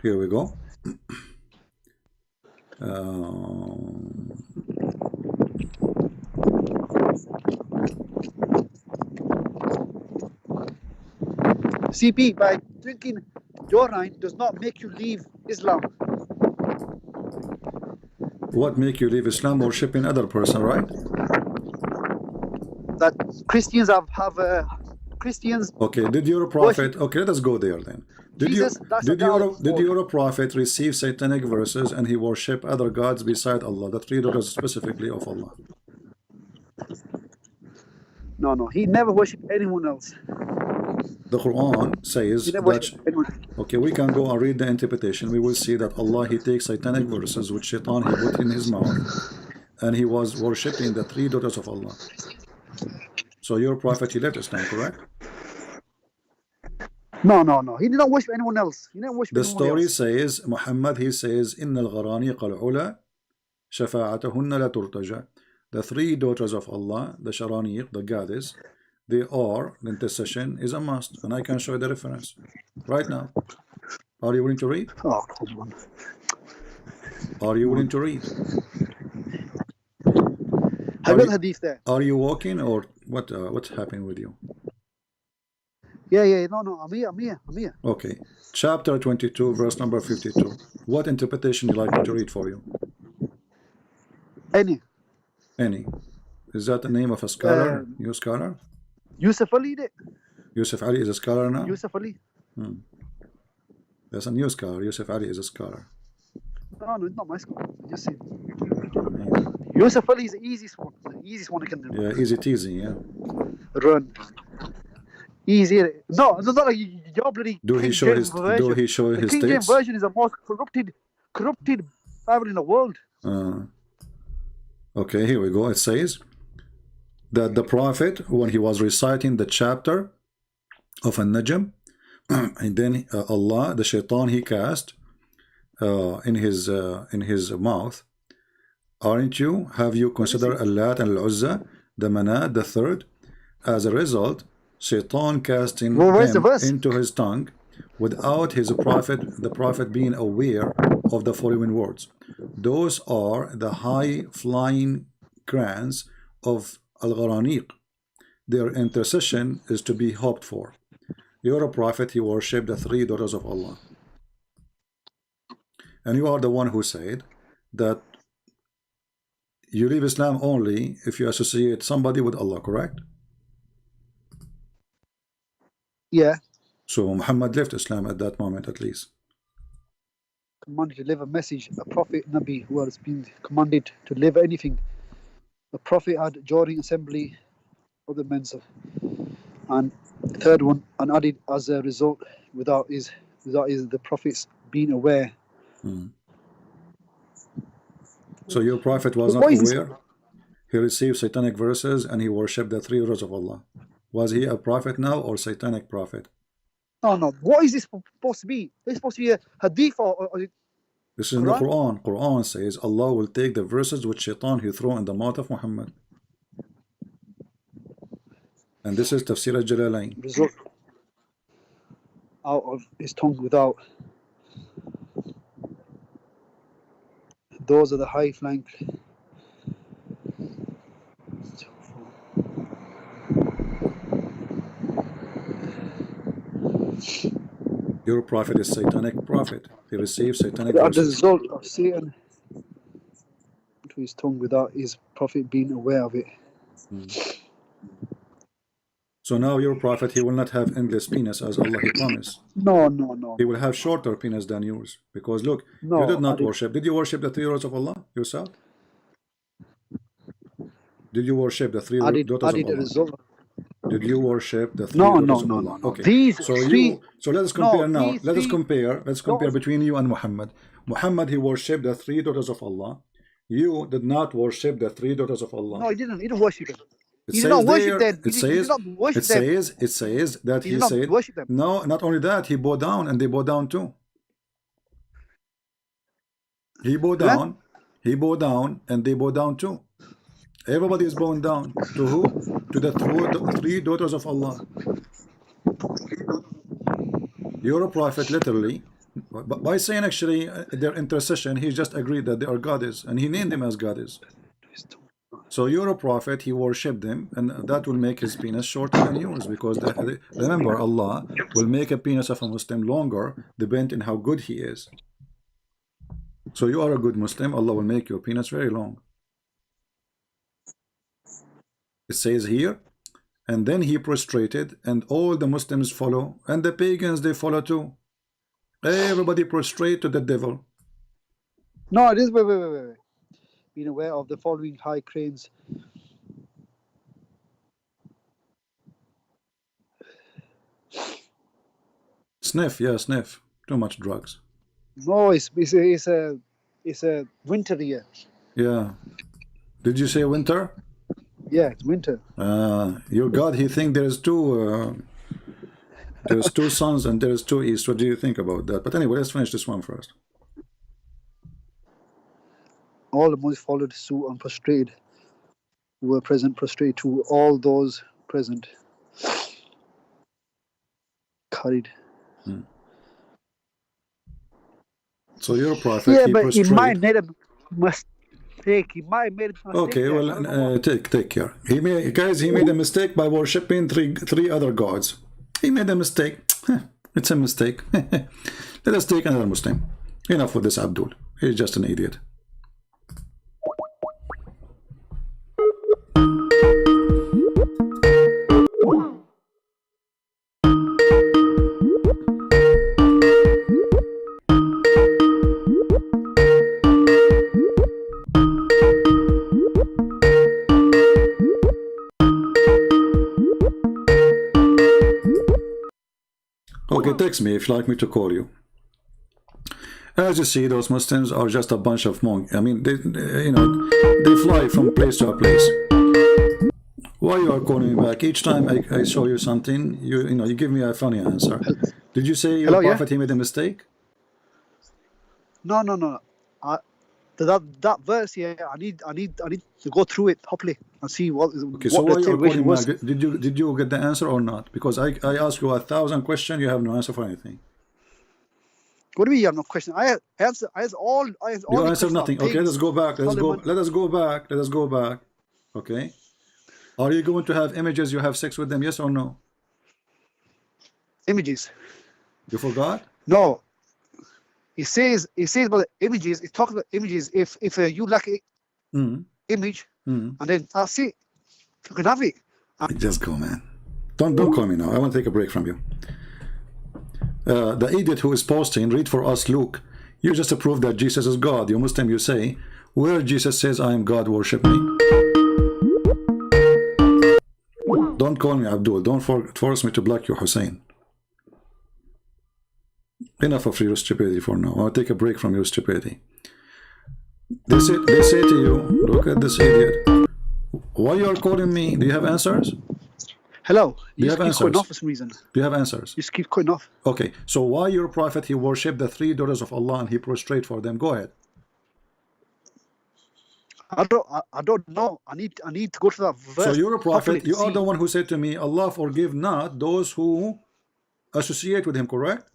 Here we go. CP, by drinking urine does not make you leave Islam. What make you leave Islam? Worshipping other person, right? That Christians have Christians. Okay, did your prophet, okay, let us go there then. Did your prophet receive satanic verses and he worship other gods beside Allah, the three daughters specifically of Allah? No, he never worshipped anyone else. The Quran says that, okay, we can go and read the interpretation. We will see that Allah, he takes satanic verses which shaitan he put in his mouth, and he was worshipping the three daughters of Allah. So your prophet, he left Islam, correct? No. He did not worship anyone else. He never worshipped the anyone story else. says, Muhammad, he says, إِنَّ الْغَرَانِيقَ الْعُلَى شَفَاعَتَهُنَّ لَا تُرْتَجَى. The three daughters of Allah, the Sharaniq, the goddess, they are, the intercession is a must. And I can show you the reference right now. Are you willing to read? Oh, come on. Are you willing to read? Have you got the hadith there? Are you walking or what? What's happening with you? Yeah. No. I'm here. Okay. Chapter 22, verse number 52. What interpretation you like me to read for you? Any. Is that the name of a scholar? New scholar? Yusuf Ali did. Yusuf Ali is a scholar now? Yusuf Ali. There's a new scholar. Yusuf Ali is a scholar. No, it's not my scholar. Just see. Yusuf Ali is the easiest one. The easiest one I can do. Yeah, easy teasing, yeah. Run. Easy. No, it's not like your bloody Do he show his the King James version is the most corrupted Bible in the world. Okay, here we go. It says that the prophet, when he was reciting the chapter of An-Najm, and then Allah, the shaitan, he cast in his mouth, have you considered Allat and Al-Uzza, the Manat, the third? As a result, shaitan casting him into his tongue without the prophet being aware of the following words. Those are the high flying crans of Al-Gharaniq. Their intercession is to be hoped for. You're a prophet, he worshipped the three daughters of Allah. And you are the one who said that you leave Islam only if you associate somebody with Allah, correct? Yeah. So Muhammad left Islam at that moment at least. Commanded to deliver a message, a prophet, Nabi, who has been commanded to deliver anything. The prophet had during assembly of the Mensa. And the third one, and added as a result, without the prophets being aware. So your prophet was not aware. He received satanic verses and he worshipped the three daughters of Allah. Was he a prophet now or satanic prophet? No. What is this supposed to be? It's supposed to be a hadith or this is in the Quran. Quran says Allah will take the verses which shaitan he threw in the mouth of Muhammad. And this is Tafsir al-Jalalain. Result out of his tongue without. Those are the high flank. Your prophet is satanic prophet. He receives satanic As a verses. result of Satan to his tongue without his prophet being aware of it. So now your prophet, he will not have endless penis as Allah he promised. No. He will have shorter penis than yours. Because look, No, you did I not didn't. worship. Did you worship the 3 daughters of Allah yourself? Did you worship the 3 I did. daughters I of did Allah? Resolve. Did you worship the 3 No, daughters no, of no, Allah? no. Okay. These So three. so let us compare No, now. these Let us three. compare. Let's compare Those. between you and Muhammad. Muhammad, he worshipped the 3 daughters of Allah. You did not worship the 3 daughters of Allah. No, he didn't. He didn't worship them. It He did says not worship there, them. it He says, did not worship it them. says that He he did not said, worship them. no, not only that, he bowed down and they bowed down too. He bowed Huh? down, and they bowed down too. Everybody is bowing down. To who? To the 3 daughters of Allah. Your prophet literally, by saying actually their intercession, he just agreed that they are goddess and he named them as goddess. So you're a prophet, he worshipped them, and that will make his penis shorter than yours, because remember, Allah will make a penis of a Muslim longer depending on how good he is. So you are a good Muslim, Allah will make your penis very long. It says here, and then he prostrated, and all the Muslims follow, and the pagans, they follow too. Everybody prostrate to the devil. No, it is. Wait. Being aware of the following high cranes. Sniff, yeah, sniff. Too much drugs. No, it's a winter year. Yeah. Did you say winter? Yeah, it's winter. Your God, he think there's two suns and there's 2 east. What do you think about that? But anyway, let's finish this one first. All the Muslims followed suit and prostrated, who were present, prostrate to all those present. Carried. So your prophet, Yeah, he but he prostrated. might made a mistake. He might made a mistake. Okay, there. well, take care. He made a mistake by worshipping three other gods. He made a mistake. It's a mistake. Let us take another Muslim. Enough with this Abdul. He's just an idiot. Okay, text me if you like me to call you. As you see, those Muslims are just a bunch of monks. I mean, they fly from place to a place. Why you are calling me back? Each time I show you something, you give me a funny answer. Did you say your prophet he made a mistake? No. That verse here, I need to go through it properly and see what. Okay, so why you are calling me back? Did you get the answer or not? Because I ask you 1,000 questions, you have no answer for anything. What do you mean you have no question? I answer all. You answer nothing. Okay, let's go back. Let us go back. Okay. Are you going to have images? You have sex with them? Yes or no? Images. You forgot? No. He says about images. He's talking about images. If you like an image, and then that's it. You can have it. Just go, man. Don't call me now. I want to take a break from you. The idiot who is posting, read for us, Luke. You just prove that Jesus is God. You Muslim, you say, where Jesus says, I am God, worship me. Don't call me Abdul. Don't force me to block you, Hussein. Enough of your stupidity for now. I'll take a break from your stupidity. They say to you, look at this idiot. Why you are calling me? Do you have answers? Hello. Do you have answers? Cutting off for some reason. Do you have answers? You just keep cutting off. Okay. So why your prophet he worshipped the 3 daughters of Allah and he prostrate for them? Go ahead. I don't know. I need to go to that verse. So you're a prophet. You are the one who said to me, Allah forgive not those who associate with him, correct?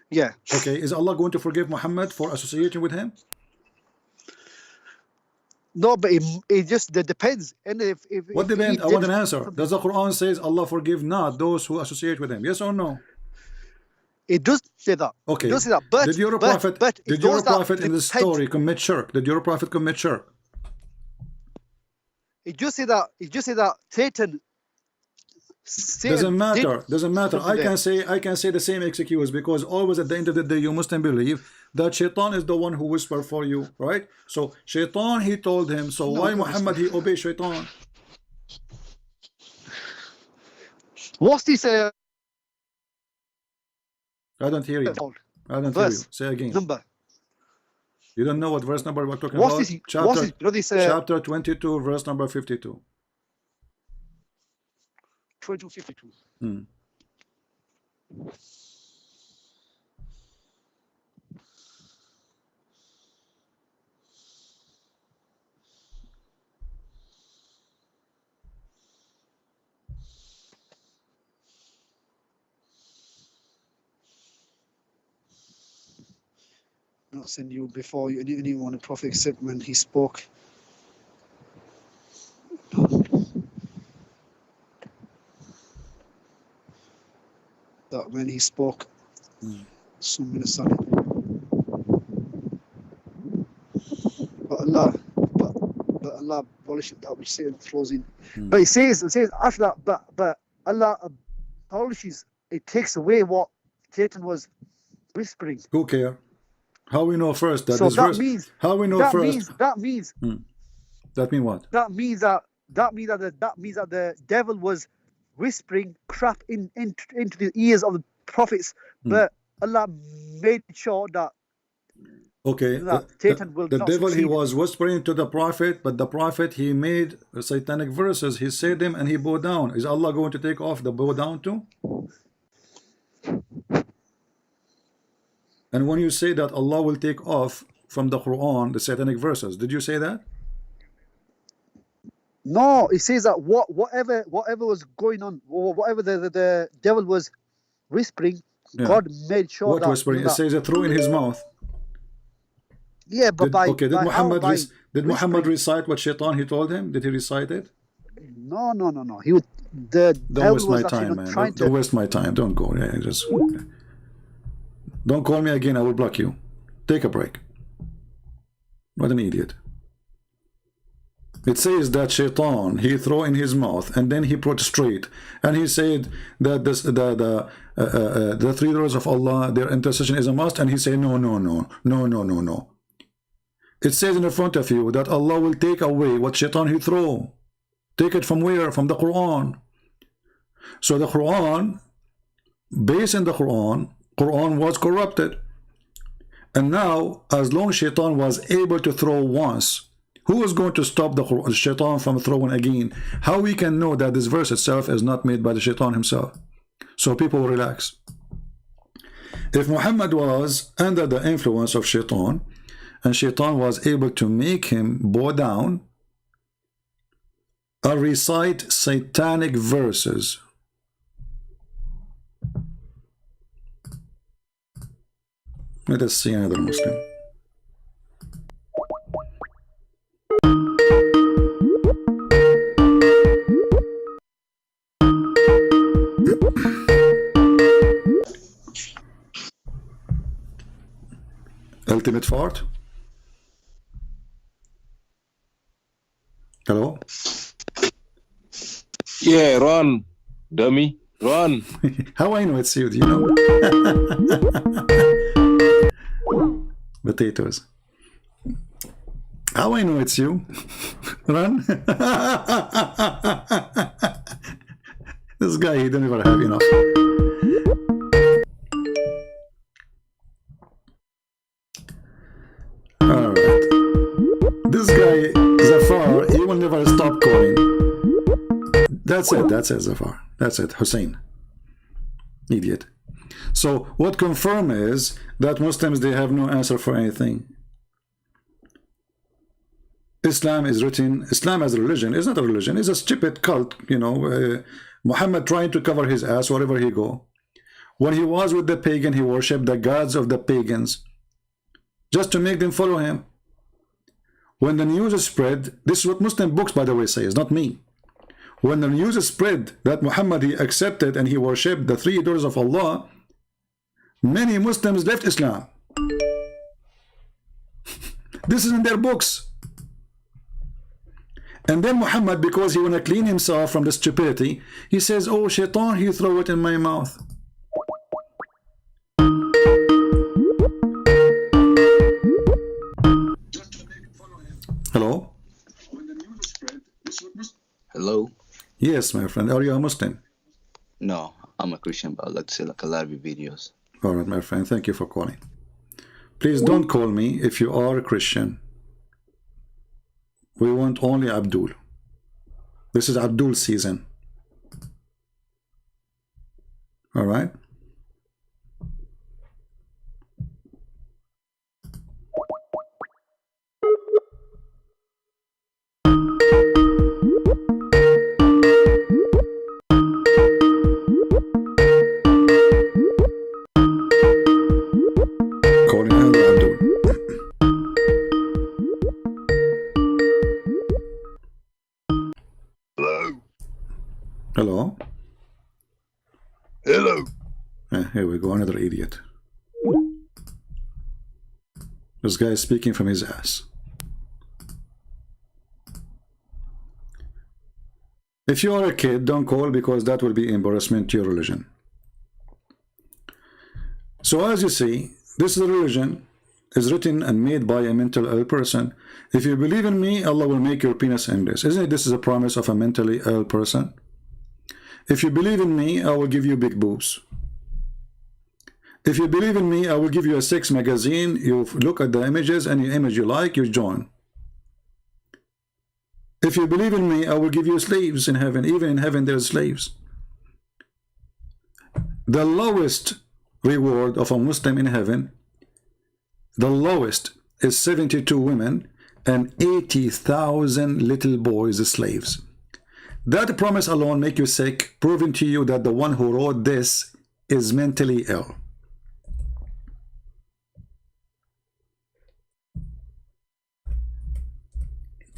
Yeah. Okay. Is Allah going to forgive Muhammad for associating with him? No, but it just depends. And if what depends? I want an answer. Does the Quran says Allah forgive not those who associate with him? Yes or no? It does say that. Okay. It does say that. But did your prophet in the story commit shirk? Did your prophet commit shirk? It just say that. Satan Doesn't matter. Doesn't matter. I can say the same excuse, because always at the end of the day you must believe that Shaitan is the one who whispered for you, right? So Shaitan, he told him. So why Muhammad he obey Shaitan? What's this? I don't hear you. I don't hear you. Say again. Number. You don't know what verse number we're talking What's about? this? What's this? You know this, chapter 22, verse number 52. 2252. Not send you before you anyone a prophet except when he spoke. That when he spoke, some minutes on it. But Allah abolishes that which Satan throws in. But it says after that, but Allah abolishes, it takes away what Satan was whispering. Who care? How we know first that So this that verse? means How we know that first? That means That mean what? that means that the devil was whispering crap into the ears of the prophets, but Allah made sure that Satan will the not devil succeed. he was whispering to the prophet, but the prophet he made satanic verses. He said them and he bowed down. Is Allah going to take off the bow down too? And when you say that Allah will take off from the Quran the satanic verses, did you say that? No, it says that whatever was going on, or whatever the devil was whispering, God made sure what that. whispering? It says it through in his mouth. Yeah, but did Muhammad recite what Shaitan he told him? Did he recite it? No. He would. The Don't waste my time, man. Don't waste my time. Don't go. Yeah, just. Don't call me again. I will block you. Take a break. What an idiot. It says that Shaitan he threw in his mouth and then he prostrate and he said that the three daughters of Allah, their intercession is a must, and he said no. It says in the front of you that Allah will take away what Shaitan he threw. Take it from where? From the Quran. So the Quran, based in the Quran was corrupted, and now as long as Shaitan was able to throw once, who is going to stop the Shaitan from throwing again? How we can know that this verse itself is not made by the Shaitan himself? So people relax. If Muhammad was under the influence of Shaitan and Shaitan was able to make him bow down or recite satanic verses, let us see another Muslim. Ultimate fart. Hello? Yeah, run, dummy, run. How I know it's you, do you know? Potatoes. How I know it's you? Run. This guy, he don't ever have enough. Alright. This guy, Zafar, he will never stop calling. That's it, Zafar. That's it, Hussein. Idiot. So what confirm is that Muslims, they have no answer for anything. Islam is written, Islam as a religion is not a religion, it's a stupid cult, you know. Muhammad trying to cover his ass wherever he go. When he was with the pagan, he worshipped the gods of the pagans just to make them follow him. When the news is spread, this is what Muslim books, by the way, say, it's not me. When the news is spread that Muhammad he accepted and he worshipped the three daughters of Allah, many Muslims left Islam. This is in their books. And then Muhammad, because he want to clean himself from the stupidity, he says, oh shaitan, he throw it in my mouth. Hello? Hello? Yes, my friend. Are you a Muslim? No, I'm a Christian, but I like to see like a lot of your videos. All right, my friend. Thank you for calling. Please don't call me if you are a Christian. We want only Abdul. This is Abdul season. All right? Hello? Hello. Here we go, another idiot. This guy is speaking from his ass. If you are a kid, don't call, because that will be embarrassment to your religion. So as you see, this religion is written and made by a mental ill person. If you believe in me, Allah will make your penis endless. Isn't it this is a promise of a mentally ill person? If you believe in me, I will give you big boobs. If you believe in me, I will give you a sex magazine. You look at the images, and the image you like, you join. If you believe in me, I will give you slaves in heaven. Even in heaven, there's slaves. The lowest reward of a Muslim in heaven, the lowest, is 72 women and 80,000 little boys as slaves. That promise alone make you sick, proving to you that the one who wrote this is mentally ill.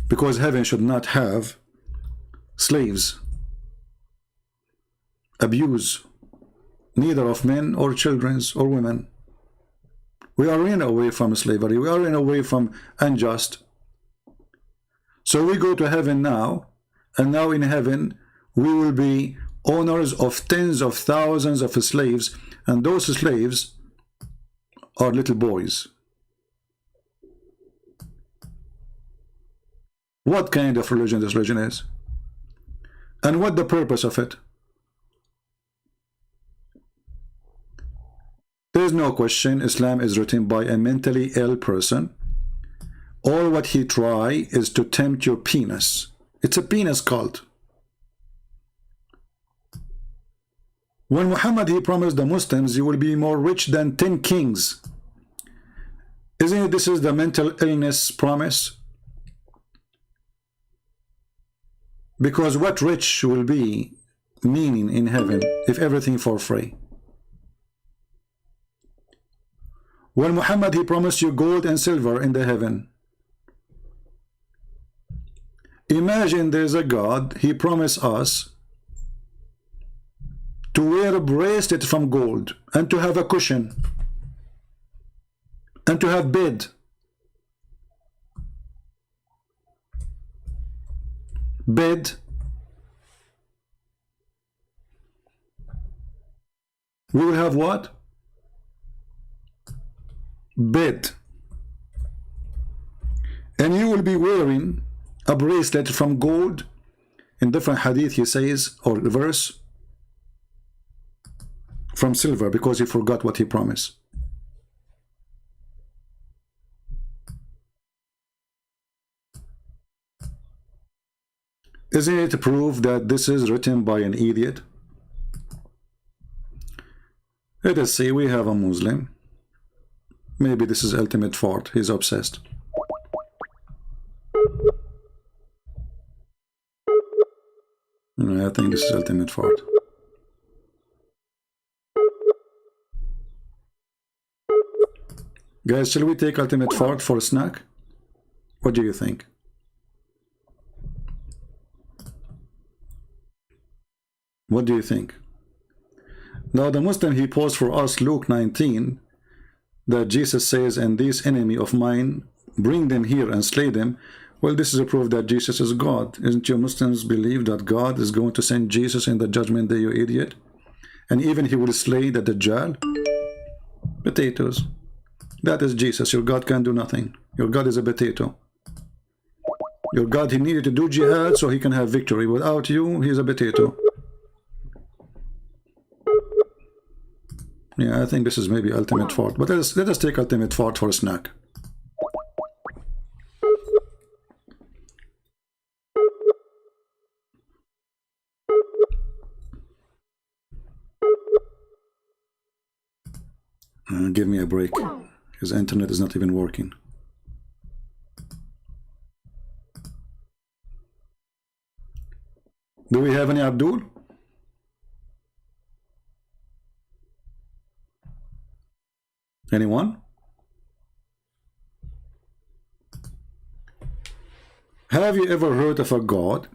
Because heaven should not have slaves, abuse, neither of men or children or women. We are running away from slavery. We are running away from unjust. So we go to heaven now, and now in heaven we will be owners of tens of thousands of slaves, and those slaves are little boys. What kind of religion this religion is? And what the purpose of it? There is no question Islam is written by a mentally ill person. All what he try is to tempt your penis. It's a penis cult. When Muhammad, he promised the Muslims you will be more rich than 10 kings. Isn't it this is the mental illness promise? Because what rich will be meaning in heaven if everything for free? When Muhammad, he promised you gold and silver in the heaven. Imagine there's a God, he promised us to wear a bracelet from gold, and to have a cushion, and to have bed. Bed. We will have what? Bed. And you will be wearing a bracelet from gold. In different hadith he says, or verse, from silver, because he forgot what he promised. Isn't it a proof that this is written by an idiot? Let us see, we have a Muslim. Maybe this is ultimate fault. He's obsessed. No, I think this is ultimate fault. Guys, shall we take ultimate fault for a snack? What do you think? What do you think? Now the Muslim, he posed for us Luke 19, that Jesus says, and this enemy of mine, bring them here and slay them. Well, this is a proof that Jesus is God. Isn't your Muslims believe that God is going to send Jesus in the judgment day, you idiot? And even he will slay the Dajjal? Potatoes. That is Jesus. Your God can do nothing. Your God is a potato. Your God, he needed to do jihad so he can have victory. Without you, he's a potato. Yeah, I think this is maybe ultimate fort. But let us take ultimate fort for a snack. Give me a break. His internet is not even working. Do we have any Abdul? Anyone? Have you ever heard of a God?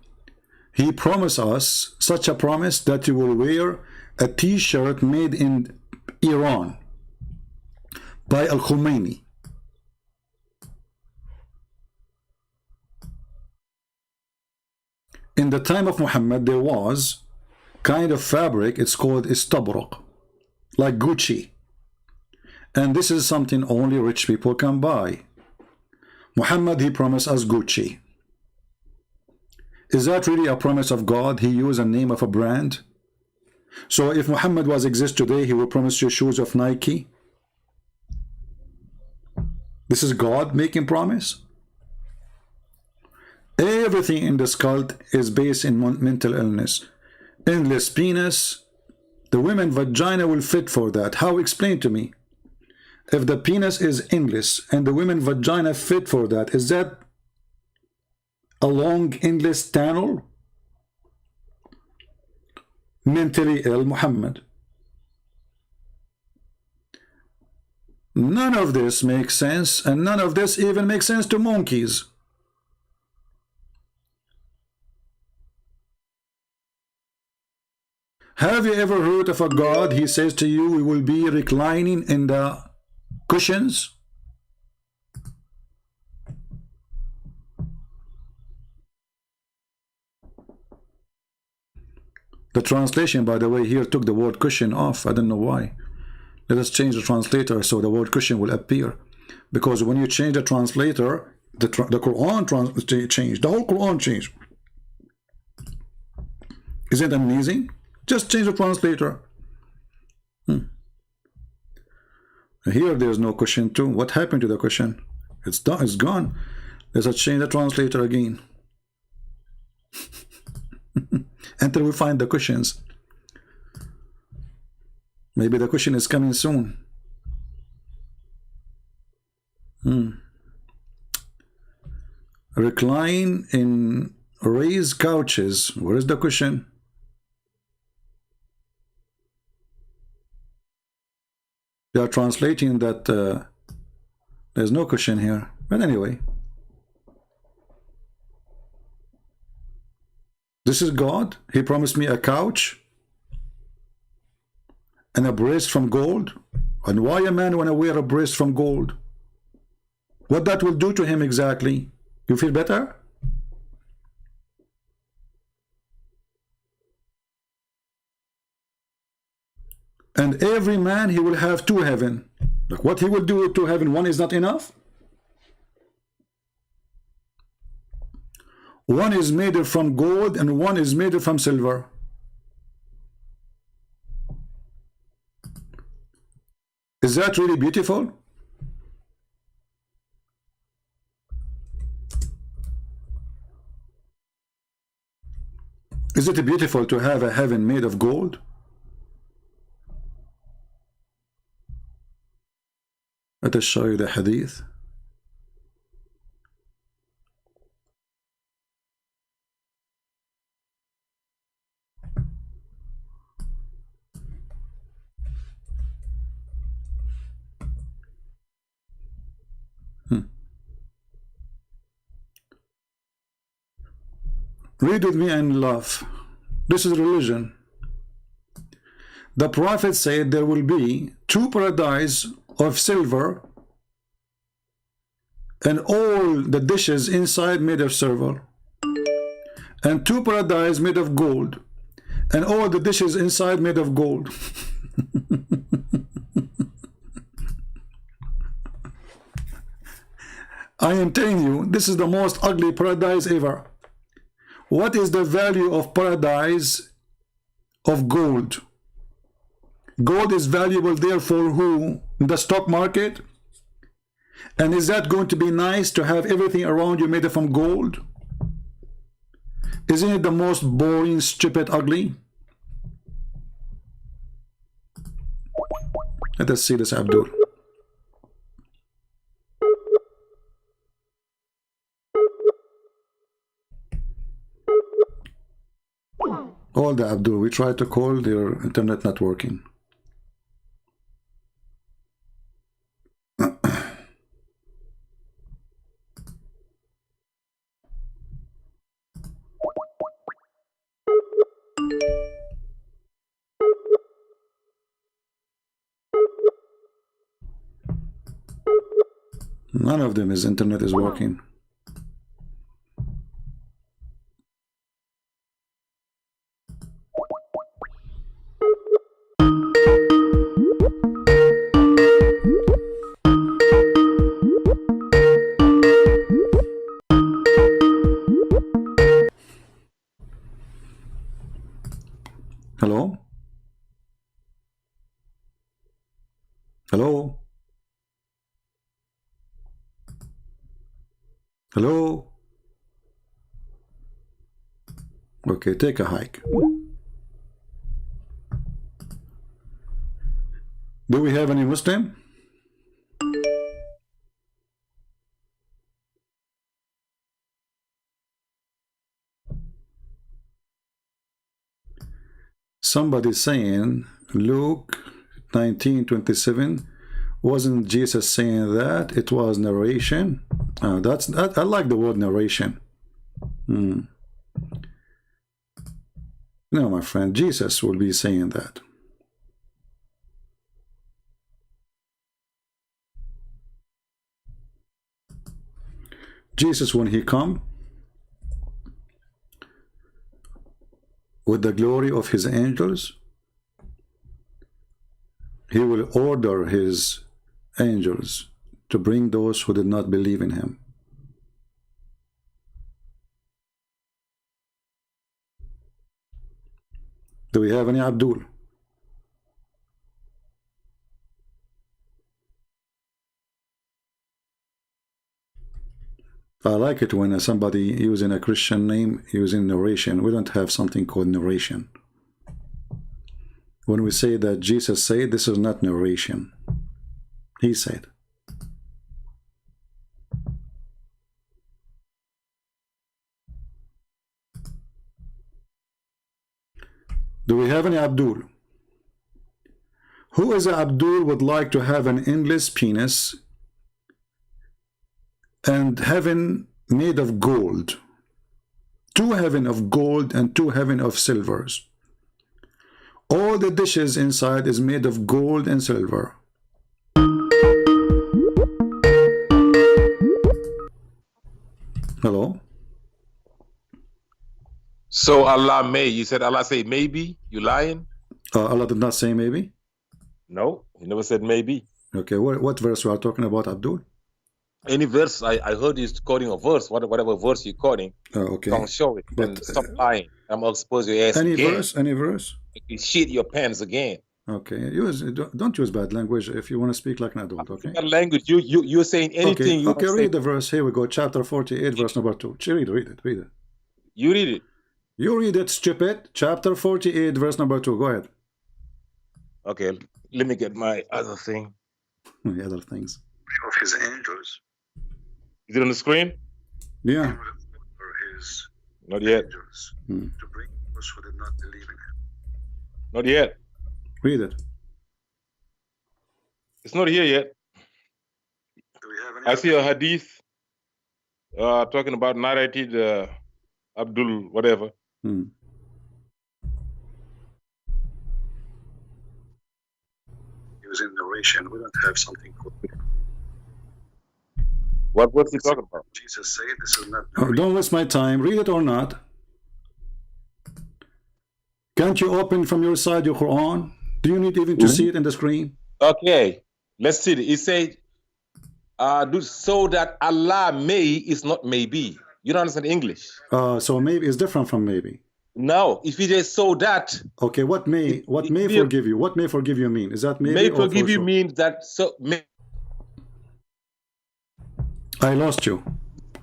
He promised us such a promise that you will wear a t-shirt made in Iran by Al-Khomeini. In the time of Muhammad, there was kind of fabric, it's called istabraq, like Gucci. And this is something only rich people can buy. Muhammad, he promised us Gucci. Is that really a promise of God? He used a name of a brand. So if Muhammad was exist today, he will promise you shoes of Nike. This is God making promise. Everything in this cult is based in mental illness. Endless penis. The women vagina will fit for that. How? Explain to me. If the penis is endless and the women vagina fit for that, is that a long endless tunnel? Mentally ill Muhammad. None of this makes sense, and none of this even makes sense to monkeys. Have you ever heard of a God? He says to you, we will be reclining in the cushions. The translation, by the way, here took the word cushion off. I don't know why. Let us change the translator so the word cushion will appear. Because when you change the translator, the Quran changed. The whole Quran changed. Isn't that amazing? Just change the translator. Here there's no cushion too. What happened to the cushion? It's done. It's gone. Let's change the translator again. Until we find the cushions. Maybe the cushion is coming soon. Recline in raised couches. Where is the cushion? They are translating that there's no cushion here. But anyway. This is God. He promised me a couch and a breast from gold. And why a man want to wear a breast from gold? What that will do to him exactly? You feel better? And every man, he will have two heaven. Like what he will do to heaven, one is not enough? One is made from gold and one is made from silver. Is that really beautiful? Is it beautiful to have a heaven made of gold? Let us show you the hadith. Read with me and laugh. This is religion. The Prophet said there will be two paradises of silver and all the dishes inside made of silver, and 2 paradise made of gold, and all the dishes inside made of gold. I am telling you, this is the most ugly paradise ever. What is the value of paradise of gold? Gold is valuable there for who? The stock market? And is that going to be nice to have everything around you made from gold? Isn't it the most boring, stupid, ugly? Let us see this, Abdul. All the Abdul, we tried to call, their internet not working. None of them, his internet is working. Hello? Hello? Hello? Okay, take a hike. Do we have any Muslim? Somebody saying Luke 19:27, wasn't Jesus saying that? It was narration. I like the word narration. No, my friend, Jesus will be saying that. Jesus, when he come with the glory of his angels, he will order his angels to bring those who did not believe in him. Do we have any Abdul? I like it when somebody using a Christian name using narration. We don't have something called narration. When we say that Jesus said, this is not narration. He said. Do we have any Abdul? Who is a Abdul would like to have an endless penis and heaven made of gold? 2 heaven of gold and 2 heaven of silvers. All the dishes inside is made of gold and silver. Hello? So Allah may, you said Allah say maybe? You lying? Allah did not say maybe? No, he never said maybe. Okay, what verse you are talking about, Abdul? Any verse, I heard he's quoting a verse, whatever verse you're quoting. Okay. Don't show it, but stop lying. I'm not supposed to ask any again. Any verse? You shit your pants again. Okay, don't use bad language if you want to speak like an adult, okay? Bad language, you're saying anything. Okay, read the verse. Here we go, chapter 48, verse number 2. Read it. You read it. You read it, stupid. Chapter 48, verse number 2. Go ahead. Okay, let me get my other thing. The other things. Of his angels. Is it on the screen? Yeah. Or his Not yet. angels to bring those who did not believe in him. Not yet. Read it. It's not here yet. Do we have any I see a hadith talking about narrated Abdul whatever. using narration? We don't have something called. What's he talking about? Jesus said this is not. Oh, don't waste my time. Read it or not. Can't you open from your side your Quran? Do you need even to see it in the screen? Okay, let's see. It said, so that Allah may is not maybe. You don't understand English. So maybe is different from maybe. No, if you just so that. Okay, what may forgive you? What may forgive you mean? Is that maybe? May forgive you means that so. I lost you,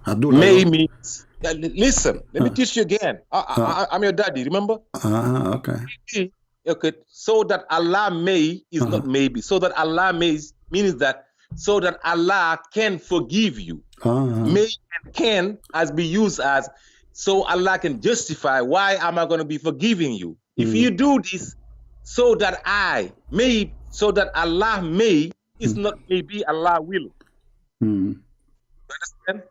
Abdul. May means. Listen, let me teach you again. I'm your daddy. Remember? Okay. Okay. So that Allah may is not maybe. So that Allah may means that so that Allah can forgive you. May and can as be used as so Allah can justify why am I going to be forgiving you? If you do this, so that I may, so that Allah may is not maybe Allah will. Understand?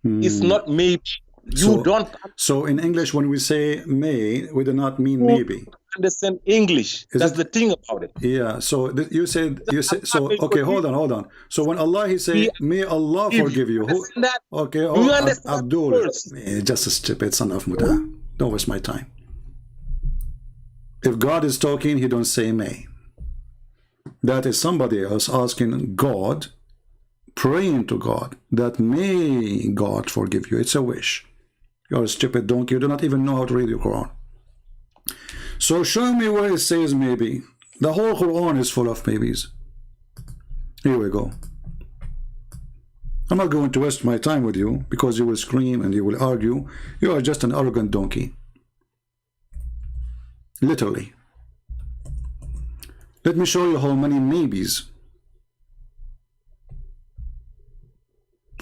It's not maybe. You don't. So in English, when we say may, we do not mean maybe. Understand English? That's the thing about it. Yeah. So you said so. Okay, hold on. So when Allah he say, may Allah forgive you. Okay. Abdul, just a stupid son of Muta. Don't waste my time. If God is talking, he don't say may. That is somebody else asking God, praying to God that may God forgive you. It's a wish. You're a stupid donkey. You do not even know how to read your Quran. So show me where it says maybe. The whole Quran is full of maybes. Here we go. I'm not going to waste my time with you because you will scream and you will argue. You are just an arrogant donkey. Literally. Let me show you how many maybes.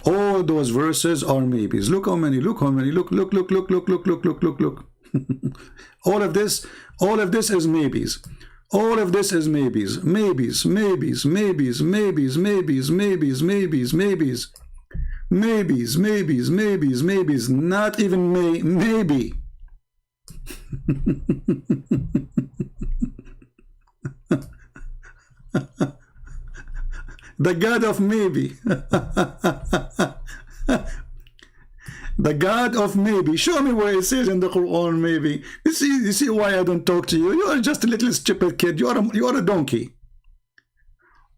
All those verses are maybes. Look how many. Look how many. Look. All of this is maybes. All of this is maybes. Maybes. Not even maybe. The God of maybe. The God of maybe. Show me where it says in the Quran maybe. You see why I don't talk to you? You are just a little stupid kid. You are a donkey.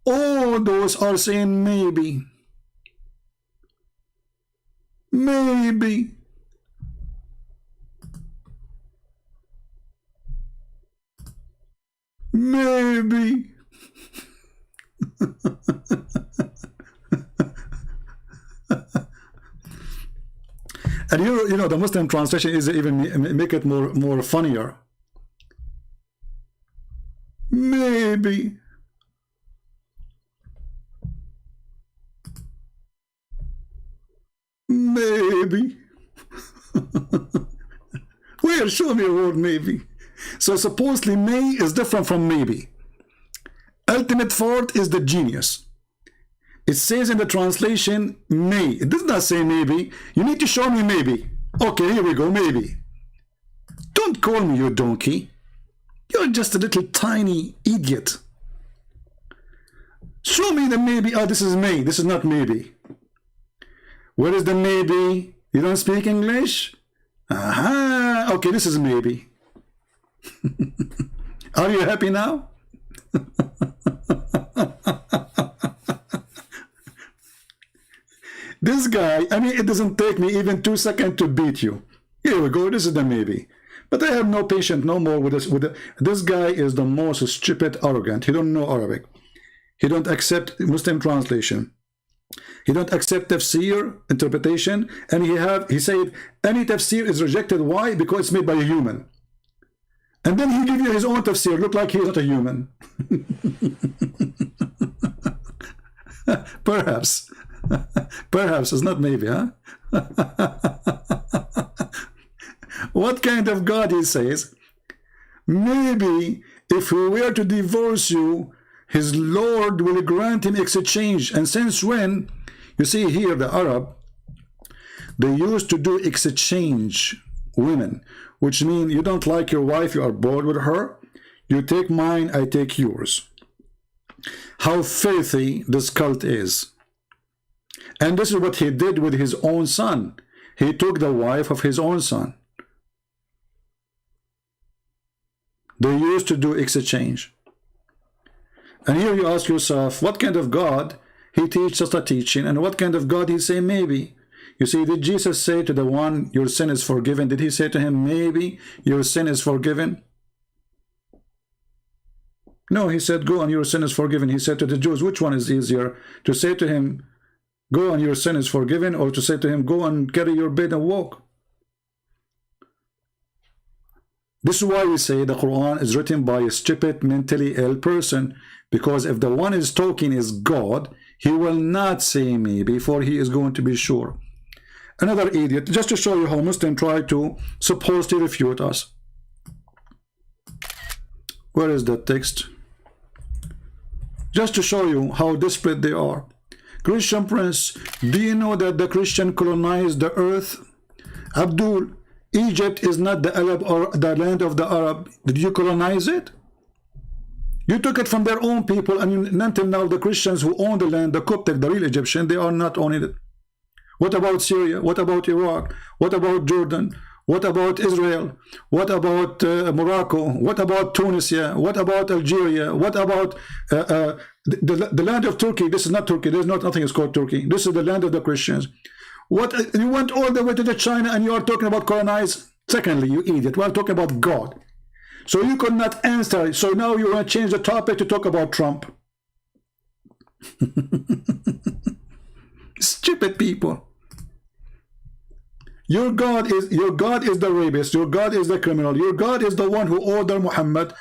All those are saying maybe. Maybe. Maybe. And you know the Muslim translation is even make it more funnier. Maybe. Maybe. Where? Show me a word maybe. So supposedly may is different from maybe. Ultimate fault is the genius. It says in the translation may. It does not say maybe. You need to show me maybe. Okay, here we go, maybe. Don't call me your donkey. You're just a little tiny idiot. Show me the maybe. Oh, this is may. This is not maybe. Where is the maybe? You don't speak English? Aha. Okay, this is maybe. Are you happy now? This guy, I mean, it doesn't take me even 2 seconds to beat you. Here we go, this is the maybe. But I have no patience no more with this. This guy is the most stupid, arrogant. He don't know Arabic. He don't accept Muslim translation. He don't accept tafsir, interpretation. And he said, any tafsir is rejected. Why? Because it's made by a human. And then he give you his own tafsir. Look like he's not a human. Perhaps. Perhaps, it's not maybe, huh? What kind of God he says? Maybe if he were to divorce you, his Lord will grant him exchange. And since when? You see here, the Arab, they used to do exchange women, which means you don't like your wife, you are bored with her, you take mine, I take yours. How filthy this cult is. And this is what he did with his own son. He took the wife of his own son. They used to do exchange. And here you ask yourself, what kind of God he teaches us a teaching, and what kind of God he say maybe? You see, did Jesus say to the one, your sin is forgiven? Did he say to him, maybe your sin is forgiven? No, he said, go and your sin is forgiven. He said to the Jews, which one is easier? To say to him, go and your sin is forgiven, or to say to him, go and carry your bed and walk? This is why we say the Quran is written by a stupid, mentally ill person, because if the one is talking is God, he will not say maybe, for he is going to be sure. Another idiot, just to show you how Muslims try to supposedly refute us. Where is that text? Just to show you how desperate they are. Christian Prince, do you know that the Christian colonized the earth? Abdul, Egypt is not the Arab or the land of the Arab. Did you colonize it? You took it from their own people, and until now the Christians who own the land, the Coptic, the real Egyptian, they are not owning it. What about Syria? What about Iraq? What about Jordan? What about Israel? What about Morocco? What about Tunisia? What about Algeria? What about the land of Turkey? This is not Turkey. There's nothing is called Turkey. This is the land of the Christians. What, you went all the way to China and you are talking about colonize? Secondly, you idiot, we are talking about God. So you could not answer. So now you want to change the topic to talk about Trump. Stupid people. Your God is the rapist. Your God is the criminal. Your God is the one who ordered Muhammad,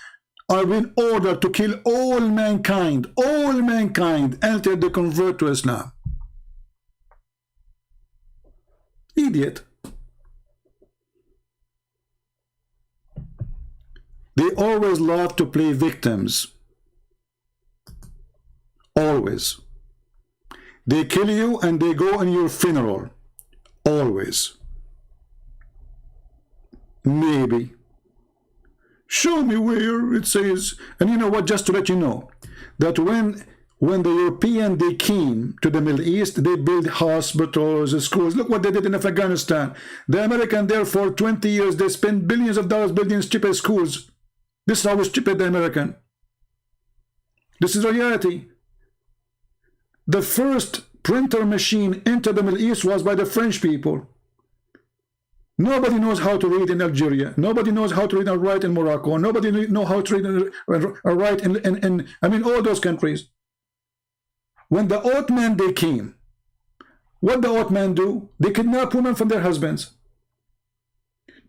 I've been ordered to kill all mankind until they convert to Islam. Idiot. They always love to play victims. Always. They kill you and they go on your funeral. Always. Maybe. Show me where it says. And you know what, just to let you know, that when the European, they came to the Middle East, they built hospitals, schools. Look what they did in Afghanistan. The American there for 20 years, they spent billions of dollars building stupid schools. This is how stupid the American. This is reality. The first printer machine into the Middle East was by the French people. Nobody knows how to read in Algeria. Nobody knows how to read and write in Morocco. Nobody knows how to read and write in I mean, all those countries. When the Ottoman, they came, what the Ottoman do? They kidnap women from their husbands.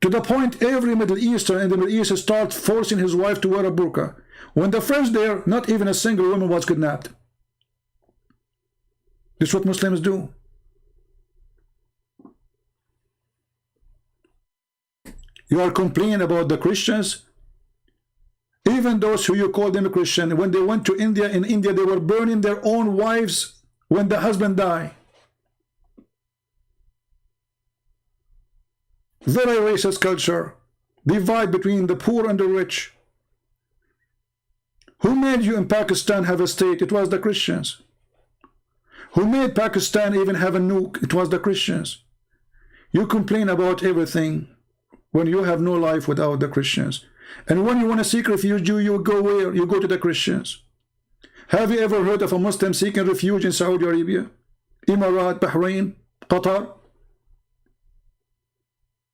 To the point every Middle Eastern in the Middle East start forcing his wife to wear a burqa. When the French there, not even a single woman was kidnapped. This is what Muslims do. You are complaining about the Christians. Even those who you call them a Christian, when they went to India, in India they were burning their own wives when the husband died. Very racist culture. Divide between the poor and the rich. Who made you in Pakistan have a state? It was the Christians. Who made Pakistan even have a nuke? It was the Christians. You complain about everything when you have no life without the Christians. And when you want to seek refuge, you go where? You go to the Christians. Have you ever heard of a Muslim seeking refuge in Saudi Arabia, Emirat, Bahrain, Qatar?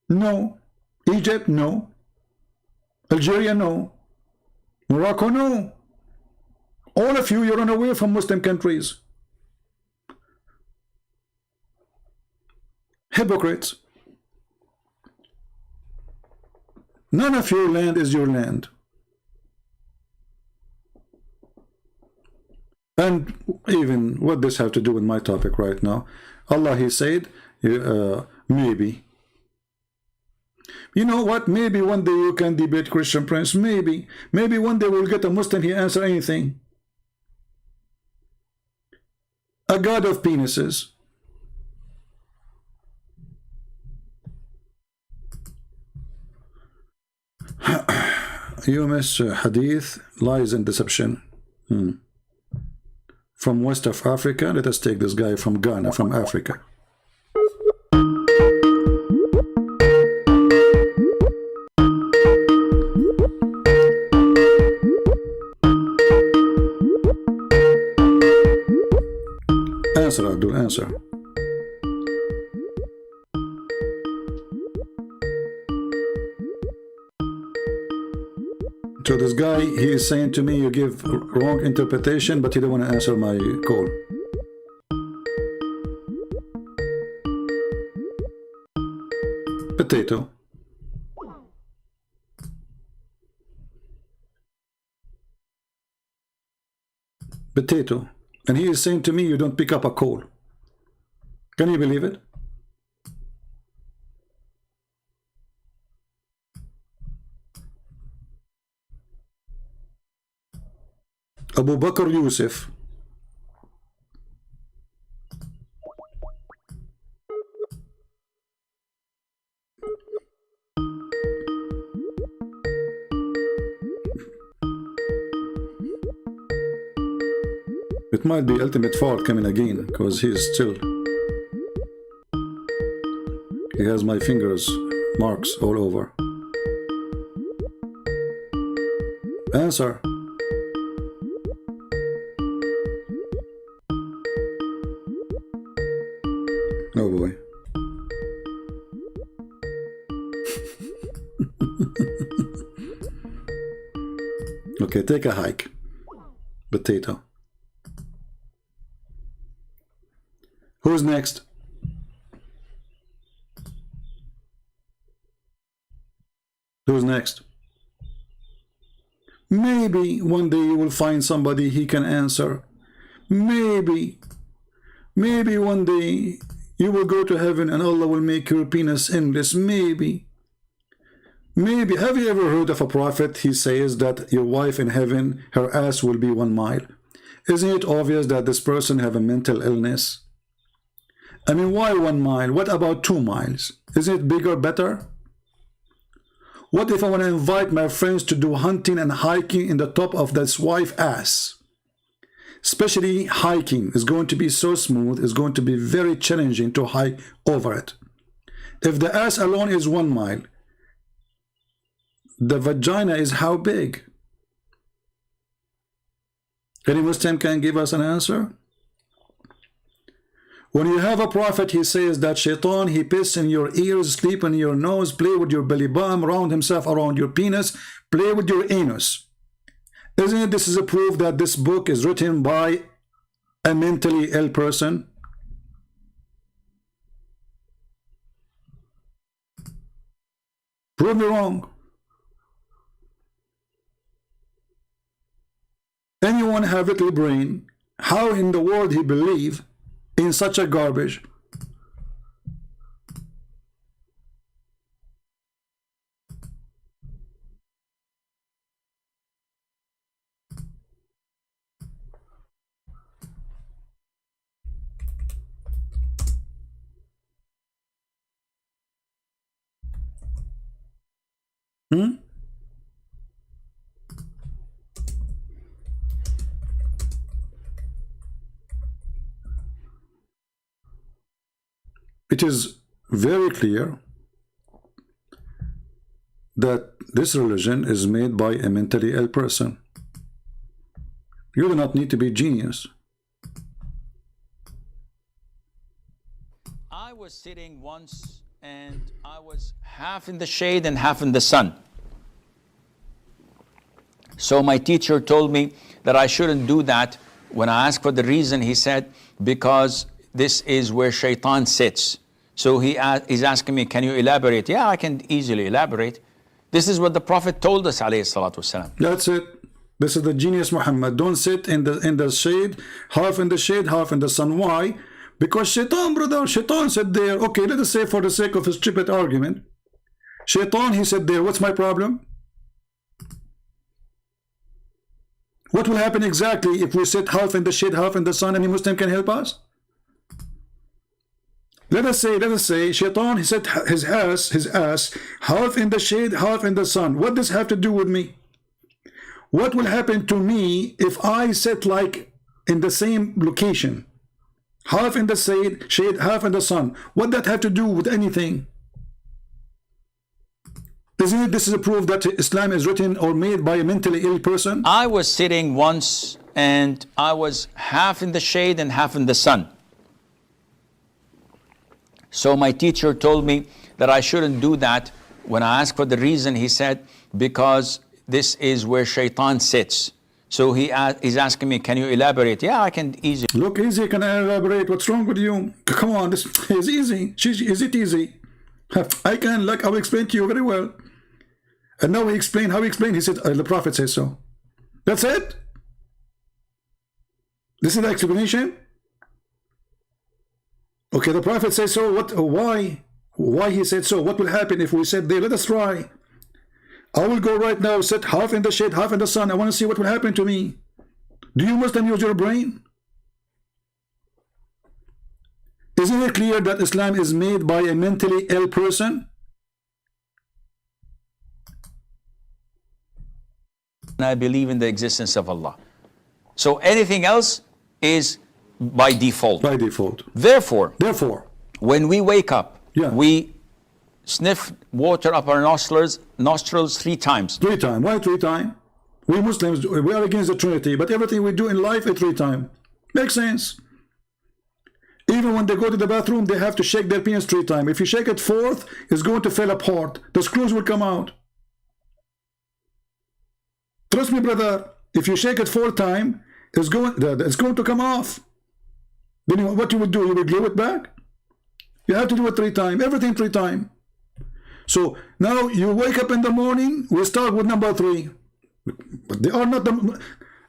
No. Egypt? No. Algeria? No. Morocco? No. All of you run away from Muslim countries. Hypocrites. None of your land is your land. And even what this have to do with my topic right now? Allah, he said, maybe. You know what? Maybe one day you can debate Christian Prince. Maybe. Maybe one day we'll get a Muslim, he answer anything. A god of penises. You miss hadith, lies and deception. from west of Africa. Let us take this guy from Ghana, from Africa. Answer, Abdul, answer. So this guy, he is saying to me, you give wrong interpretation, but he don't want to answer my call. Potato. Potato. And he is saying to me, you don't pick up a call. Can you believe it? Abu Bakr Yusuf. It might be ultimate fault coming again, because he is still, he has my fingers marks all over. Answer. Oh boy. Okay, take a hike. Potato. Who's next? Who's next? Maybe one day you will find somebody he can answer. Maybe one day you will go to heaven and Allah will make your penis endless. Maybe. Have you ever heard of a prophet? He says that your wife in heaven, her ass will be 1 mile. Isn't it obvious that this person have a mental illness? I mean, why 1 mile? What about 2 miles? Isn't it bigger, better? What if I want to invite my friends to do hunting and hiking in the top of this wife's ass? Especially hiking is going to be so smooth, it's going to be very challenging to hike over it. If the ass alone is 1 mile, the vagina is how big? Any Muslim can give us an answer? When you have a prophet, he says that shaitan, he piss in your ears, sleep in your nose, play with your belly bum, round himself around your penis, play with your anus. Isn't it this is a proof that this book is written by a mentally ill person? Prove me wrong. Anyone have little brain, how in the world he believe in such a garbage? It is very clear that this religion is made by a mentally ill person. You do not need to be genius. I was sitting once and I was half in the shade and half in the sun. So my teacher told me that I shouldn't do that. When I asked for the reason, he said, because this is where shaitan sits. So he's asking me, can you elaborate? Yeah, I can easily elaborate. This is what the Prophet told us, alayhi salatu wasalam. That's it. This is the genius Muhammad. Don't sit in the shade, half in the shade, half in the sun. Why? Because shaitan, brother, shaitan said there, okay, let us say for the sake of a stupid argument, shaitan, he said there, what's my problem? What will happen exactly if we sit half in the shade, half in the sun? Any Muslim can help us? Let us say, shaitan, he said his ass, half in the shade, half in the sun. What does have to do with me? What will happen to me if I sit like in the same location. Half in the shade, half in the sun. What that have to do with anything? Isn't it this is a proof that Islam is written or made by a mentally ill person? I was sitting once and I was half in the shade and half in the sun. So my teacher told me that I shouldn't do that. When I asked for the reason, he said, because this is where shaitan sits. So he's asking me, can you elaborate? Yeah, I can easily. Look, easy, can I elaborate? What's wrong with you? Come on, this is easy. Is it easy? I can, like, I'll explain to you very well. And now he explained how he explained. He said, the Prophet says so. That's it? This is the explanation? Okay, the Prophet says so. What? Why? Why he said so? What will happen if we said there? Let us try. I will go right now, sit half in the shade, half in the sun. I want to see what will happen to me. Do you Muslim use your brain? Isn't it clear that Islam is made by a mentally ill person? I believe in the existence of Allah. So anything else is by default. By default. Therefore, when we wake up, we sniff water up our nostrils 3 times. 3 times. Why 3 times? We Muslims, we are against the Trinity, but everything we do in life is 3 times. Makes sense. Even when they go to the bathroom, they have to shake their penis 3 times. If you shake it 4th, it's going to fall apart. The screws will come out. Trust me, brother. If you shake it 4 times, it's going to come off. Then what you would do? You would glue it back. You have to do it 3 times. Everything 3 times. So now you wake up in the morning. We start with number 3. But they are not the.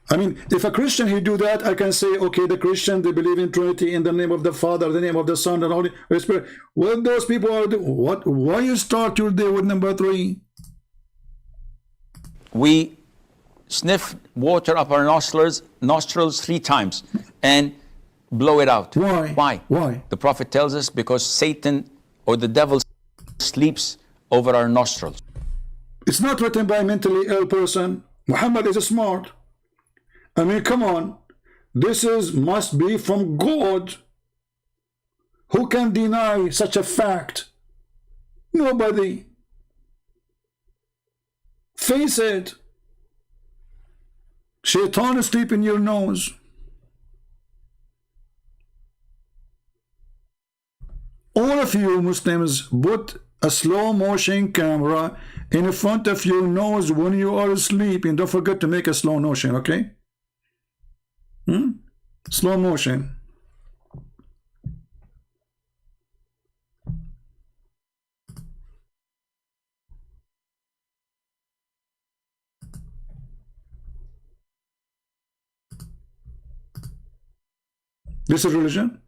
I mean, if a Christian he do that, I can say, okay, the Christian they believe in Trinity in the name of the Father, the name of the Son, and Holy Spirit. What those people are doing? What? Why you start your day with number 3? We sniff water up our nostrils 3 times and blow it out. Why? Why? The Prophet tells us because Satan or the devil sleeps over our nostrils. It's not written by a mentally ill person. Muhammad is smart. I mean, come on. This must be from God. Who can deny such a fact? Nobody. Face it. Shaitan is sleeping in your nose. All of you Muslims put a slow motion camera in front of your nose when you are sleeping. Don't forget to make a slow motion, okay? Slow motion. This is religion?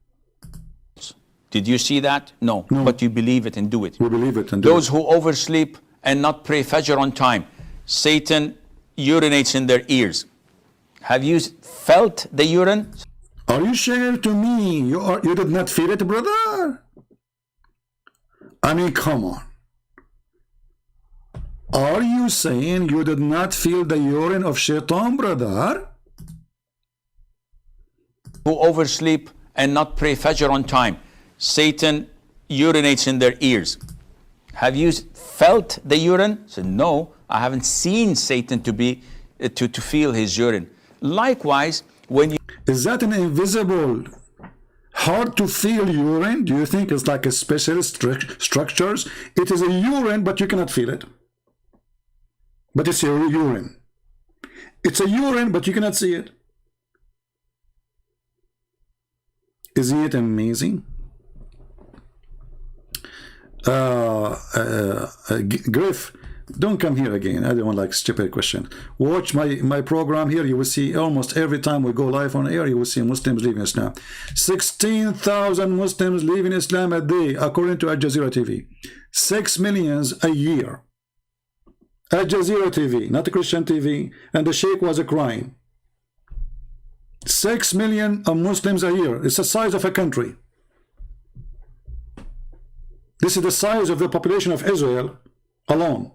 Did you see that? No. But you believe it and do it. We believe it and do it. Those who oversleep and not pray Fajr on time, Satan urinates in their ears. Have you felt the urine? Are you sharing to me? You did not feel it, brother? I mean, come on. Are you saying you did not feel the urine of Shaitan, brother? Who oversleep and not pray Fajr on time, Satan urinates in their ears. Have you felt the urine? I said, no, I haven't seen Satan to feel his urine. Likewise, when you... Is that an invisible, hard to feel urine? Do you think it's like a special structures? It is a urine, but you cannot feel it. But it's a urine. It's a urine, but you cannot see it. Isn't it amazing? Griff, don't come here again. I don't want like stupid question. Watch my program here. You will see almost every time we go live on air, you will see Muslims leaving Islam. 16,000 Muslims leaving Islam a day, according to Al Jazeera TV. 6 million a year. Al Jazeera TV, not a Christian TV, and the Sheikh was crying. 6 million Muslims a year. It's the size of a country. This is the size of the population of Israel alone.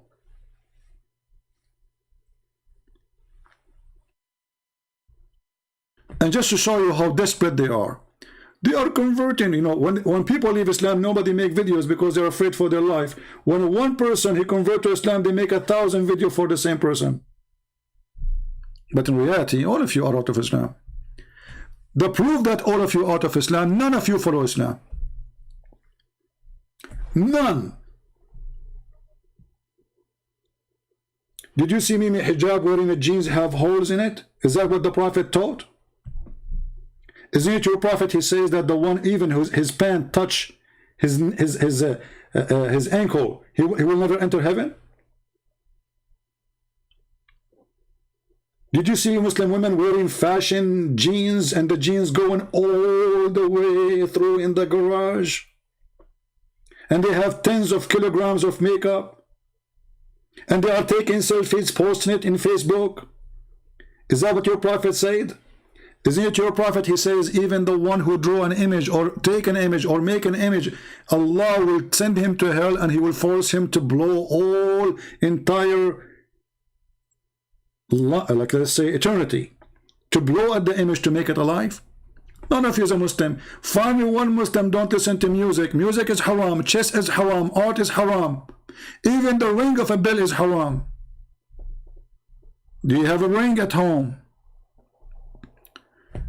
And just to show you how desperate they are converting. You know, when people leave Islam, nobody make videos because they're afraid for their life. When one person he convert to Islam, they make 1,000 videos for the same person. But in reality, all of you are out of Islam. The proof that all of you are out of Islam, none of you follow Islam. None. Did you see me in hijab wearing the jeans have holes in it? Is that what the Prophet taught? Isn't it your Prophet? He says that the one even his pant touch his ankle, he will never enter heaven. Did you see Muslim women wearing fashion jeans and the jeans going all the way through in the garage? And they have tens of kilograms of makeup. And they are taking selfies, posting it in Facebook. Is that what your Prophet said? Isn't it your Prophet? He says even the one who draw an image or take an image or make an image, Allah will send him to hell and he will force him to blow all entire, like let's say eternity, to blow at the image to make it alive. None of you is a Muslim. Find me one Muslim, don't listen to music. Music is haram, chess is haram, art is haram. Even the ring of a bell is haram. Do you have a ring at home?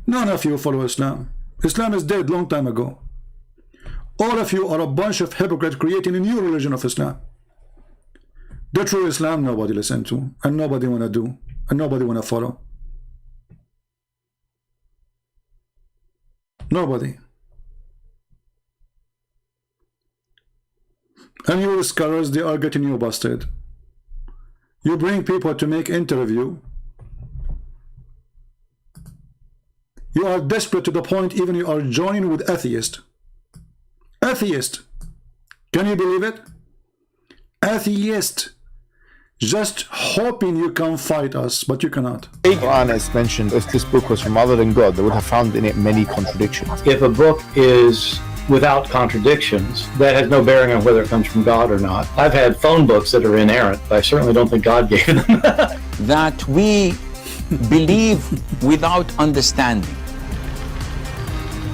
None of you follow Islam. Islam is dead long time ago. All of you are a bunch of hypocrites creating a new religion of Islam. The true Islam nobody listen to, and nobody want to do, and nobody want to follow. Nobody. And your scholars, they are getting you busted. You bring people to make interview. You are desperate to the point even you are joining with atheist. Atheist. Can you believe it? Atheist. Just hoping you can fight us, but you cannot. The Quran is mentioned, if this book was from other than God, they would have found in it many contradictions. If a book is without contradictions, that has no bearing on whether it comes from God or not. I've had phone books that are inerrant, but I certainly don't think God gave them. That we believe without understanding.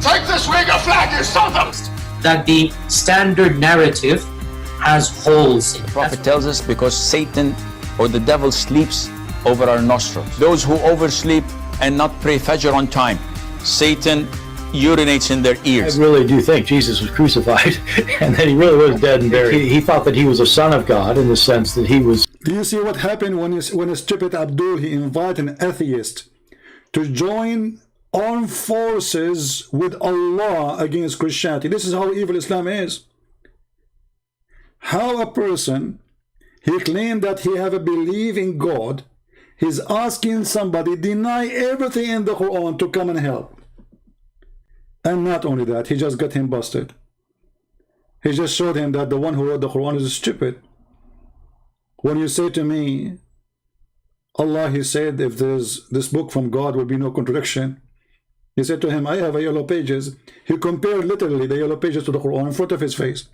Take this wing of flag, you sons! That the standard narrative has holes in it. The Prophet tells us because Satan or the devil sleeps over our nostrils. Those who oversleep and not pray Fajr on time, Satan urinates in their ears. I really do think Jesus was crucified and that he really was dead and buried. He thought that he was a son of God in the sense that he was. Do you see what happened when a stupid Abdul, he invited an atheist to join armed forces with Allah against Christianity? This is how evil Islam is. How a person, he claimed that he have a belief in God, he's asking somebody deny everything in the Quran to come and help. And not only that, he just got him busted. He just showed him that the one who wrote the Quran is stupid. When you say to me, Allah, he said, if there's this book from God will be no contradiction. He said to him, I have a yellow pages. He compared literally the yellow pages to the Quran in front of his face.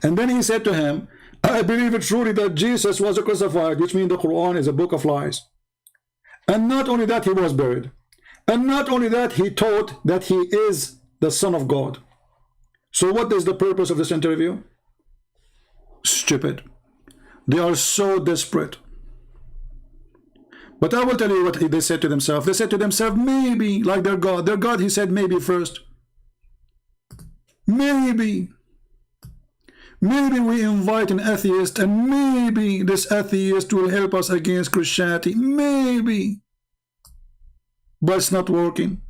And then he said to him, I believe it truly that Jesus was crucified, which means the Quran is a book of lies. And not only that, he was buried. And not only that, he taught that he is the Son of God. So what is the purpose of this interview? Stupid. They are so desperate. But I will tell you what they said to themselves. They said to themselves, maybe, like their God. Their God, he said, maybe first. Maybe. Maybe we invite an atheist and maybe this atheist will help us against Christianity. Maybe. But it's not working.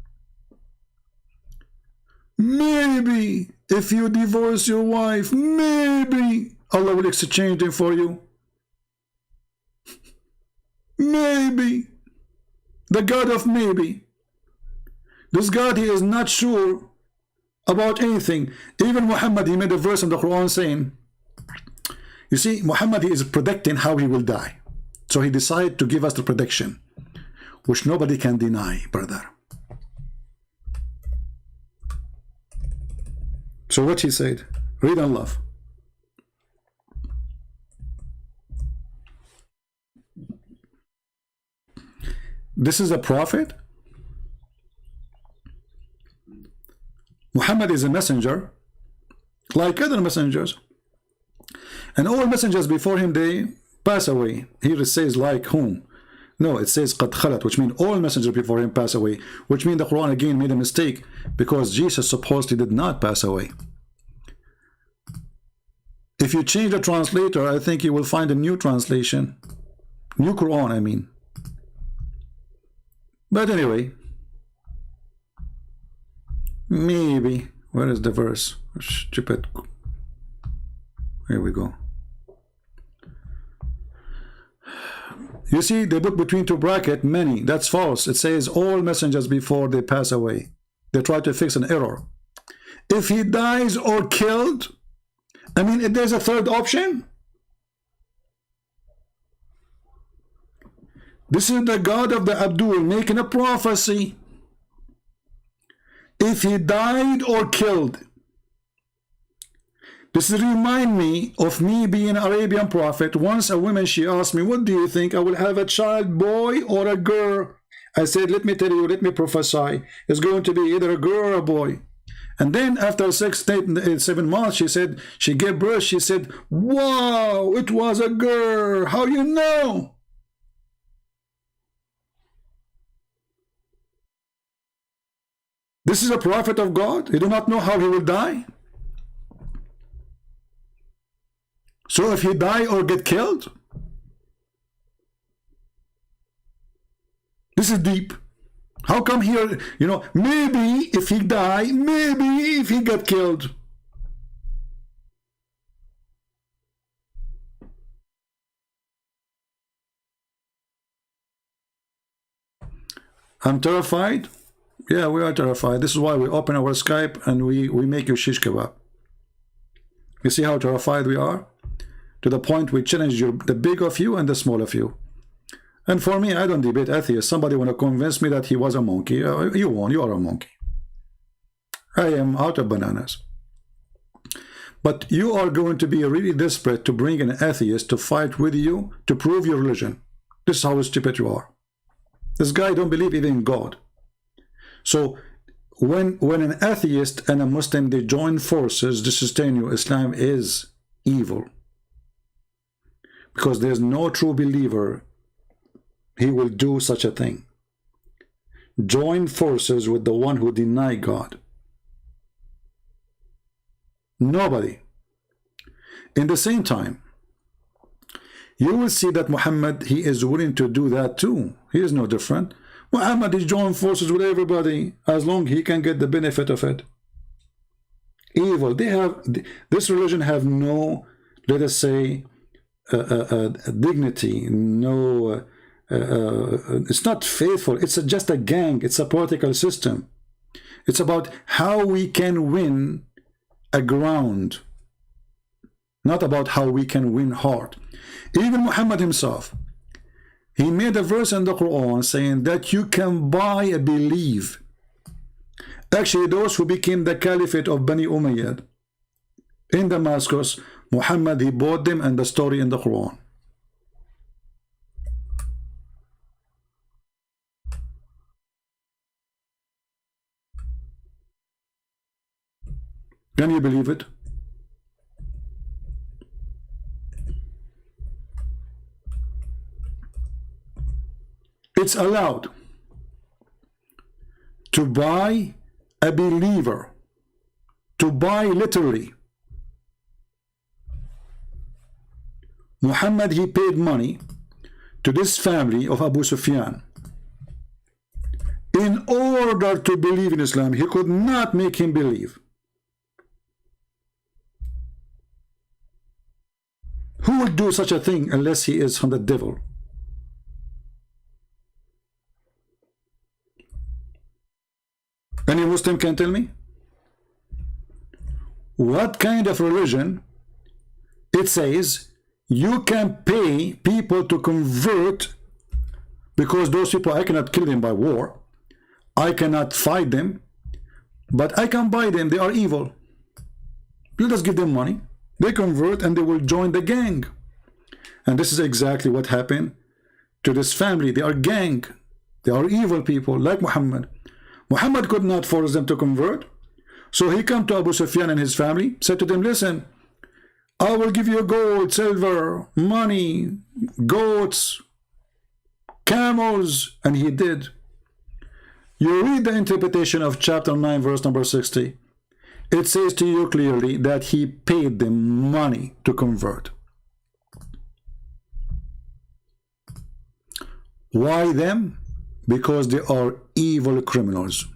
Maybe if you divorce your wife, maybe Allah will exchange them for you. Maybe. The God of maybe. This God, he is not sure about anything. Even Muhammad, he made a verse in the Quran saying, you see, Muhammad, he is predicting how he will die. So he decided to give us the prediction, which nobody can deny, brother. So what he said, read and love. This is a prophet? Muhammad is a messenger like other messengers, and all messengers before him, they pass away. Here it says like whom? No, it says قد خلت, which means all messengers before him pass away, which means the Quran again made a mistake, because Jesus supposedly did not pass away. If you change the translator, I think you will find a new translation, new Quran, I mean. But anyway, maybe, where is the verse? Stupid. Here we go. You see, they put between two brackets many. That's false. It says all messengers before they pass away. They try to fix an error. If he dies or killed, I mean, if there's a third option. This is the God of the Abdul making a prophecy. If he died or killed. This remind me of me being an Arabian prophet. Once a woman, she asked me, what do you think? I will have a child, boy or a girl? I said, let me tell you, let me prophesy. It's going to be either a girl or a boy. And then after 7 months, she said, she gave birth. She said, wow, it was a girl. How you know? This is a prophet of God. He do not know how he will die. So if he die or get killed, this is deep. How come here, you know, maybe if he die, maybe if he get killed. I'm terrified. Yeah, we are terrified. This is why we open our Skype and we make you shish kebab. You see how terrified we are? To the point we challenge you, the big of you and the small of you. And for me, I don't debate atheists. Somebody want to convince me that he was a monkey. You won't. You are a monkey. I am out of bananas. But you are going to be really desperate to bring an atheist to fight with you to prove your religion. This is how stupid you are. This guy don't believe even in God. So when an atheist and a Muslim, they join forces to sustain you, Islam is evil. Because there's no true believer, he will do such a thing. Join forces with the one who denied God. Nobody. In the same time, you will see that Muhammad, he is willing to do that too. He is no different. Muhammad is joining forces with everybody as long as he can get the benefit of it. Evil. They have, this religion have no, let us say, dignity, no, it's not faithful. It's just a gang. It's a political system. It's about how we can win a ground, not about how we can win heart. Even Muhammad himself, he made a verse in the Quran saying that you can buy a belief. Actually, those who became the caliphate of Bani Umayyad in Damascus, Muhammad, he bought them, and the story in the Quran. Can you believe it? It's allowed to buy a believer, to buy literally. Muhammad, he paid money to this family of Abu Sufyan in order to believe in Islam. He could not make him believe. Who would do such a thing unless he is from the devil? Any Muslim can tell me? What kind of religion it says you can pay people to convert, because those people, I cannot kill them by war, I cannot fight them, but I can buy them. They are evil. Let us give them money. They convert and they will join the gang. And this is exactly what happened to this family. They are gang. They are evil people like Muhammad. Muhammad could not force them to convert. So he come to Abu Sufyan and his family, said to them, listen, I will give you gold, silver, money, goats, camels, and he did. You read the interpretation of chapter 9, verse number 60. It says to you clearly that he paid them money to convert. Why them? Because they are evil criminals.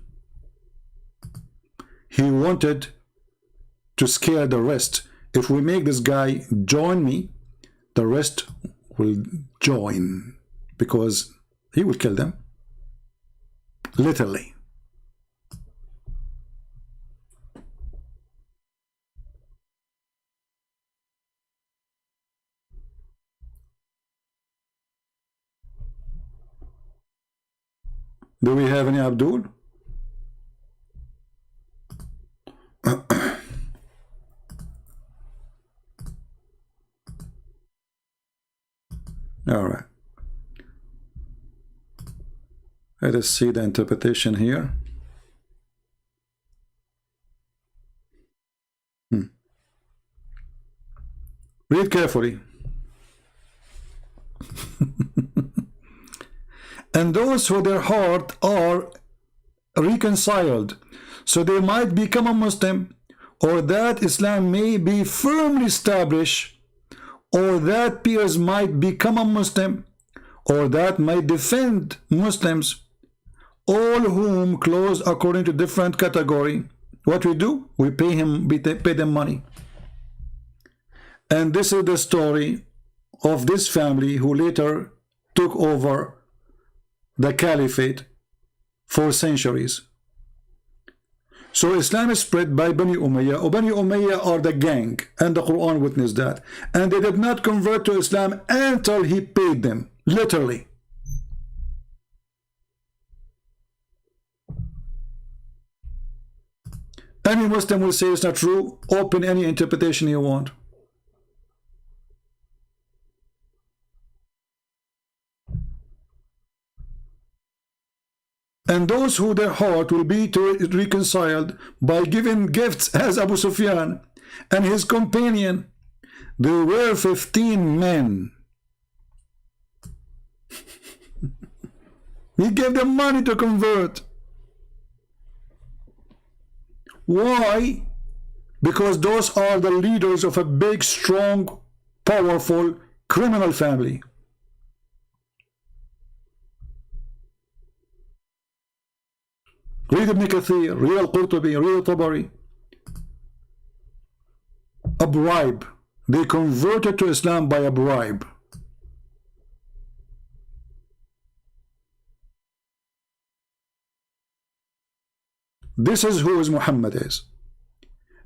He wanted to scare the rest. If we make this guy join me, the rest will join, because he will kill them. Literally. Do we have any Abdul? All right. Let us see the interpretation here. Read carefully. And those who their heart are reconciled, so they might become a Muslim, or that Islam may be firmly established, or that peers might become a Muslim, or that might defend Muslims, all whom close according to different category. What we do? We pay them money. And this is the story of this family who later took over the caliphate for centuries. So Islam is spread by Bani Umayyah. Bani Umayyah are the gang, and the Quran witnessed that. And they did not convert to Islam until he paid them, literally. Any Muslim will say it's not true. Open any interpretation you want. And those who their heart will be reconciled by giving gifts, as Abu Sufyan and his companion. There were 15 men. He gave them money to convert. Why? Because those are the leaders of a big, strong, powerful criminal family. Read Ibn Kathir, read Al-Qurtubi, read Al-Tabari. A bribe. They converted to Islam by a bribe. This is who is Muhammad is.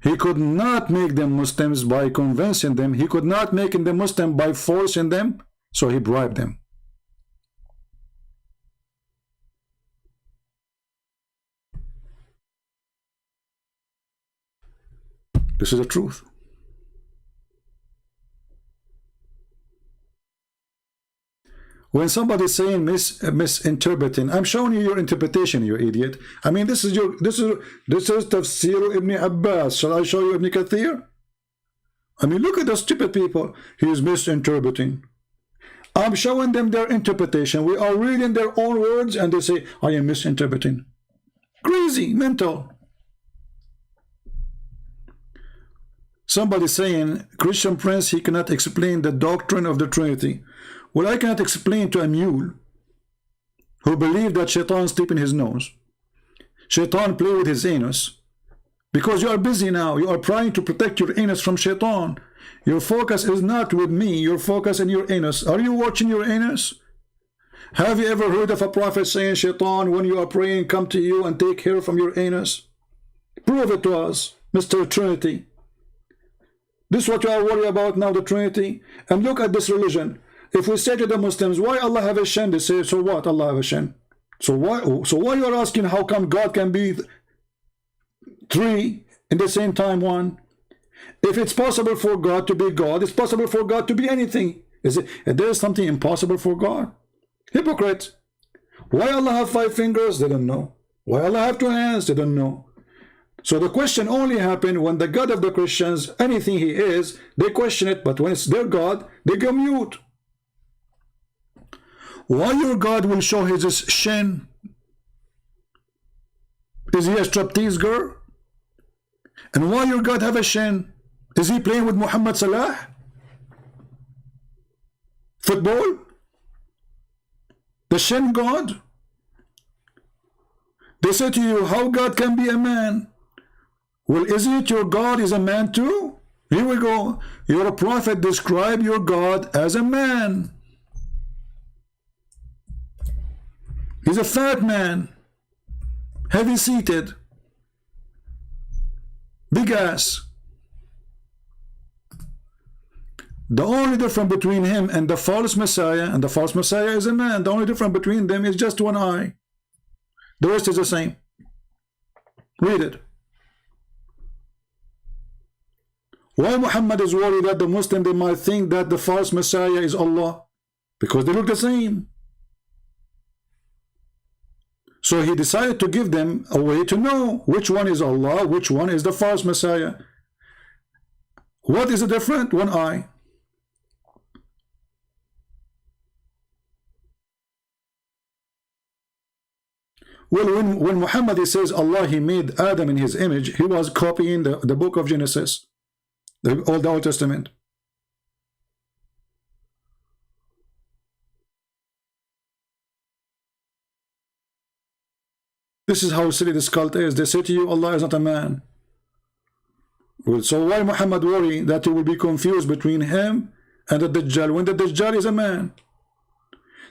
He could not make them Muslims by convincing them. He could not make them Muslim by forcing them. So he bribed them. This is the truth. When somebody is saying misinterpreting, I'm showing you your interpretation, you idiot. I mean, this is Tafsir Ibn Abbas. Shall I show you Ibn Kathir? I mean, look at the stupid people. He is misinterpreting. I'm showing them their interpretation. We are reading their own words, and they say, I am misinterpreting. Crazy, mental. Somebody saying, Christian Prince, he cannot explain the doctrine of the Trinity. Well, I cannot explain to a mule who believed that Shaitan sleep in his nose. Shaitan play with his anus. Because you are busy now. You are trying to protect your anus from Shaitan. Your focus is not with me. Your focus in your anus. Are you watching your anus? Have you ever heard of a prophet saying, Shaitan, when you are praying, come to you and take hair from your anus? Prove it to us, Mr. Trinity. This is what you are worried about now, the Trinity. And look at this religion. If we say to the Muslims, why Allah have a shin? They say, so what? Allah have a shin. So why you are asking how come God can be three in the same time one? If it's possible for God to be God, it's possible for God to be anything. Is there is something impossible for God? Hypocrite. Why Allah have 5 fingers? They don't know. Why Allah have 2 hands? They don't know. So the question only happened when the God of the Christians, anything he is, they question it, but when it's their God, they go mute. Why your God will show his shin? Is he a striptease girl? And why your God have a shin? Is he playing with Muhammad Salah? Football? The shin God? They say to you, how God can be a man? Well, isn't it your God is a man too? Here we go. Your prophet described your God as a man. He's a fat man, heavy seated, big ass. The only difference between him and the false Messiah, and the false Messiah is a man, the only difference between them is just one eye. The rest is the same. Read it. Why Muhammad is worried that the Muslim, they might think that the false Messiah is Allah? Because they look the same. So he decided to give them a way to know which one is Allah, which one is the false Messiah. What is the difference? One eye. Well, when Muhammad he says Allah, he made Adam in his image, he was copying the book of Genesis, the Old Testament. This is how silly this cult is. They say to you, Allah is not a man. Well, so why Muhammad worry that he will be confused between him and the Dajjal when the Dajjal is a man?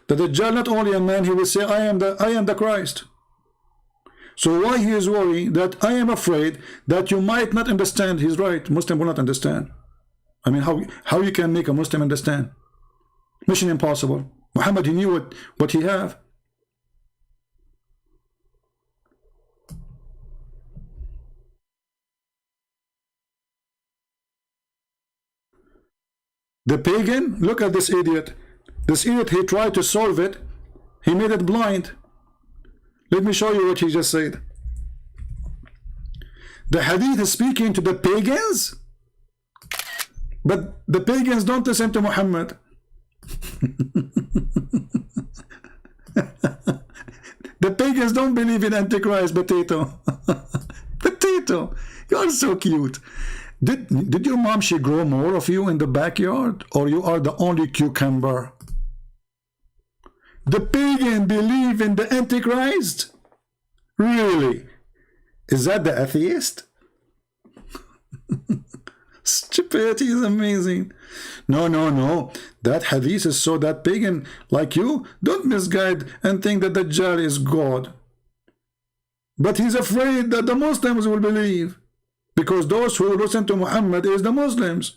The Dajjal not only a man, he will say, I am the Christ. So why he is worried that I am afraid that you might not understand? He's right. Muslim will not understand. I mean, how you can make a Muslim understand? Mission impossible. Muhammad, he knew what he have. The pagan, look at this idiot. This idiot, he tried to solve it. He made it blind. Let me show you what he just said. The hadith is speaking to the pagans, but the pagans don't listen to Muhammad. The pagans don't believe in Antichrist. Potato. Potato, you are so cute. Did your mom, she grow more of you in the backyard, or you are the only cucumber? The pagan believe in the Antichrist? Really? Is that the atheist? Stupidity is amazing. No. That hadith is so that pagan like you don't misguide and think that the Dajjal is God. But he's afraid that the Muslims will believe. Because those who listen to Muhammad is the Muslims.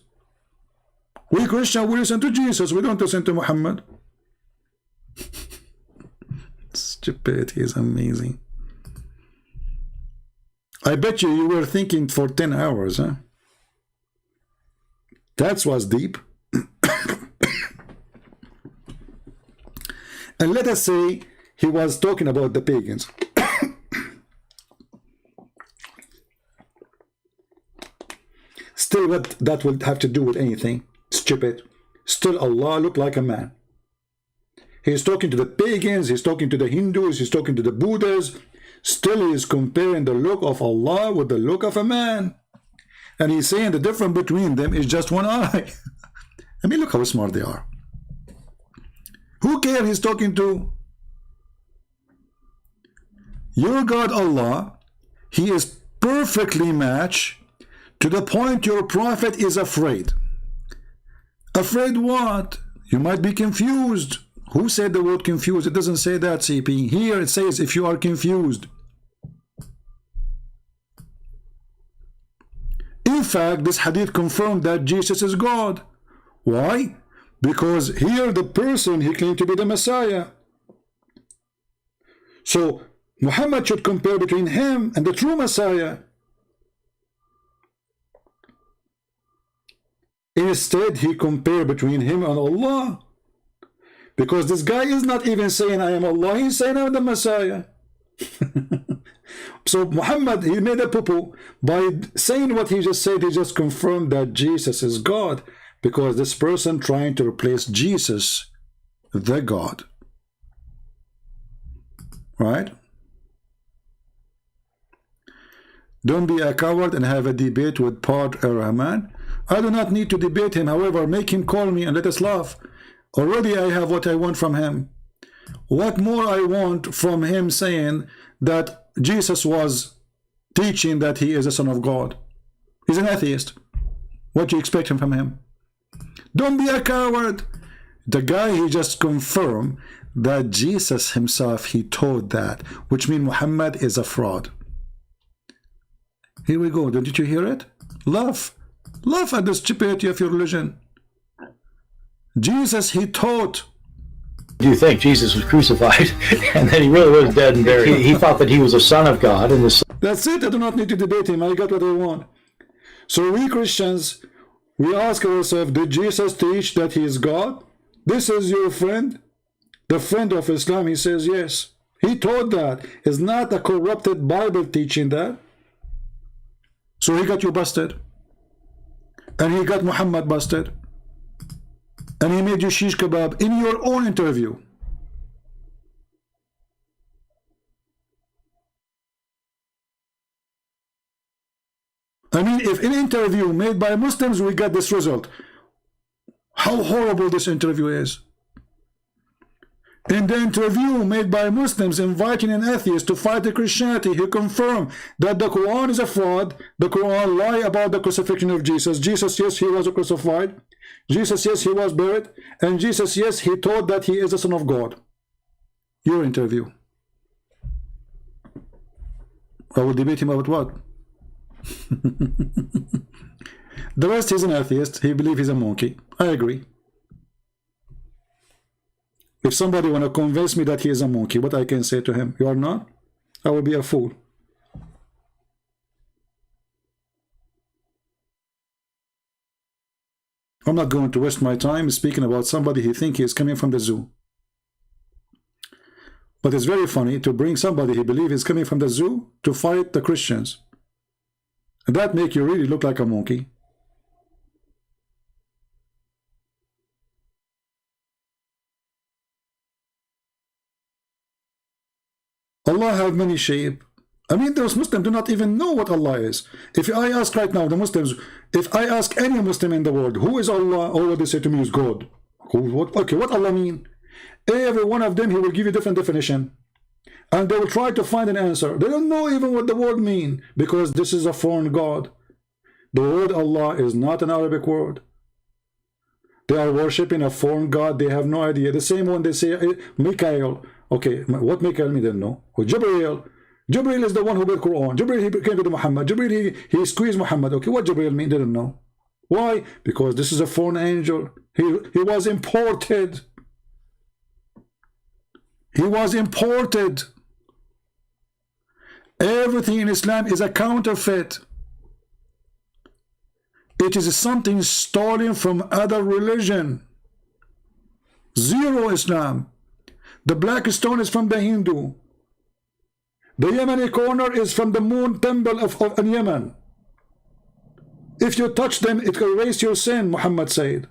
We Christians, we listen to Jesus. We don't listen to Muhammad. Stupidity is amazing. I bet you were thinking for 10 hours, huh? That was deep. And let us say he was talking about the pagans. Still, what that would have to do with anything? Stupid. Still, Allah looked like a man. He's talking to the pagans, he's talking to the Hindus, he's talking to the Buddhas. Still, he is comparing the look of Allah with the look of a man. And he's saying the difference between them is just one eye. I mean, look how smart they are. Who cares he's talking to? Your God, Allah, he is perfectly matched to the point your prophet is afraid. Afraid what? You might be confused. Who said the word confused? It doesn't say that, CP. Here it says if you are confused. In fact, this hadith confirmed that Jesus is God. Why? Because here the person, he claimed to be the Messiah. So Muhammad should compare between him and the true Messiah. Instead, he compared between him and Allah. Because this guy is not even saying I am Allah, he's saying I am the Messiah. So Muhammad, he made a poo-poo. By saying what he just said, he just confirmed that Jesus is God, because this person trying to replace Jesus, the God. Right? Don't be a coward and have a debate with Pod Rahman. I do not need to debate him. However, make him call me and let us laugh. Already I have what I want from him. What more I want from him saying that Jesus was teaching that he is the Son of God? He's an atheist. What do you expect from him? Don't be a coward. The guy, he just confirmed that Jesus himself, he taught that, which means Muhammad is a fraud. Here we go. Didn't you hear it? Laugh. Laugh at the stupidity of your religion. Jesus, he taught. Do you think Jesus was crucified and then he really was dead and buried? He thought that he was a son of God. And that's it. I do not need to debate him. I got what I want. So we Christians, we ask ourselves, did Jesus teach that he is God? This is your friend, the friend of Islam. He says yes. He taught that. It's not a corrupted Bible teaching that. So he got you busted. And he got Muhammad busted. And he made you shish kebab in your own interview. I mean, if an interview made by Muslims, we got this result. How horrible this interview is. In the interview made by Muslims inviting an atheist to fight the Christianity, he confirmed that the Quran is a fraud. The Quran lie about the crucifixion of Jesus. Jesus, yes, he was crucified. Jesus, yes, he was buried. And Jesus, yes, he taught that he is the Son of God. Your interview. I will debate him about what? The rest, he's an atheist. He believes he's a monkey. I agree. If somebody want to convince me that he is a monkey, what I can say to him? You are not? I will be a fool. I'm not going to waste my time speaking about somebody he thinks he is coming from the zoo. But it's very funny to bring somebody he believes is coming from the zoo to fight the Christians. And that make you really look like a monkey. Allah have many shape. I mean, those Muslims do not even know what Allah is. If I ask right now, the Muslims, if I ask any Muslim in the world, who is Allah? All what they say to me is God. Okay, what Allah mean? Every one of them, he will give you different definition. And they will try to find an answer. They don't know even what the word mean, because this is a foreign God. The word Allah is not an Arabic word. They are worshipping a foreign God. They have no idea. The same one they say, Mikael. Okay, what Mikael mean? They don't know. Or Jibreel. Jibreel is the one who built Quran. Jibreel, he came to the Muhammad. Jibreel, he squeezed Muhammad. Okay, what Jibreel mean? They don't know. Why? Because this is a foreign angel. He was imported. He was imported. Everything in Islam is a counterfeit. It is something stolen from other religion. Zero Islam. The black stone is from the Hindu. The Yemeni corner is from the moon temple of Yemen. If you touch them, it will erase your sin, Muhammad said.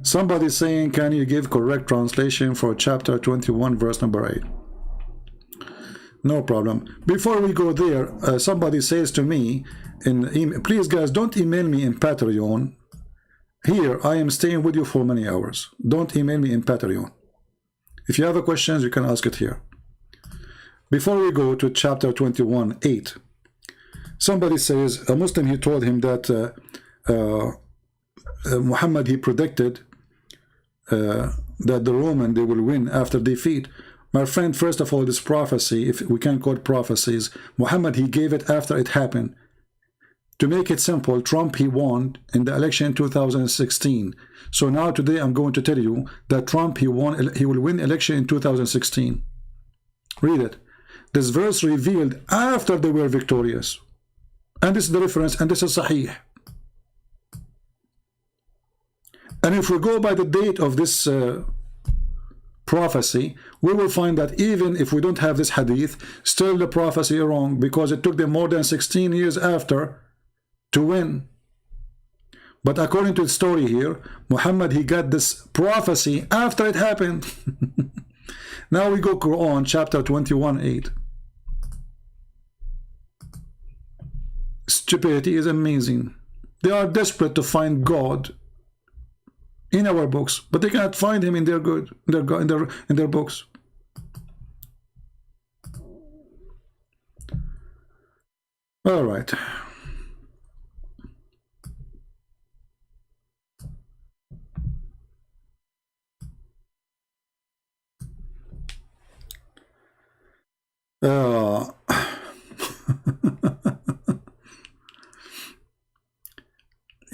Somebody saying, can you give correct translation for chapter 21, verse number 8? No problem. Before we go there, somebody says to me, please guys, don't email me in Patreon. Here, I am staying with you for many hours. Don't email me in Patreon. If you have a question, you can ask it here. Before we go to chapter 21, 8, somebody says, a Muslim, he told him that Muhammad, he predicted that the Roman, they will win after defeat. My friend, first of all, this prophecy, if we can call it prophecies, Muhammad, he gave it after it happened. To make it simple, Trump, he won in the election in 2016. So now today I'm going to tell you that Trump, he will win election in 2016. Read it. This verse revealed after they were victorious. And this is the reference, and this is Sahih. And if we go by the date of this prophecy, we will find that even if we don't have this hadith, still the prophecy is wrong, because it took them more than 16 years after to win. But according to the story here, Muhammad, he got this prophecy after it happened. Now we go Quran chapter 21:8. Stupidity is amazing. They are desperate to find God in our books, but they cannot find him in their books. All right.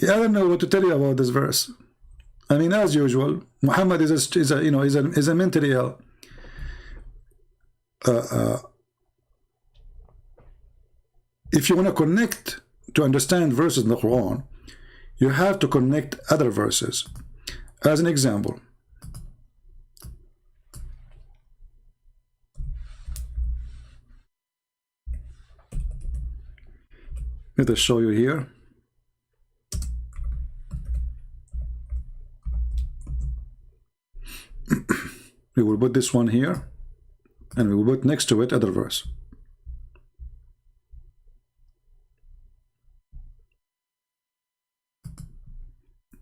I don't know what to tell you about this verse. I mean, as usual, Muhammad is a mentally ill. If you want to connect to understand verses in the Quran, you have to connect other verses. As an example, let us show you here. We will put this one here, and we will put next to it other verse.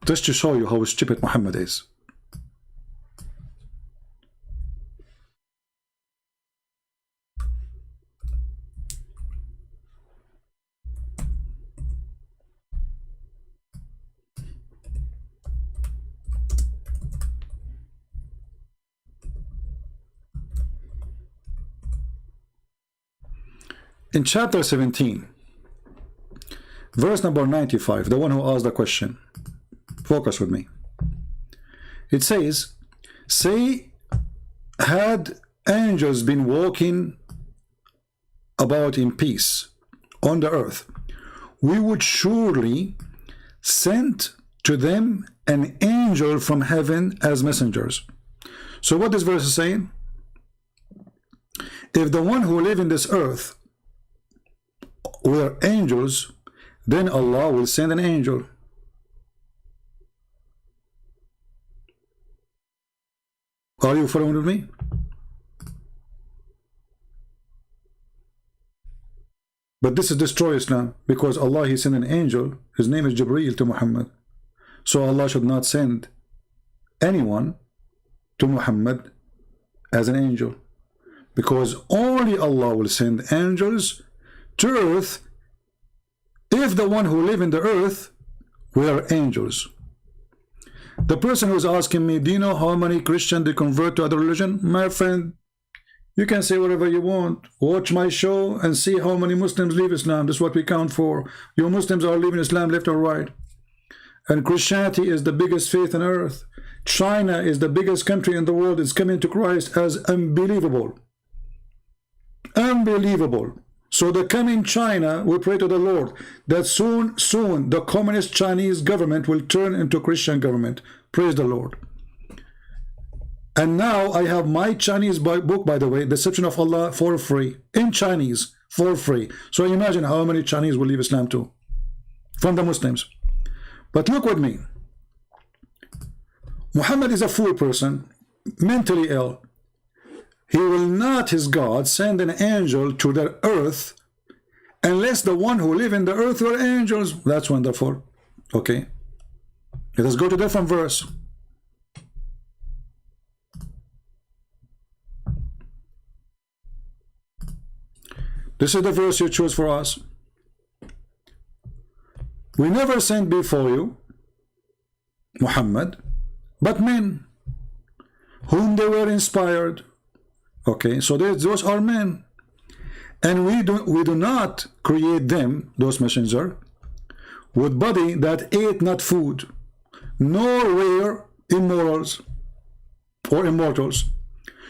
Just to show you how stupid Muhammad is. In chapter 17, verse number 95, the one who asked the question, focus with me. It says, say, had angels been walking about in peace on the earth, we would surely send to them an angel from heaven as messengers. So what this verse is saying? If the one who live in this earth were angels, then Allah will send an angel. Are you following with me? But this is destroy Islam, because Allah, he sent an angel, his name is Jibreel, to Muhammad. So Allah should not send anyone to Muhammad as an angel, because only Allah will send angels to earth if the one who live in the earth were angels. The person who's asking me, do you know how many Christians they convert to other religion? My friend, you can say whatever you want. Watch my show and see how many Muslims leave Islam. This is what we count for. You Muslims are leaving Islam left or right. And Christianity is the biggest faith on earth. China is the biggest country in the world. It's coming to Christ as unbelievable. Unbelievable. So the coming China, we pray to the Lord that soon the communist Chinese government will turn into Christian government. Praise the Lord. And now I have my Chinese book, by the way, Deception of Allah, for free, in Chinese, for free. So imagine how many Chinese will leave Islam too, from the Muslims. But look with me. Muhammad is a fool person, mentally ill. He will not, his God, send an angel to the earth unless the one who live in the earth were angels. That's wonderful. Okay. Let us go to a different verse. This is the verse you choose for us. We never sent before you, Muhammad, but men whom they were inspired. Okay, so those are men, and we do not create them, those messengers, with body that ate not food, nor were immortals or immortals.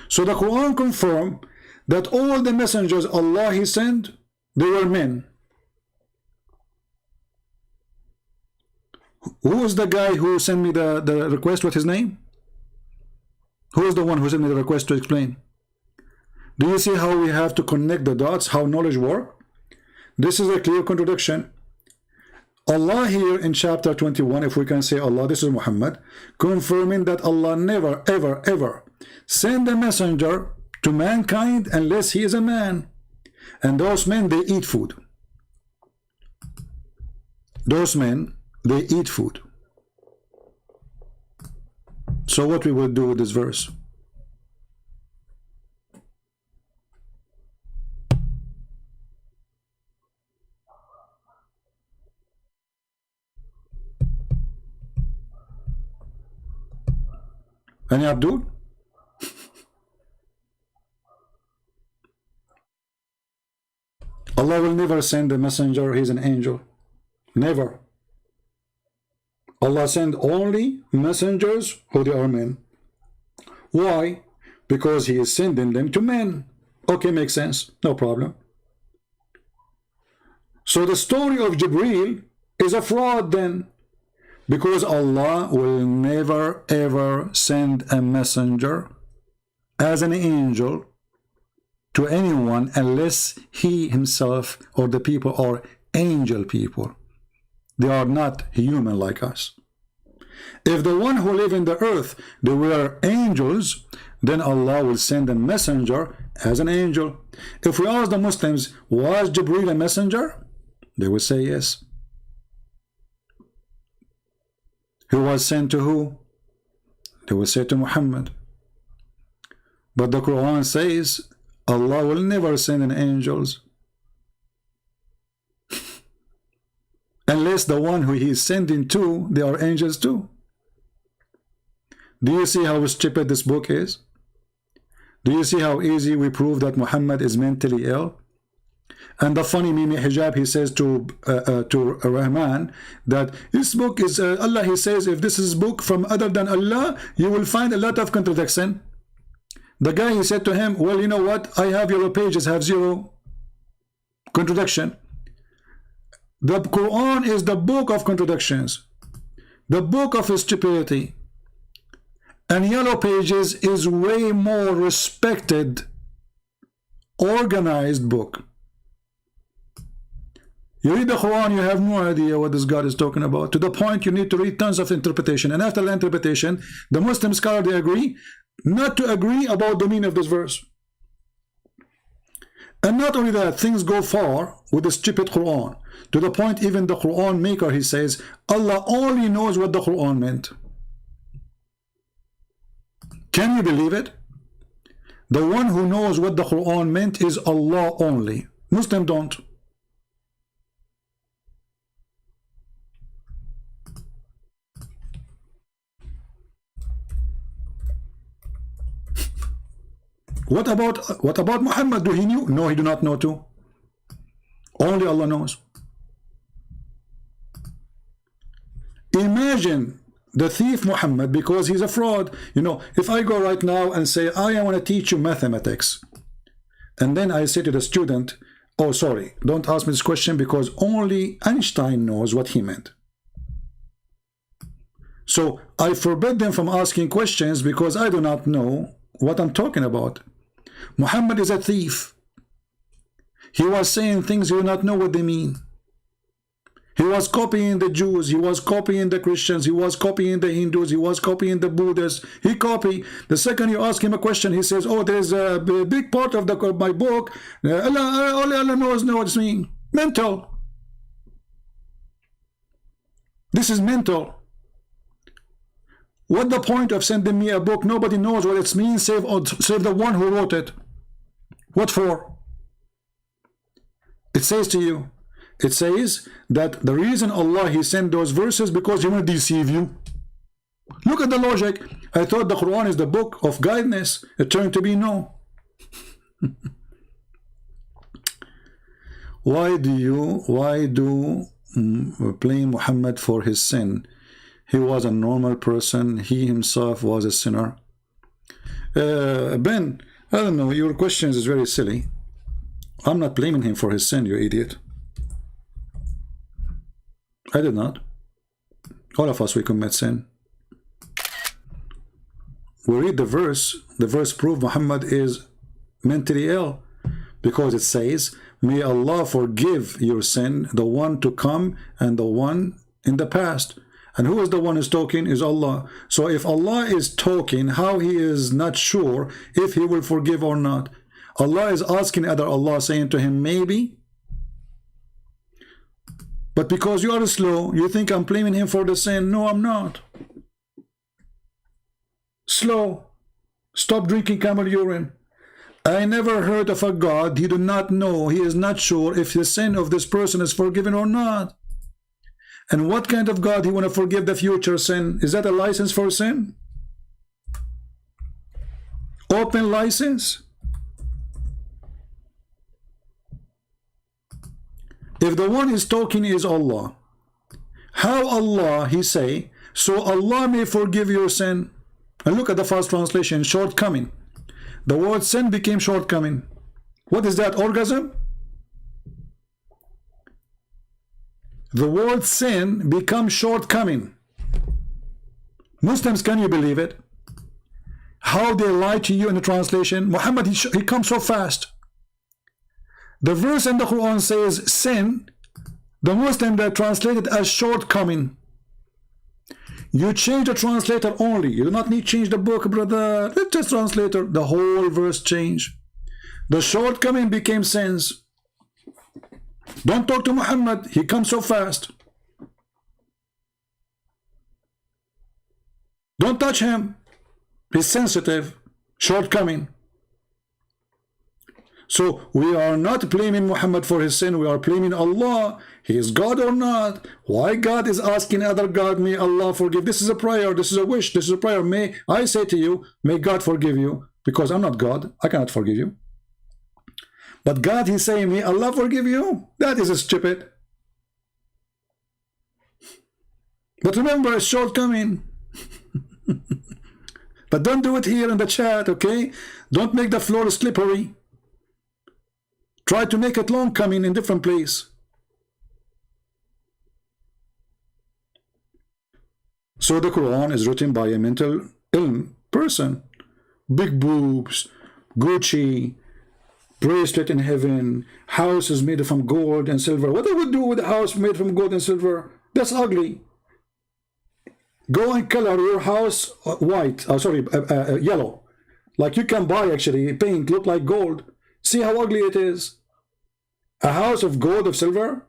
So the Quran confirms that all the messengers Allah he sent, they were men. Who is the guy who sent me the request? What's his name? Who is the one who sent me the request to explain? Do you see how we have to connect the dots, how knowledge works? This is a clear contradiction. Allah here in chapter 21, if we can say Allah, this is Muhammad, confirming that Allah never, ever, ever send a messenger to mankind unless he is a man. And those men, they eat food. Those men, they eat food. So what we will do with this verse? Any Abdul? Allah will never send a messenger, he's an angel. Never. Allah sent only messengers who they are men. Why? Because he is sending them to men. Okay, makes sense. No problem. So the story of Jibreel is a fraud then. Because Allah will never ever send a messenger as an angel to anyone unless he himself or the people are angel people. They are not human like us. If the one who live in the earth, they were angels, then Allah will send a messenger as an angel. If we ask the Muslims, was Jibreel a messenger? They will say yes. He was sent to who? They will say to Muhammad. But the Quran says Allah will never send an angels unless the one who he is sending to, they are angels too. Do you see how stupid this book is? Do you see how easy we prove that Muhammad is mentally ill? And the funny Mimi Hijab, he says to Rahman that this book is Allah. He says if this is book from other than Allah, you will find a lot of contradiction. The guy, he said to him, well, you know what? I have your pages have zero contradiction. The Quran is the book of contradictions, the book of stupidity. And Yellow Pages is way more respected, organized book. You read the Quran, you have no idea what this God is talking about, to the point you need to read tons of interpretation. And after the interpretation, the Muslim scholar, they agree not to agree about the meaning of this verse. And not only that, things go far with the stupid Quran, to the point even the Quran maker, he says, Allah only knows what the Quran meant. Can you believe it? The one who knows what the Quran meant is Allah only. Muslim don't. What about Muhammad? Do he knew? No, he do not know too. Only Allah knows. Imagine the thief Muhammad, because he's a fraud. You know, if I go right now and say, I want to teach you mathematics, and then I say to the student, oh, sorry, don't ask me this question because only Einstein knows what he meant. So I forbid them from asking questions because I do not know what I'm talking about. Muhammad is a thief. He was saying things you do not know what they mean. He was copying the Jews, he was copying the Christians, he was copying the Hindus, he was copying the Buddhists. He copied. The second you ask him a question, he says, oh, there's a big part of my book, Allah knows what it means. Mental. This is mental. What the point of sending me a book? Nobody knows what it means save the one who wrote it. What for? It says to you, it says that the reason Allah he sent those verses because he want to deceive you. Look at the logic. I thought the Quran is the book of guidance. It turned to be no. Why do blame Muhammad for his sin? He was a normal person. He himself was a sinner. Ben, I don't know. Your question is very silly. I'm not blaming him for his sin, you idiot. I did not. All of us, we commit sin. We read the verse proves Muhammad is mentally ill, because it says, may Allah forgive your sin, the one to come and the one in the past. And who is the one who's talking? Is Allah. So if Allah is talking, how he is not sure if he will forgive or not? Allah is asking other Allah, saying to him, maybe. But because you are slow, you think I'm blaming him for the sin. No, I'm not. Slow. Stop drinking camel urine. I never heard of a God he do not know. He is not sure if the sin of this person is forgiven or not. And what kind of God he want to forgive the future sin? Is that a license for sin? Open license? If the one is talking is Allah, how Allah, he say, so Allah may forgive your sin. And look at the first translation, shortcoming. The word sin became shortcoming. What is that, orgasm? The word sin becomes shortcoming. Muslims, can you believe it? How they lie to you in the translation. Muhammad, he comes so fast. The verse in the Quran says sin. The Muslim that translated as shortcoming. You change the translator only. You do not need to change the book, brother. Let's just translator. The whole verse change. The shortcoming became sins. Don't talk to Muhammad. He comes so fast. Don't touch him. He's sensitive. Shortcoming. So we are not blaming Muhammad for his sin. We are blaming Allah. He is God or not. Why God is asking other God, may Allah forgive? This is a prayer. This is a wish. This is a prayer. May I say to you, may God forgive you, because I'm not God. I cannot forgive you. But God, he's saying, may Allah forgive you? That is stupid. But remember, it's shortcoming. But don't do it here in the chat, okay? Don't make the floor slippery. Try to make it long coming in different place. So the Quran is written by a mental ill person. Big boobs, Gucci, bracelet in heaven, house is made from gold and silver. What do we do with a house made from gold and silver? That's ugly. Go and color your house white, yellow. Like you can buy actually paint, look like gold. See how ugly it is. A house of gold, of silver.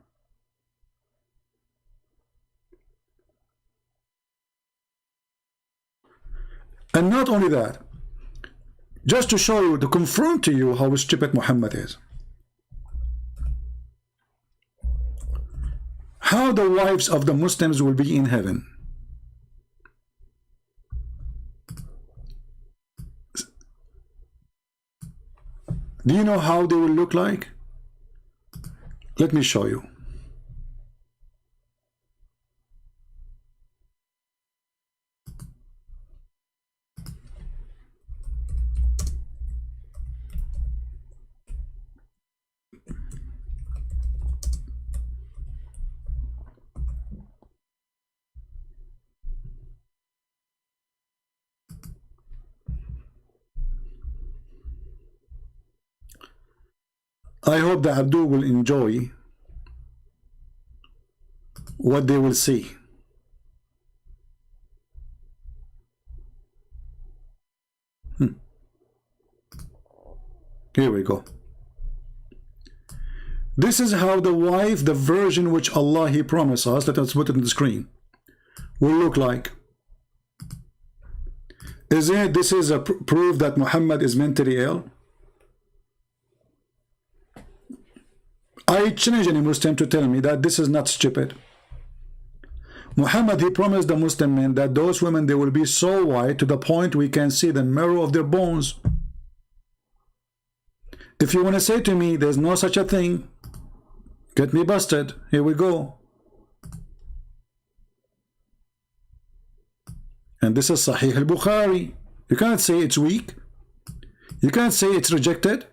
And not only that, just to show you, to confirm to you how stupid Muhammad is. How the wives of the Muslims will be in heaven. Do you know how they will look like? Let me show you. I hope that Abdul will enjoy what they will see. Here we go. This is how the wife, the virgin which Allah He promised us, let us put it on the screen, will look like. Isn't it? This is a proof that Muhammad is mentally ill. I challenge any Muslim to tell me that this is not stupid. Muhammad, he promised the Muslim men that those women, they will be so white to the point we can see the marrow of their bones. If you want to say to me there's no such a thing, get me busted. Here we go. And this is Sahih al-Bukhari. You can't say it's weak. You can't say it's rejected.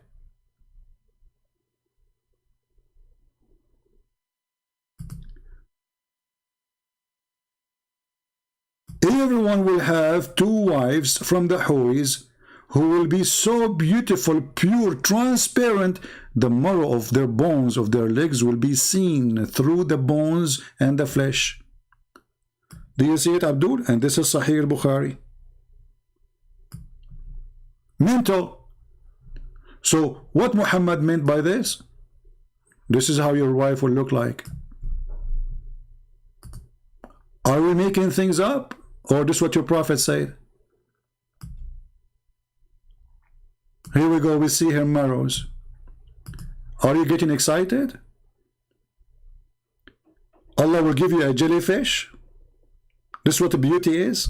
everyone will have 2 wives from the Houris who will be so beautiful, pure, transparent, the marrow of their bones, of their legs will be seen through the bones and the flesh. Do you see it, Abdul? And this is Sahih Bukhari. Mental. So what Muhammad meant by this? This is how your wife will look like. Are we making things up? Or this is what your prophet said? Here we go, we see her marrows. Are you getting excited? Allah will give you a jellyfish. This is what the beauty is.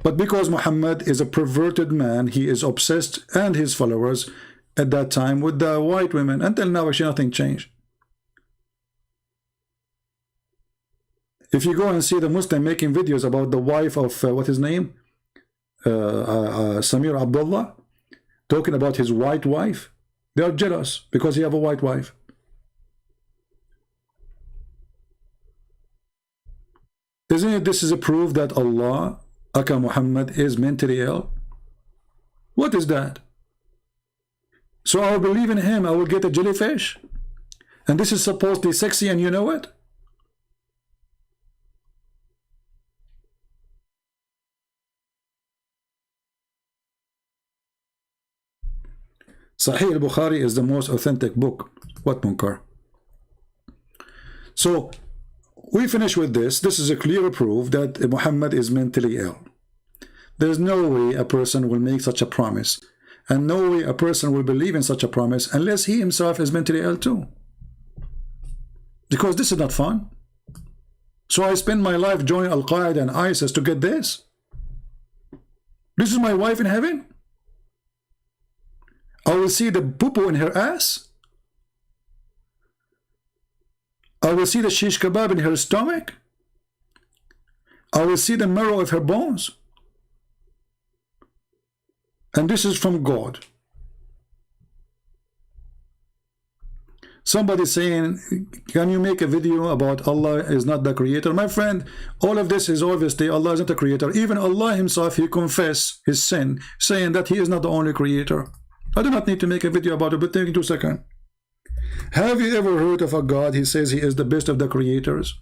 But because Muhammad is a perverted man, he is obsessed, and his followers at that time, with the white women. Until now, actually nothing changed. If you go and see the Muslim making videos about the wife of, what his name? Samir Abdullah, talking about his white wife, they are jealous because he have a white wife. Isn't it this is a proof that Allah, aka Muhammad, is mentally ill? What is that? So I will believe in him, I will get a jellyfish? And this is supposedly sexy and you know it? Sahih al-Bukhari is the most authentic book. What munkar? So we finish with this. This is a clear proof that Muhammad is mentally ill. There's no way a person will make such a promise, and no way a person will believe in such a promise unless he himself is mentally ill too. Because this is not fun. So I spend my life joining Al-Qaeda and ISIS to get this. This is my wife in heaven. I will see the poo-poo in her ass. I will see the shish kebab in her stomach. I will see the marrow of her bones. And this is from God. Somebody saying, can you make a video about Allah is not the creator? My friend, all of this is obviously Allah is not the creator. Even Allah himself, he confessed his sin, saying that he is not the only creator. I do not need to make a video about it, but take 2 seconds. Have you ever heard of a God? He says he is the best of the creators.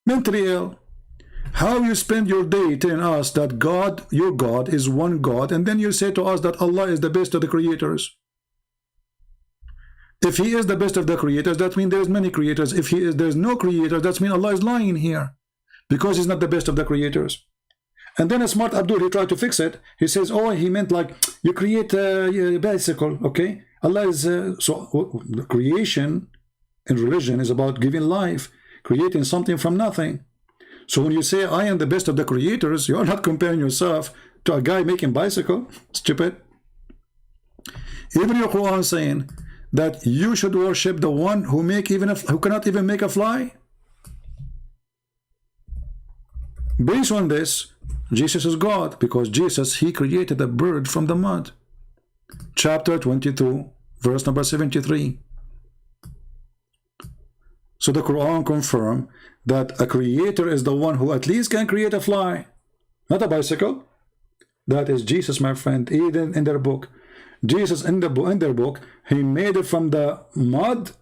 Mentally ill. How you spend your day telling us that God, your God, is one God, and then you say to us that Allah is the best of the creators. If he is the best of the creators, that means there's many creators. If he is, there's no creator, that means Allah is lying here, because he's not the best of the creators. And then a smart Abdul, he tried to fix it. He says, oh, he meant like you create a bicycle, okay? Allah is, so the creation in religion is about giving life, creating something from nothing. So when you say I am the best of the creators, you are not comparing yourself to a guy making bicycle. Stupid. Even your Quran saying that you should worship the one who who cannot even make a fly. Based on this, Jesus is God, because Jesus, he created a bird from the mud. Chapter 22, verse number 73. So the Quran confirms that a creator is the one who at least can create a fly, not a bicycle. That is Jesus, my friend, even in their book. Jesus in their book, he made it from the mud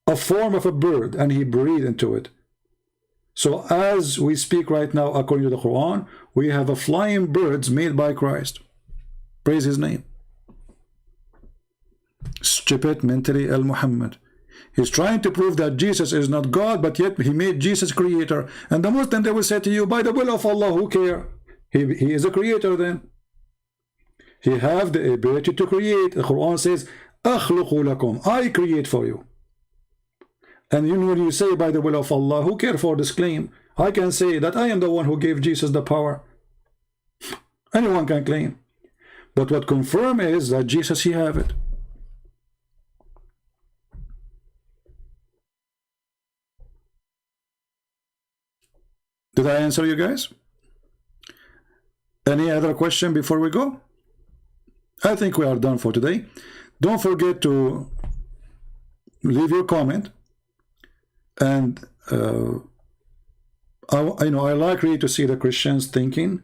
a form of a bird, and he breathed into it. So as we speak right now, according to the Quran, we have a flying birds made by Christ. Praise his name. Stupid, mentally ill Muhammad. He's trying to prove that Jesus is not God, but yet he made Jesus creator. And the Muslim, they will say to you, by the will of Allah, who care? He is a creator then. He have the ability to create. The Quran says, أَخْلُقُ لَكُمْ, I create for you. And you know, when you say by the will of Allah, who cares for this claim? I can say that I am the one who gave Jesus the power. Anyone can claim. But what confirm is that Jesus, he have it. Did I answer you guys? Any other question before we go? I think we are done for today. Don't forget to leave your comment. And I like really to see the Christians thinking,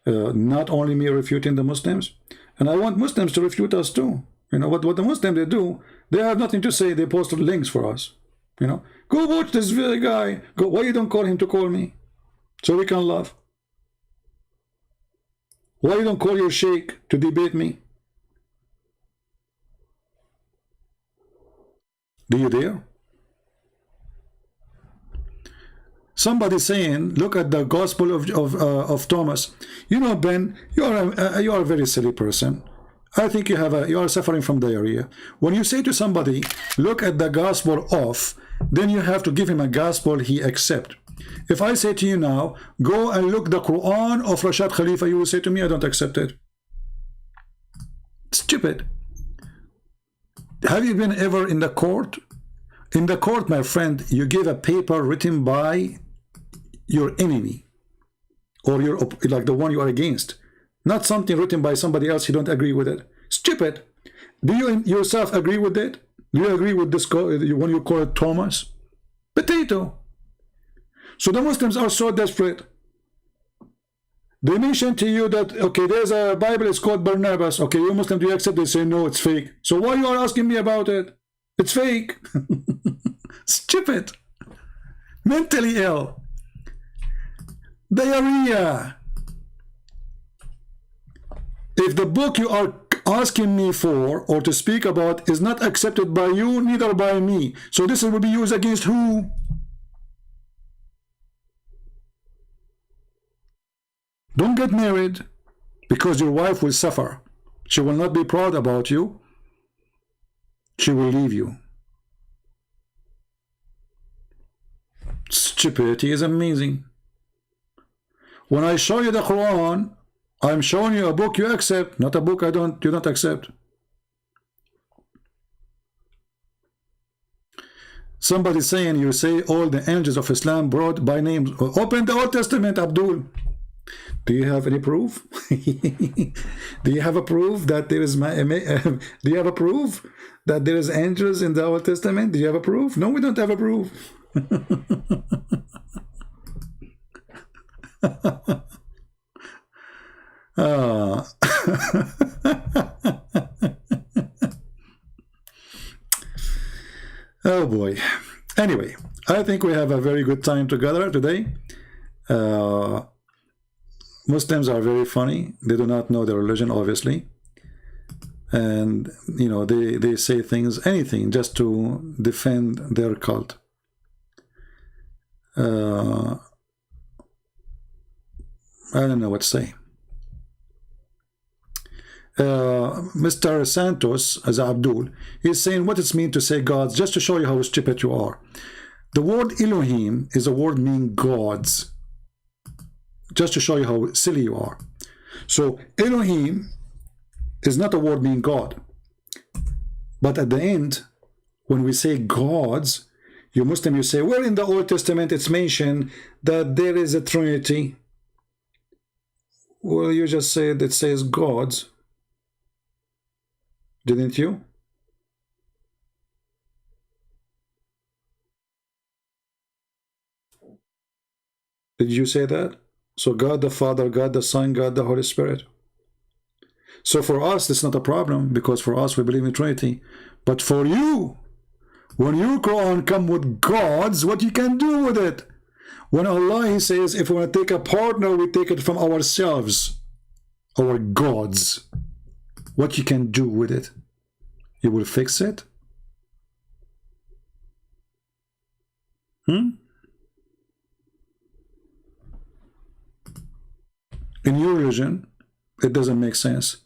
not only me refuting the Muslims, and I want Muslims to refute us too. You know what the Muslims they do? They have nothing to say. They posted links for us. You know, go watch this guy. Go. Why you don't call him to call me, so we can laugh? Why you don't call your sheikh to debate me? Do you dare? Somebody saying, look at the Gospel of Thomas. You know, Ben, you are a very silly person. I think you are suffering from diarrhea. When you say to somebody, look at the Gospel of, then you have to give him a gospel he accept. If I say to you now, go and look the Quran of Rashad Khalifa, you will say to me, I don't accept it. Stupid. Have you been ever in the court? In the court, my friend, you give a paper written by your enemy, or your, like the one you are against, not something written by somebody else you don't agree with it. Stupid. Do you yourself agree with it? Do you agree with this when you call it Thomas? Potato. So the Muslims are so desperate. They mention to you that, okay, there's a Bible, it's called Barnabas. Okay, you Muslim, do you accept? They say, no, it's fake. So why you are asking me about it? It's fake. Stupid. Mentally ill. Diarrhea. If the book you are asking me for or to speak about is not accepted by you, neither by me, so this will be used against who? Don't get married, because your wife will suffer. She will not be proud about you. She will leave you. Stupidity is amazing. When I show you the Quran, I'm showing you a book you accept, not a book you don't accept. Somebody saying you say all the angels of Islam brought by names. Open the Old Testament, Abdul. Do you have any proof? Do you have a proof that there is do you have a proof that there is angels in the Old Testament? Do you have a proof? No, we don't have a proof. Oh boy. Anyway, I think we have a very good time together today. Muslims are very funny. They do not know their religion, obviously, and you know they say things, anything, just to defend their cult. I don't know what to say. Mr. Santos, as Abdul, is saying what it means to say gods, just to show you how stupid you are. The word Elohim is a word meaning gods, just to show you how silly you are. So Elohim is not a word meaning God, but at the end, when we say gods, you Muslim, you say, where in the Old Testament it's mentioned that there is a Trinity? Well, you just said it says gods, didn't you? Did you say that? So God the Father, God the Son, God the Holy Spirit. So for us, it's not a problem, because for us, we believe in Trinity. But for you, when your Quran come with gods, what you can do with it? When Allah, He says, if we want to take a partner, we take it from ourselves, our gods. What you can do with it? You will fix it? In your religion, it doesn't make sense.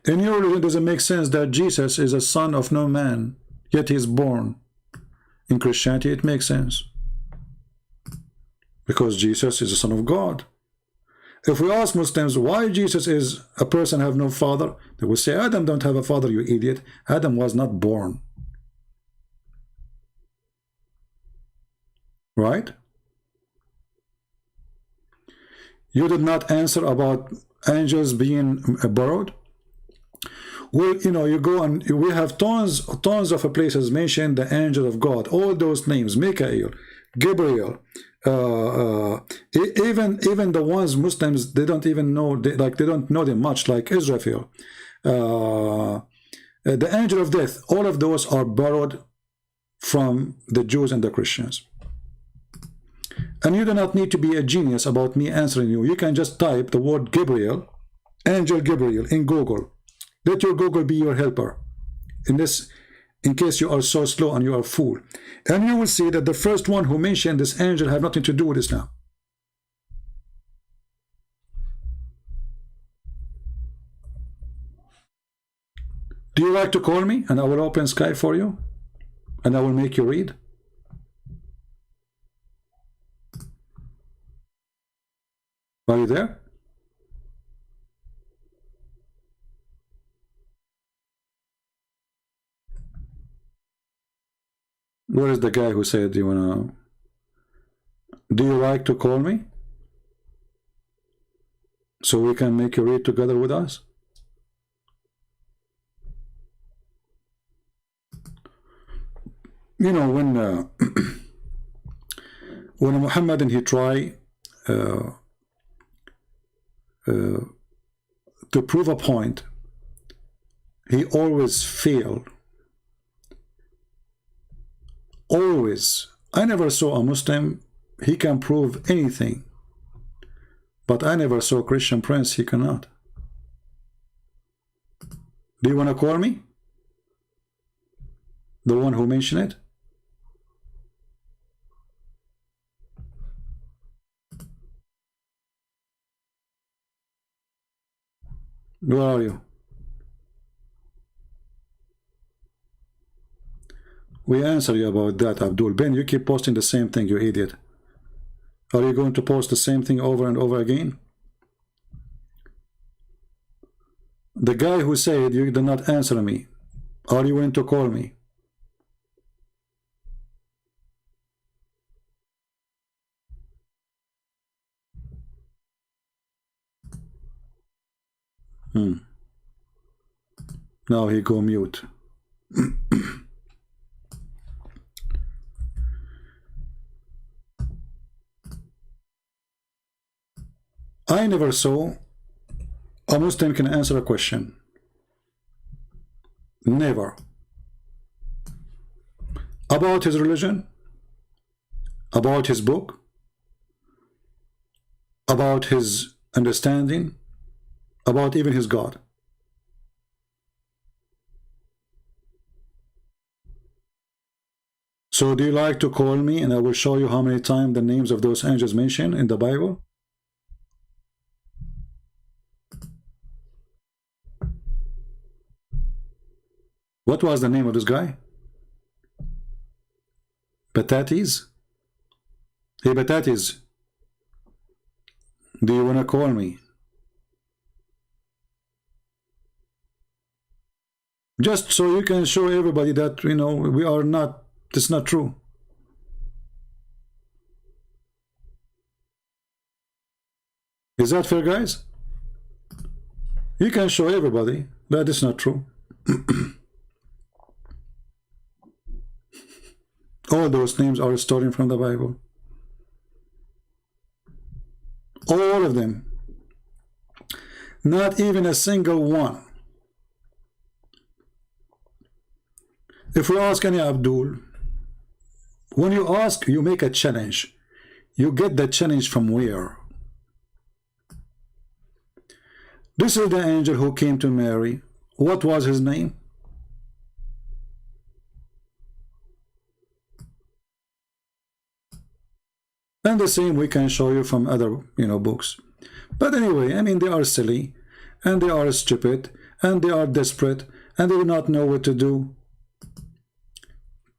In your religion, it doesn't make sense that Jesus is a son of no man, yet he is born. In Christianity, it makes sense, because Jesus is a son of God. If we ask Muslims why Jesus is a person have no father, they will say, Adam don't have a father, you idiot. Adam was not born. Right? You did not answer about angels being borrowed. well, you know, you go and we have tons of places mentioned the angel of God, all those names, Michael, Gabriel, even the ones Muslims, they don't even know, they don't know them much, like Israel, the angel of death. All of those are borrowed from the Jews and the Christians. And you do not need to be a genius about me answering you. You can just type the word Gabriel, angel Gabriel, in Google. Let your Google be your helper in this, in case you are so slow and you are a fool. And you will see that the first one who mentioned this angel have nothing to do with Islam. Do you like to call me and I will open Skype for you and I will make you read? Are you there? Where is the guy who said, do you like to call me? So we can make you read together with us? You know, when Muhammad and he try to prove a point, he always failed. Always. I never saw a Muslim, he can prove anything. But I never saw a Christian prince, he cannot. Do you want to call me? The one who mentioned it? Where are you? We answer you about that, Abdul. Ben, you keep posting the same thing, you idiot. Are you going to post the same thing over and over again? The guy who said you did not answer me, are you going to call me? Now he go mute. I never saw a Muslim can answer a question. Never. About his religion, about his book, about his understanding, about even his God. So do you like to call me and I will show you how many times the names of those angels mentioned in the Bible? What was the name of this guy? Patatis? Hey, Patatis, do you want to call me? Just so you can show everybody that, you know, we are not, it's not true. Is that fair, guys? You can show everybody that it's not true. All those names are stolen from the Bible. All of them. Not even a single one. If we ask any Abdul, when you ask, you make a challenge. You get the challenge from where? This is the angel who came to Mary. What was his name? And the same we can show you from other, you know, books. But anyway, I mean, they are silly, and they are stupid, and they are desperate, and they do not know what to do.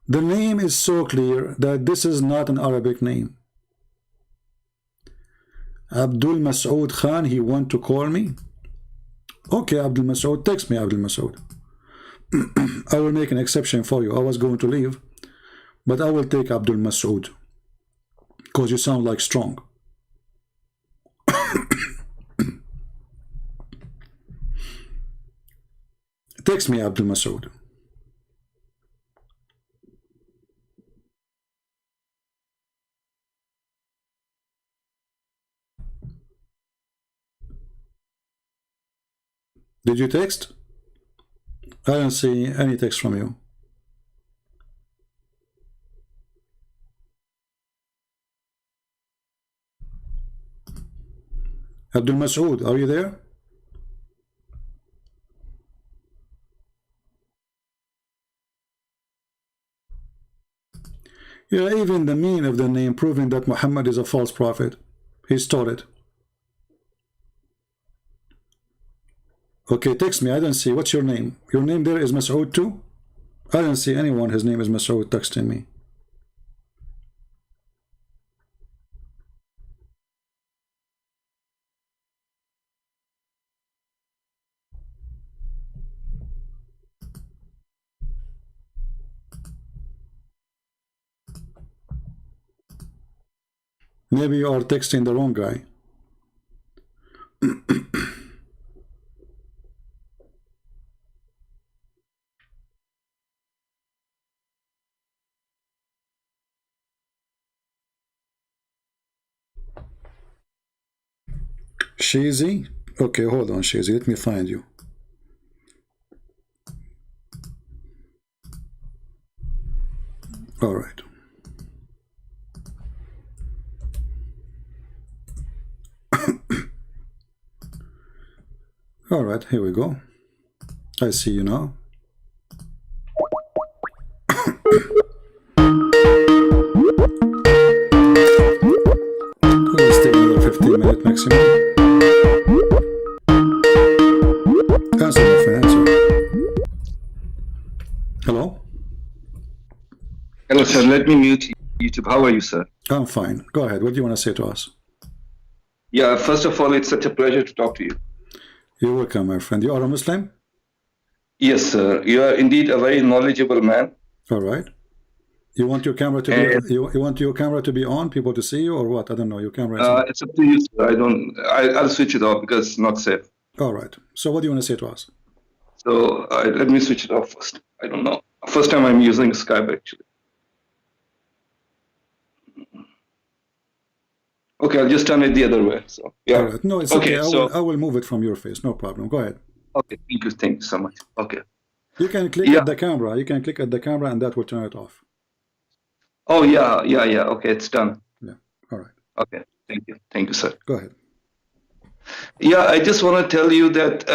The name is so clear that this is not an Arabic name. Abdul Masood Khan, he want to call me. Okay, Abdul Masood, text me, Abdul Masood. I will make an exception for you. I was going to leave, but I will take Abdul Masood because you sound like strong. Text me, Abdul Masood. Did you text? I don't see any text from you. Abdul Masood, are you there? Yeah, even the meaning of the name proving that Muhammad is a false prophet. He stole it. Okay, text me. I don't see. What's your name? Your name there is Masood too? I don't see anyone. His name is Masood texting me. Maybe you are texting the wrong guy. Shazy? Okay, hold on, Shazy. Let me find you. All right. All right, here we go. I see you now. We'll stay another 15 minutes maximum. Answer, my friend, answer. Hello? Hello, sir. Let me mute YouTube. How are you, sir? I'm fine. Go ahead. What do you want to say to us? Yeah, first of all, it's such a pleasure to talk to you. You're welcome, my friend. You are a Muslim? Yes, sir. You are indeed a very knowledgeable man. All right. You want your camera to be you want your camera to be on, people to see you, or what? I don't know. Your camera is on. It's up to you, sir. I'll switch it off because it's not safe. All right. So what do you want to say to us? So let me switch it off first. I don't know. First time I'm using Skype actually. Okay, I'll just turn it the other way. So yeah. All right. No, it's okay. I will move it from your face. No problem. Go ahead. Okay. Thank you so much. Okay. You can click at the camera. You can click at the camera, and that will turn it off. Oh yeah. Okay, it's done. Yeah. All right. Okay. Thank you, sir. Go ahead. Yeah, I just want to tell you that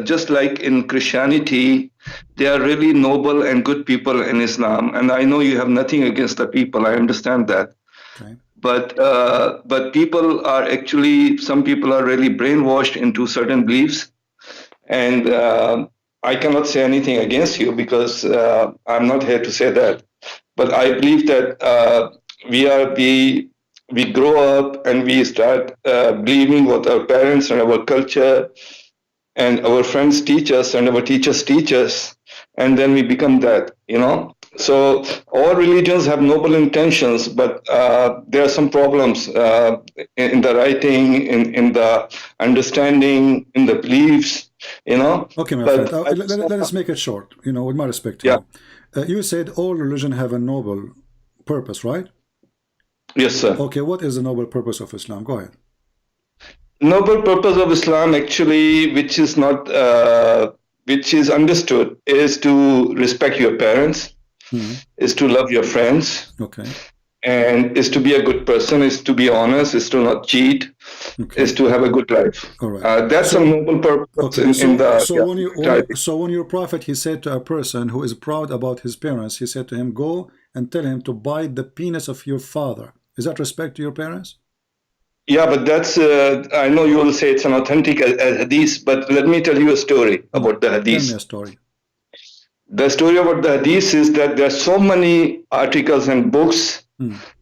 just like in Christianity, they are really noble and good people in Islam, and I know you have nothing against the people. I understand that. Okay. But people are actually, some people are really brainwashed into certain beliefs, and I cannot say anything against you because I'm not here to say that. But I believe that we grow up and we start believing what our parents and our culture and our friends teach us and our teachers teach us, and then we become that, you know. So all religions have noble intentions, but there are some problems in the writing, in the understanding, in the beliefs, you know. Okay, my friend. Let us make it short, you know, with my respect to you. You said all religions have a noble purpose, right? Yes, sir. Okay, what is the noble purpose of Islam? Go ahead. Noble purpose of Islam, actually, which is understood, is to respect your parents, is to love your friends, okay, and is to be a good person, is to be honest, is to not cheat, okay, is to have a good life. All right. That's a noble purpose. Okay. So when your prophet, he said to a person who is proud about his parents, he said to him, go and tell him to bite the penis of your father. Is that respect to your parents? Yeah, but that's, I know you will say it's an authentic hadith, but let me tell you a story about the hadith. Tell me a story. The story about the hadith is that there are so many articles and books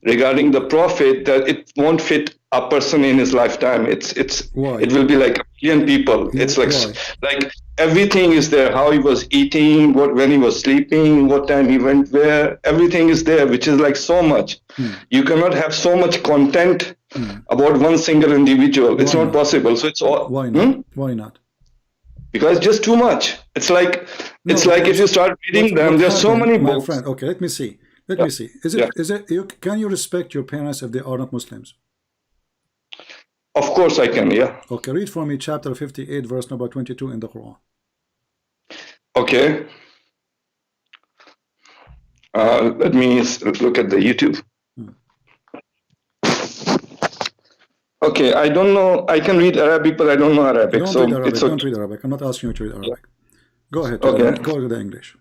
regarding the prophet that it won't fit a person in his lifetime. It will be like a million people. It's like everything is there. How he was eating, when he was sleeping, what time he went where. Everything is there, which is like so much. You cannot have so much content about one single individual. It's not possible. So it's all. Why not? Why not? because it's just too much. It's like if you start reading them, there's so many my books. friend. Okay, let me see. Let me see. Is it? Can you respect your parents if they are not Muslims? Of course I can. Yeah. Okay, read for me chapter 58, verse number 22 in the Quran. Okay. Let me look at the YouTube. Okay, I don't know. I can read Arabic, but I don't know Arabic. Don't read Arabic. Don't read Arabic. I'm not asking you to read Arabic. Go ahead. Go to the English.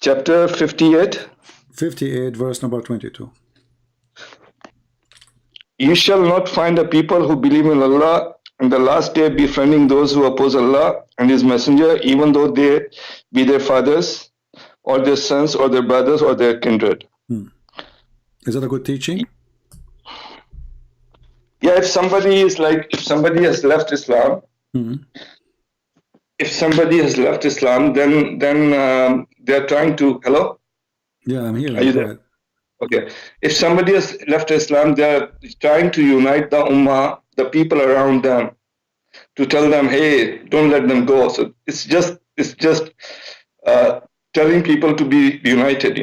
Chapter 58. 58, verse number 22. You shall not find a people who believe in Allah and the last day befriending those who oppose Allah and His Messenger, even though they be their fathers or their sons or their brothers or their kindred. Is that a good teaching? Yeah, if somebody has left Islam, if somebody has left Islam, then they're trying to. Hello? Yeah, I'm here. Are you there? Okay. If somebody has left Islam, they're trying to unite the Ummah, the people around them, to tell them, hey, don't let them go. So it's just telling people to be united,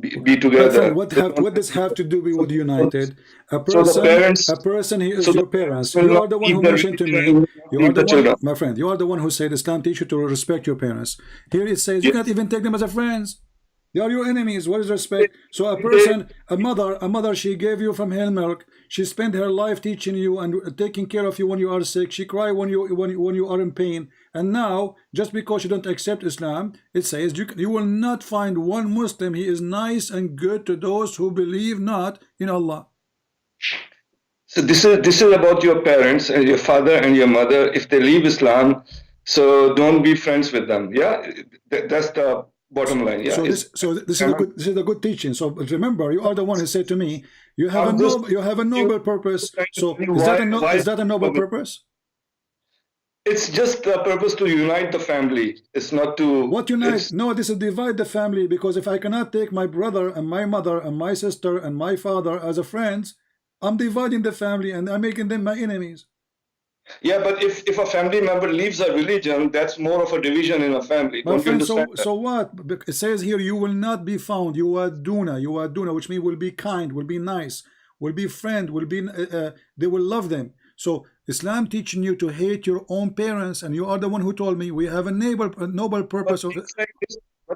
be together. What does have to do with united? A person he is your parents. You are the one who mentioned to me. You are the one, my friend. You are the one who said Islam teach you to respect your parents. Here it says you can't even take them as a friends. They are your enemies. What is respect? So a mother, she gave you from her milk. She spent her life teaching you and taking care of you when you are sick. She cry when you are in pain. And now, just because you don't accept Islam, it says you will not find one Muslim. He is nice and good to those who believe not in Allah. So this is about your parents and your father and your mother. If they leave Islam, so don't be friends with them. Yeah, that's the bottom line. Yeah. So this is a good teaching. So remember, you are the one who said to me, you have a noble purpose. So is that a noble purpose? It's just the purpose to unite the family. It's not to what unite. No, this is divide the family, because if I cannot take my brother and my mother and my sister and my father as a friends, I'm dividing the family and I'm making them my enemies. Yeah, but if a family member leaves a religion, that's more of a division in a family. My friend, so what? It says here, you will not be found. You are duna, which means will be kind, will be nice, will be friend, will be they will love them. So Islam teaching you to hate your own parents, and you are the one who told me we have a noble purpose of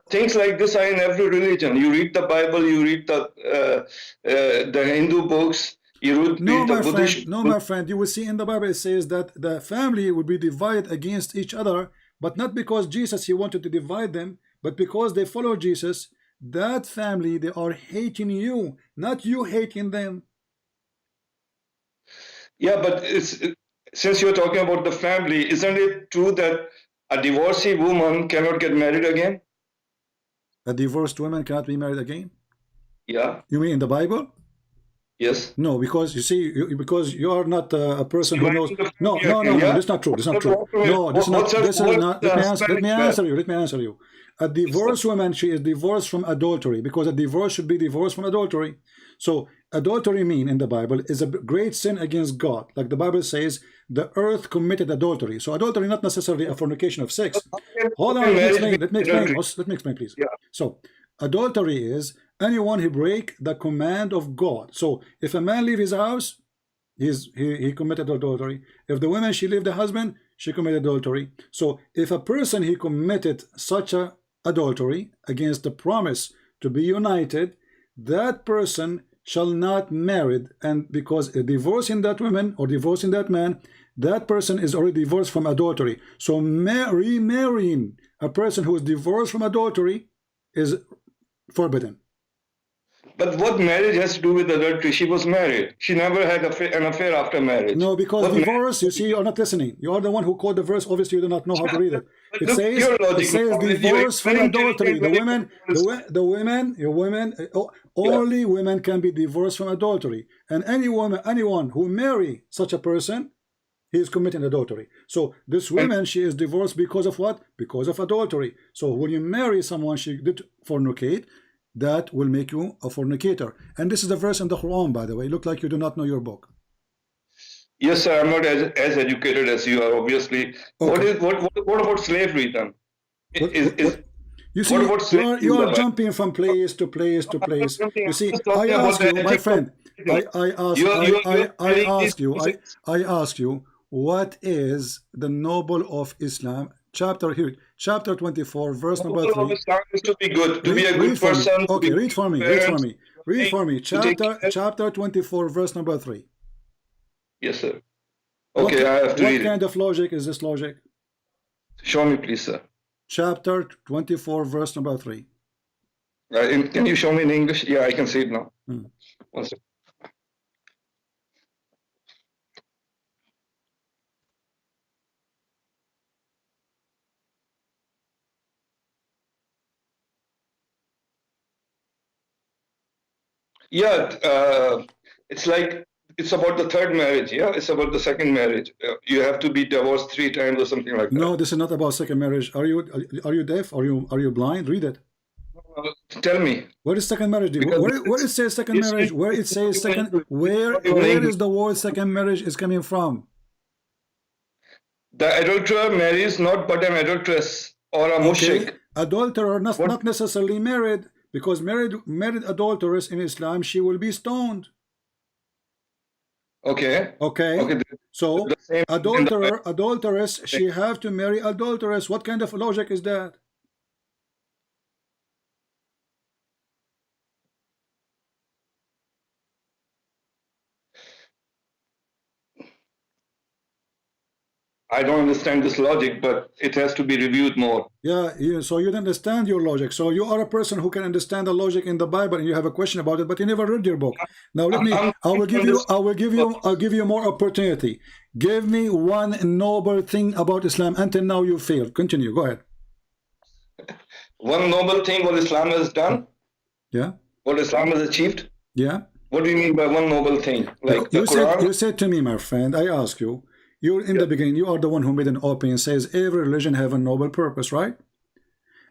things like this are in every religion. You read the Bible, you read the Hindu books. My friend, you will see in the Bible it says that the family will be divided against each other, but not because Jesus, he wanted to divide them, but because they follow Jesus. That family, they are hating you, not you hating them. Yeah, but since you're talking about the family, isn't it true that a divorcee woman cannot get married again? A divorced woman cannot be married again? Yeah. You mean in the Bible? Yes. No, because you see, because you are not a person who knows. No, that's not true. That's not true. No, this is not. Let me answer you. A divorced woman, she is divorced from adultery, because a divorce should be divorced from adultery. So adultery mean in the Bible is a great sin against God. Like the Bible says, the earth committed adultery. So adultery not necessarily a fornication of sex. Hold on, let me explain, please. Yeah. So adultery is anyone who break the command of God. So if a man leave his house, he committed adultery. If the woman, she leave the husband, she committed adultery. So if a person, he committed such a adultery against the promise to be united, that person shall not marry, and because a divorcing that woman or divorcing that man, that person is already divorced from adultery. So remarrying a person who is divorced from adultery is forbidden. But what marriage has to do with adultery? She was married. She never had an affair after marriage. No, because divorce, you see, you're not listening. You are the one who quote the verse. Obviously, you do not know how to read it. It says divorce from adultery. Only women can be divorced from adultery. And anyone who marry such a person, he is committing adultery. So this woman, she is divorced because of what? Because of adultery. So when you marry someone, she did fornicate, that will make you a fornicator. And this is a verse in the Quran, by the way. Look like you do not know your book. Yes, sir. I'm not as educated as you are, obviously. Okay. What about slavery then? You see, you are jumping from place to place to place. You see, I ask you, my friend, I ask you, what is the noble of Islam? Chapter 24, verse number 3. Islam is to be good, to be a good person. Okay, read for me. Chapter 24, verse number 3. Yes, sir. Okay, I have to read it. What kind of logic is this logic? Show me, please, sir. Chapter 24, verse number 3. Can you show me in English? Yeah, I can see it now. 1 second. Yeah, it's like it's about the third marriage. Yeah, it's about the second marriage. You have to be divorced 3 times or something like that. No, this is not about second marriage. Are you deaf? Are you blind? Read it. Tell me. What is second marriage? Where it says second marriage? Where it says second? Where is the word second marriage is coming from? The adulterer marries not but an adulteress or a mushrik. Adulterer not necessarily married, because married adulteress in Islam, she will be stoned. Okay. So adulteress, she have to marry adulteress. What kind of logic is that? I don't understand this logic, but it has to be reviewed more. Yeah, so you don't understand your logic. So you are a person who can understand the logic in the Bible, and you have a question about it, but you never read your book. Now I'll give you more opportunity. Give me one noble thing about Islam. Until now you failed. Continue. Go ahead. One noble thing what Islam has done? Yeah. What Islam has achieved? Yeah. What do you mean by one noble thing? Like the Quran? You said to me, my friend, I ask you, in the beginning, you are the one who made an opening and says every religion have a noble purpose, right?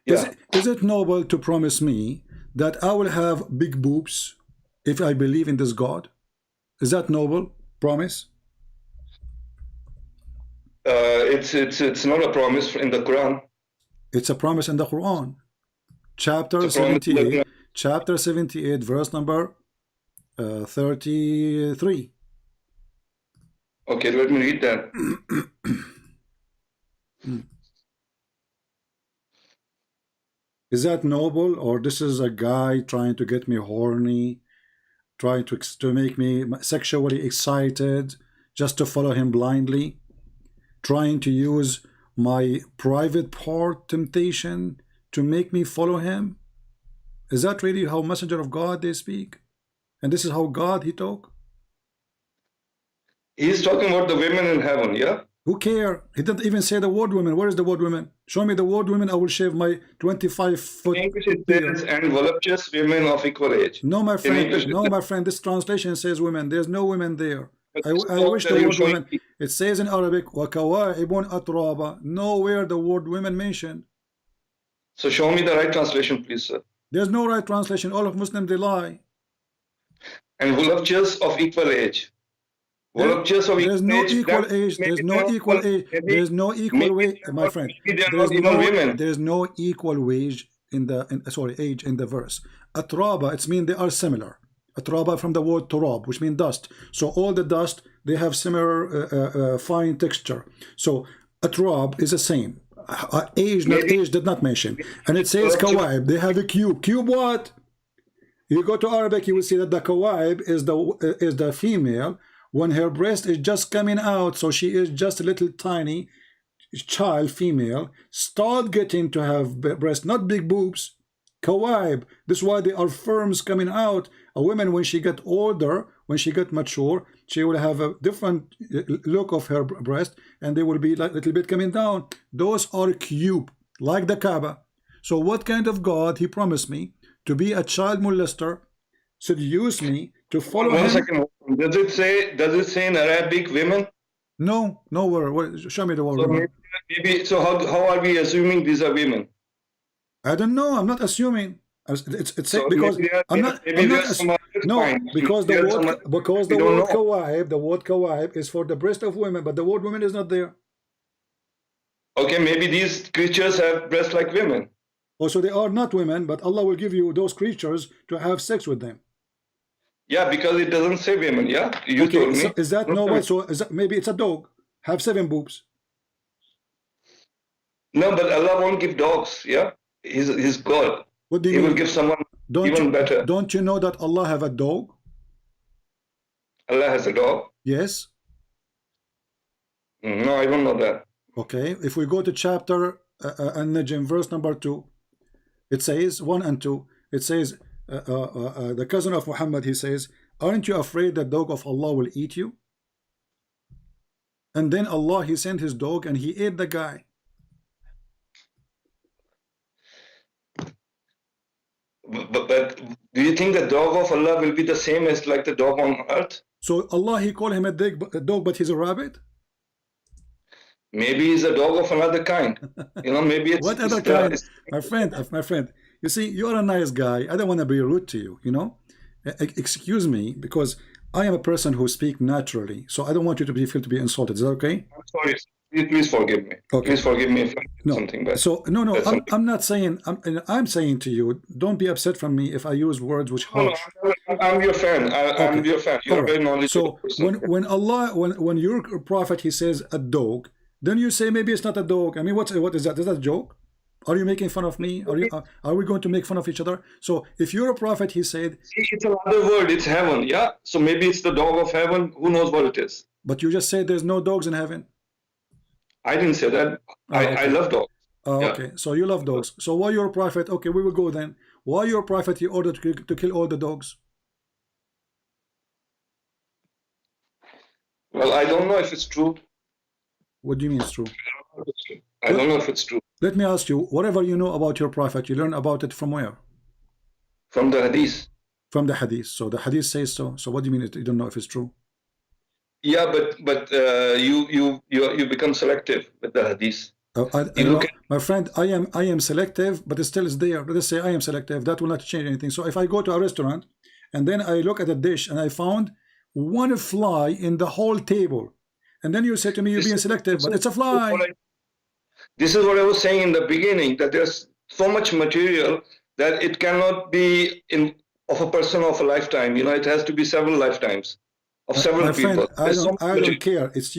Yeah. Is it noble to promise me that I will have big boobs if I believe in this God? Is that noble promise? It's not a promise in the Quran. It's a promise in the Quran. Chapter 78, verse number 33. Okay, let me read that. Is that noble, or this is a guy trying to get me horny, trying to make me sexually excited, just to follow him blindly, trying to use my private part temptation to make me follow him? Is that really how messenger of God they speak? And this is how God he talk? He's talking about the women in heaven, yeah? Who care? He didn't even say the word women. Where is the word women? Show me the word women. I will shave my 25-foot beard. And voluptuous women of equal age. No, my friend. This translation says women. There's no women there. I wish the word women. It says in Arabic, وَكَوَاعِبٌ أَتْرَابًا. Nowhere the word women mentioned. So show me the right translation, please, sir. There's no right translation. All of Muslims, they lie. And voluptuous of equal age. There's no equal age. There's no equal age. There's no equal wage, my friend. There's no equal wage in the age in the verse. Atraba, it's mean they are similar. Atraba from the word turab, which means dust. So all the dust they have similar fine texture. So atrab is the same. Age did not mention. And it says kawaib. They have a cube. Cube what? You go to Arabic, you will see that the kawaib is the female. When her breast is just coming out, so she is just a little tiny child, female, start getting to have breast, not big boobs. Kawaib. This is why they are firms coming out. A woman, when she get older, when she get mature, she will have a different look of her breast, and they will be like a little bit coming down. Those are cube, like the Kaaba. So what kind of God he promised me to be a child molester, seduce me to follow him? 1 second. Does it say in Arabic women? No, nowhere. Show me the word. So maybe. So how are we assuming these are women? I don't know. I'm not assuming. It's So because maybe there- I'm not. maybe I'm there's not some other no, kind. because the There's word some other- because we the don't word know. kawaib, the word kawaib is for the breast of women, but the word women is not there. Okay, maybe these creatures have breasts like women. Also, they are not women, but Allah will give you those creatures to have sex with them. Yeah, because it doesn't say women. Yeah, you Okay, told me. so is that no way? So is that, maybe it's a dog, have 7 boobs. No, but Allah won't give dogs. Yeah, He's God. What do you He mean? will give someone even better. Don't you know that Allah have a dog? Allah has a dog. Yes. No, I don't know that. Okay, if we go to chapter An-Najm, verse number 2, it says 1 and 2. It says the cousin of Muhammad, he says, aren't you afraid that dog of Allah will eat you? And then Allah, he sent his dog and he ate the guy. But do you think the dog of Allah will be the same as like the dog on earth? So Allah, he called him a dog, but he's a rabbit? Maybe he's a dog of another kind. You know, maybe it's what other it's kind? it's- My friend, you see, you're a nice guy. I don't want to be rude to you, you know. Excuse me, because I am a person who speaks naturally, so I don't want you to feel to be insulted. Is that okay? I'm sorry. Please forgive me. Okay. Please forgive me if I did No. something bad. So no, That's something. I'm not saying. I'm saying to you, don't be upset from me if I use words which No, harsh. I'm your fan. I'm Okay. your fan. You're All a very right. knowledgeable So person. when your prophet he says a dog, then you say maybe it's not a dog. I mean, what is that? Is that a joke? Are you making fun of me? Are we going to make fun of each other? So if you're a prophet, he said, See, it's another word. It's heaven. Yeah. So maybe it's the dog of heaven. Who knows what it is? but you just said there's no dogs in heaven. I didn't say that. I okay. love dogs. Yeah. Okay, so you love dogs. So why you're a prophet? Okay, we will go then. Why you're a prophet? He ordered to kill all the dogs. Well, I don't know if it's true. What do you mean it's true? I don't know if it's true. Let me ask you, whatever you know about your prophet, you learn about it from where? From the hadith. From the hadith. So the hadith says so. So what do you mean you don't know if it's true? Yeah, but you become selective with the hadith. My friend, I am selective, but it still is there. Let us say I am selective. That will not change anything. So if I go to a restaurant and then I look at a dish and I found one fly in the whole table, and then you say to me you're being selective, but it's a fly. This is what I was saying in the beginning, that there's so much material that it cannot be of a person of a lifetime. You know, it has to be several lifetimes of several My friend, people. I don't care. It's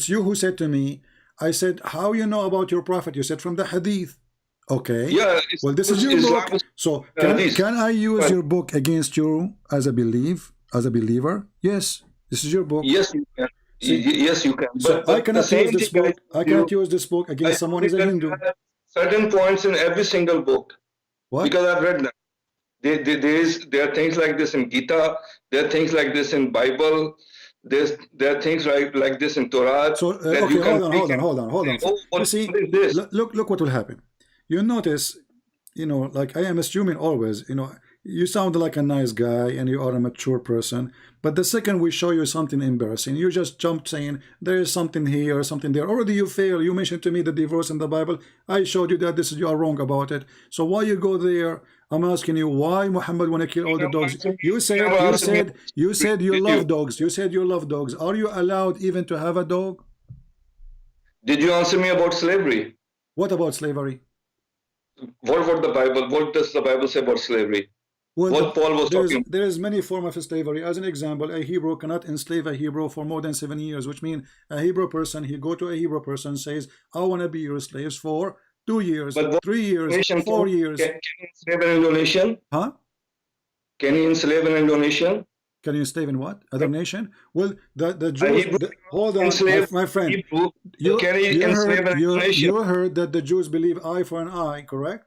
you who said to me, I said, how you know about your prophet? You said from the hadith. Okay. Yeah. Well, this is your book. So can I use your book against you as a believer? Yes. This is your book. Yes, you can. Yes, you can. So I cannot use this book. I cannot use this book against someone who is a Hindu. Certain points in every single book. What? Because I've read them. There are things like this in Gita. There are things like this in Bible. There are things like this in Torah. So okay, hold on. You see, look what will happen. You notice, you know, like I am assuming always, you know, you sound like a nice guy and you are a mature person, but the second we show you something embarrassing, you just jump saying there is something here, something there. Already you fail. You mentioned to me the divorce in the Bible. I showed you that this is you are wrong about it. So why you go there? I'm asking you why Muhammad want to kill all the dogs. You said you love dogs. You said you love dogs. Are you allowed even to have a dog? Did you answer me about slavery? What about slavery? What does the Bible say about slavery? Well, what Paul was talking about? There is many forms of slavery. As an example, a Hebrew cannot enslave a Hebrew for more than 7 years, which means a Hebrew person, he go to a Hebrew person, says, I want to be your slaves for 2 years, 3 years, 4 years. Can you enslave an Indonesian? Huh? Can you enslave an Indonesian? Can you enslave in what? Other nation? Well, the Jews... hold on, my friend. Hebrew, you heard that the Jews believe eye for an eye, correct?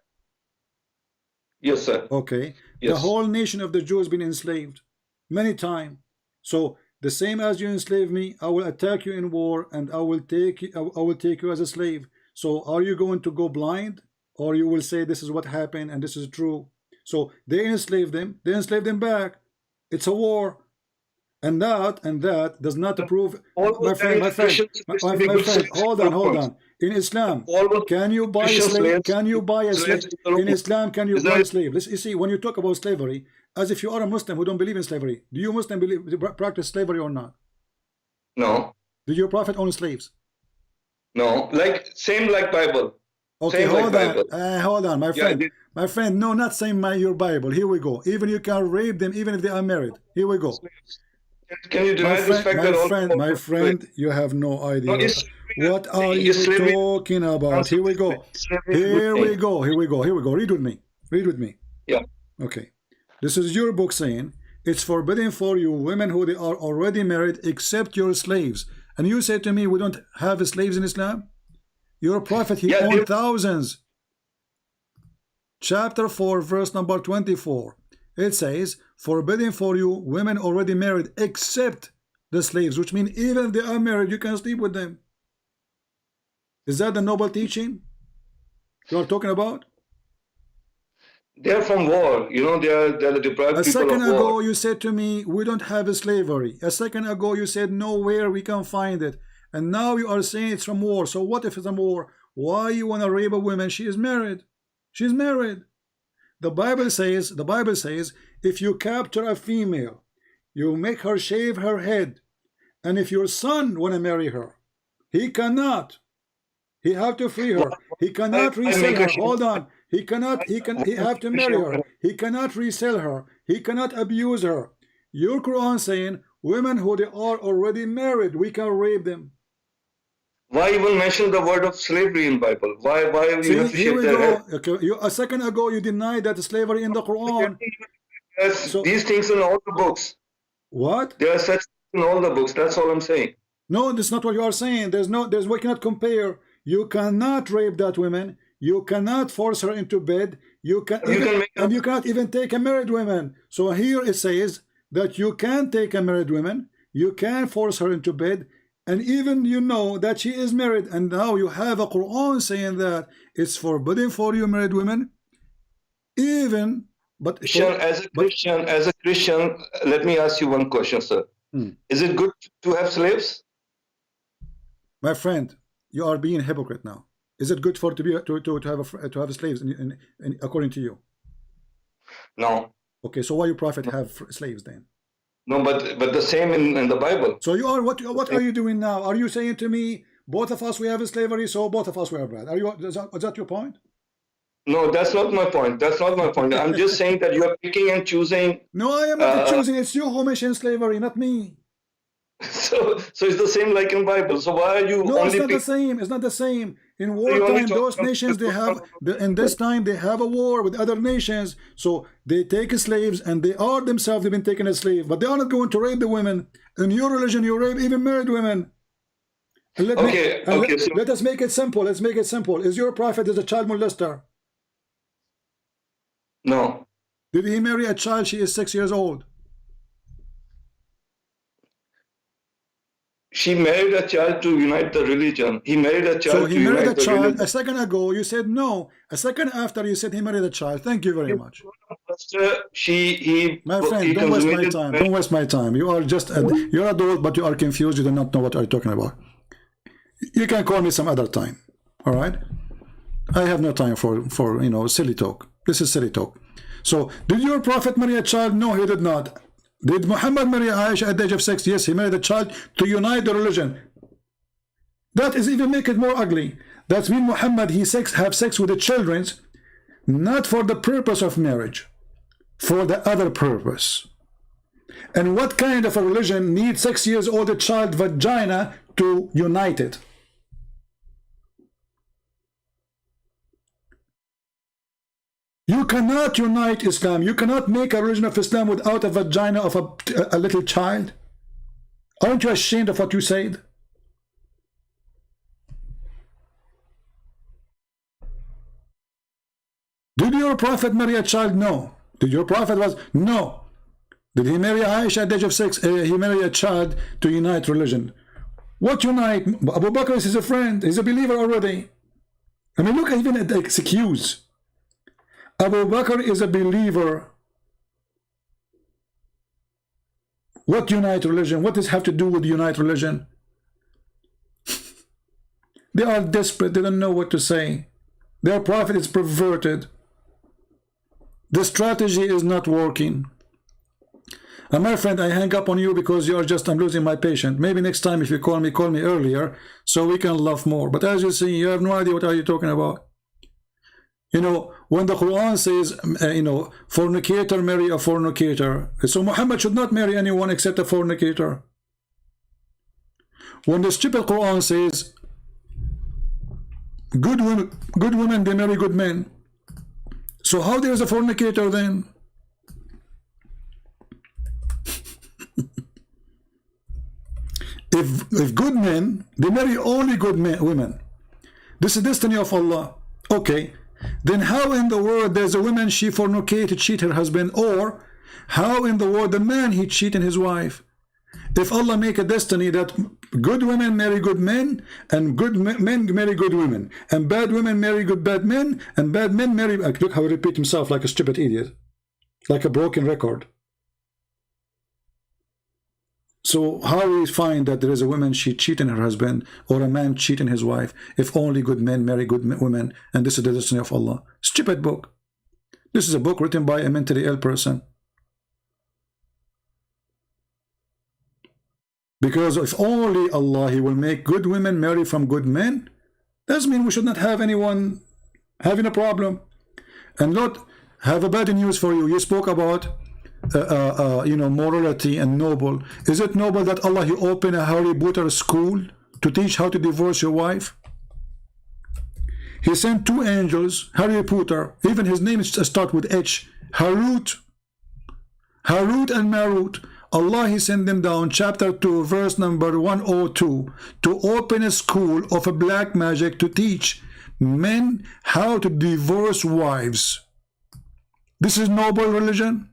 Yes, sir. Okay. Yes. The whole nation of the Jews been enslaved many times. So the same as you enslave me, I will attack you in war, and I will take you as a slave. So are you going to go blind, or you will say this is what happened and this is true? So they enslaved them. They enslaved them back. It's a war. And that does not prove, my friend, hold on. In Islam, Almost can you buy a Christian slave? slaves- Can you buy a slave? slaves- In Islam, can you Is buy a that- slave? Listen, you see, when you talk about slavery, as if you are a Muslim who don't believe in slavery, do you Muslim practice slavery or not? No, Did your prophet own slaves? no, like same like Bible. Okay, Same hold like Bible. on, hold on, my Yeah, friend. it- My friend, no, not saying your Bible. Here we go. Even you can rape them, even if they are married. Here we go. Can you deny this fact that all my friend, you have no idea. No, it's- What are you it's slavery- talking about? Here we go. Slavery is a good Here we thing. go. Here we go. Here we go. Read with me. Read with me. Yeah. Okay. This is your book saying it's forbidden for you women who they are already married except your slaves. And you say to me we don't have slaves in Islam? Your prophet, he Yeah, owned thousands. Chapter 4, verse number 24. It says, forbidden for you women already married except the slaves, which means even if they are married, you can sleep with them. Is that the noble teaching you are talking about? They're from war. You know, they're the deprived A people second of war. ago, you said to me, we don't have a slavery. A second ago, you said nowhere we can find it. And now you are saying it's from war. So what if it's from war? Why you want to rape a woman? She is married. She's married. The Bible says, if you capture a female, you make her shave her head. And if your son want to marry her, he cannot. He have to free her. He cannot resell her. Hold on. He have to marry her. He cannot resell her. He cannot abuse her. Your Quran saying women who they are already married, we can rape them. Why even mention the word of slavery in Bible? Why you See, have to here shave we their go. head? Okay, a second ago you denied that slavery in the Quran. Yes, these things in all the books. What? There are such in all the books. That's all I'm saying. No, that's not what you are saying. We cannot compare. You cannot rape that woman. You cannot force her into bed. You cannot even take a married woman. So here it says that you can take a married woman. You can force her into bed. And even you know that she is married. And now you have a Quran saying that it's forbidden for you married women. Even, but as a Christian, let me ask you one question, sir. Is it good to have slaves? My friend, you are being a hypocrite now. Is it good for to have slaves according to you? No. Okay, so why your prophet have slaves then? No, but the same in the Bible. So you are what are you doing now? Are you saying to me both of us we have slavery, so both of us we are bad? Is that your point? No, that's not my point. That's not my point. I'm just saying that you are picking and choosing. No, I am not choosing. It's you who mentioned slavery, not me. So it's the same like in Bible. So why are you? No, only it's not the same. It's not the same. In wartime, those nations in this time they have a war with other nations, so they take slaves and they are themselves they've been taken as slaves, but they are not going to rape the women. In your religion, you rape even married women. Let us make it simple. Let's make it simple. Is your prophet a child molester? No. Did he marry a child? She is 6 years old. She married a child to unite the religion. He married a child. So he married a child. A second ago, you said no. A second after, you said he married a child. Thank you very much. My friend, don't waste my time. Don't waste my time. You are just you're adult, but you are confused. You do not know what I'm talking about. You can call me some other time. All right. I have no time for silly talk. This is silly talk. So, did your prophet marry a child? No, he did not. Did Muhammad marry Aisha at the age of 6? Yes, he married a child to unite the religion. That is even make it more ugly. That's mean Muhammad have sex with the children, not for the purpose of marriage, for the other purpose. And what kind of a religion needs 6 years old child vagina to unite it? You cannot unite Islam. You cannot make a religion of Islam without a vagina of a little child. Aren't you ashamed of what you said? Did your prophet marry a child? No. Did your prophet no. Did he marry Aisha at the age of 6? He married a child to unite religion. What unite? Abu Bakr is his friend. He's a believer already. I mean, look even at the excuse. Abu Bakr is a believer. What unite religion? What does have to do with unite religion? They are desperate. They don't know what to say. Their prophet is perverted. The strategy is not working. And my friend, I hang up on you because you are just, I'm losing my patience. Maybe next time if you call me earlier so we can laugh more. But as you see, you have no idea what are you talking about. You know, when the Quran says, you know, fornicator marry a fornicator. So Muhammad should not marry anyone except a fornicator. When the stupid Quran says, good women, they marry good men. So how there is a fornicator then? If good men, they marry only good women. This is the destiny of Allah. Okay, then how in the world there's a woman she fornicate to cheat her husband, or how in the world the man he cheating his wife? If Allah make a destiny that good women marry good men, and good men marry good women, and bad women marry bad men, and bad men marry... Look how he repeat himself like a stupid idiot, like a broken record. So how we find that there is a woman she cheating her husband, or a man cheating his wife, if only good men marry good women, and this is the destiny of Allah? Stupid book. This is a book written by a mentally ill person. Because if only Allah, He will make good women marry from good men, does mean we should not have anyone having a problem. And Lord, have a bad news for you. You spoke about you know, morality and noble. Is it noble that Allah He opened a Harry Potter school to teach how to divorce your wife? He sent 2 angels, Harry Potter, even his name starts with H, Harut and Marut. Allah He sent them down, chapter 2, verse number 102, to open a school of a black magic to teach men how to divorce wives. This is noble religion.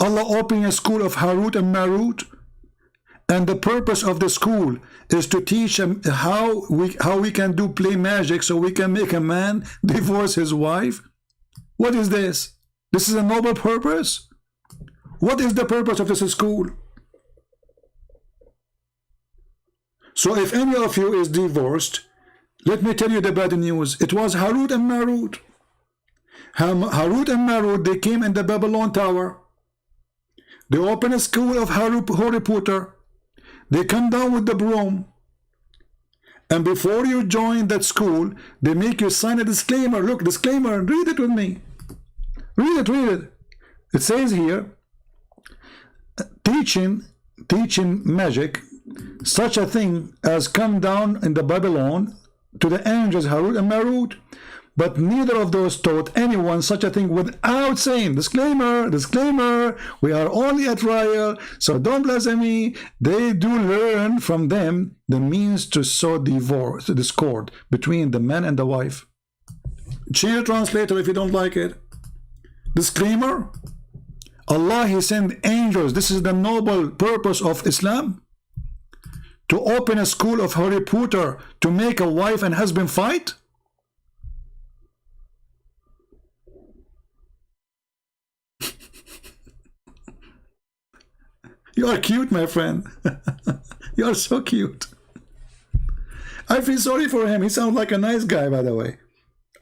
Allah opening a school of Harut and Marut, and the purpose of the school is to teach how we can play magic so we can make a man divorce his wife. What is this? This is a noble purpose. What is the purpose of this school? So if any of you is divorced, let me tell you the bad news. It was Harut and Marut. Harut and Marut, they came in the Babylon Tower. They open a school of Harry Potter. They come down with the broom. And before you join that school, they make you sign a disclaimer. Look, disclaimer, read it with me. Read it. It says here, teaching magic, such a thing as come down in the Babylon to the angels Harut and Marut, but neither of those taught anyone such a thing without saying, disclaimer, we are only at trial, so don't blaspheme. They do learn from them the means to sow discord between the man and the wife. Change the translator if you don't like it. Disclaimer, Allah He sent angels. This is the noble purpose of Islam, to open a school of Harry Potter to make a wife and husband fight. You are cute, my friend. You are so cute. I feel sorry for him. He sounds like a nice guy, by the way.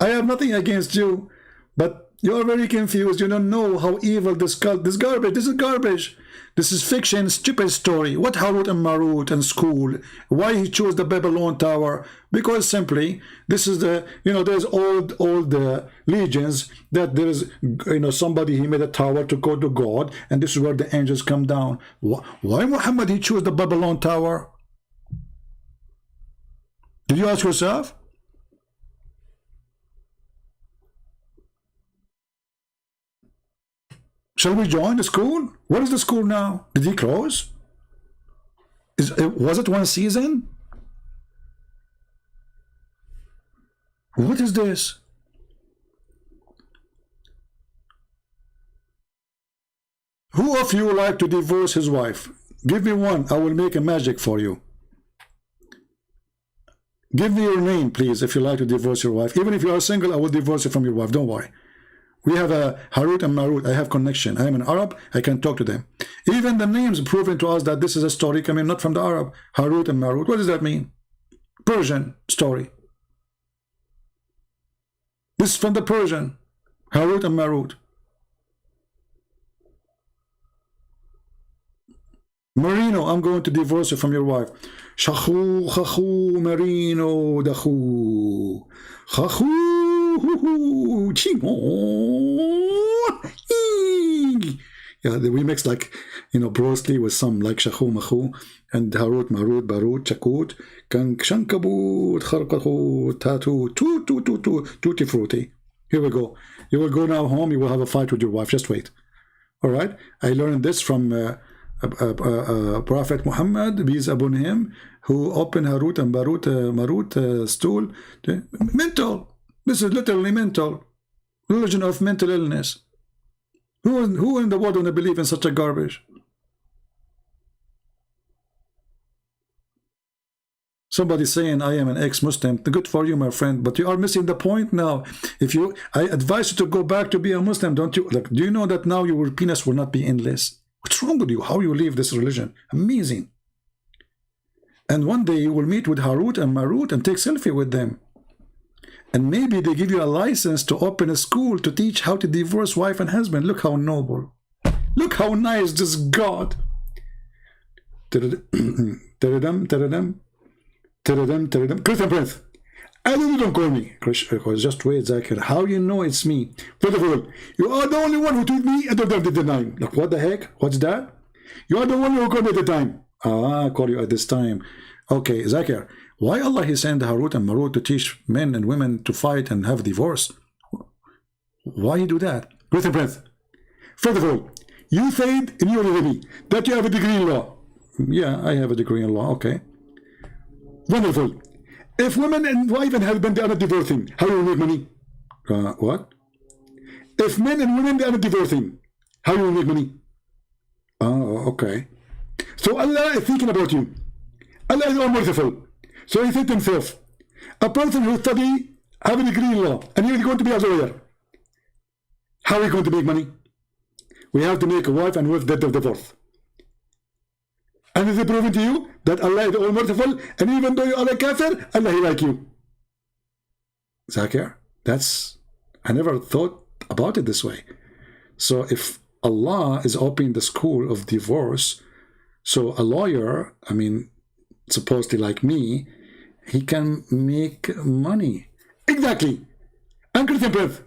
I have nothing against you, but you are very confused. You don't know how evil this garbage. This is garbage. This is fiction, stupid story. What Harut and Marut and school? Why he chose the Babylon Tower? Because simply, this is the, you know, there's old legends that there is, you know, somebody he made a tower to go to God, and this is where the angels come down. Why Muhammad he chose the Babylon Tower? Did you ask yourself? Shall we join the school? What is the school now? Did he close? Was it one season? What is this? Who of you like to divorce his wife? Give me one. I will make a magic for you. Give me your name, please, if you like to divorce your wife. Even if you are single, I will divorce you from your wife. Don't worry. We have a Harut and Marut. I have connection. I am an Arab. I can talk to them. Even the names proving to us that this is a story coming not from the Arab. Harut and Marut. What does that mean? Persian story. This is from the Persian. Harut and Marut. Marino, I'm going to divorce you from your wife. Shakhu, khakhu, Marino, dakhu. Khakhu, yeah, we mix like, you know, Brosley with some like Shakhu, Makhu, and Harut, Marut, Barut, Chakut, Shankabut, Kharkakut, Tatu, Tutti Frutti. Here we go. You will go now home, you will have a fight with your wife. Just wait. All right? I learned this from Prophet Muhammad, peace upon him, who opened Harut and Marut stool. Mental. This is literally mental. Religion of mental illness. Who in the world would believe in such a garbage? Somebody saying I am an ex-Muslim. Good for you, my friend, but you are missing the point now. I advise you to go back to be a Muslim, don't you? Like, do you know that now your penis will not be endless? What's wrong with you? How you leave this religion? Amazing. And one day you will meet with Harut and Marut and take selfie with them. And maybe they give you a license to open a school to teach how to divorce wife and husband. Look how noble. Look how nice this God. Christian Prince. Don't call me. Just wait, Zakir. How you know it's me? First of all, you are the only one who told me at the time. Look, what the heck? What's that? You are the one who called me at the time. I call you at this time. Okay, Zakir. Why Allah He sent Harut and Marut to teach men and women to fight and have divorce? Why He do that? Christian Prince. First of all, you said in your religion that you have a degree in law. Yeah, I have a degree in law. Okay. Wonderful. If women and wife and husband are not divorcing, how you make money? What? If men and women are not divorcing, how you make money? Oh, okay. So Allah is thinking about you. Allah is all merciful. So He said to Himself, a person who study, have a degree in law, and he is going to be a lawyer. How are we going to make money? We have to make a wife and wife dead of divorce. And is it proven to you that Allah is all merciful, and even though you are a kafir, Allah He like you? Zakir, I never thought about it this way. So if Allah is opening the school of divorce, so a lawyer, I mean, supposedly like me, he can make money. Exactly. And Christian Prince,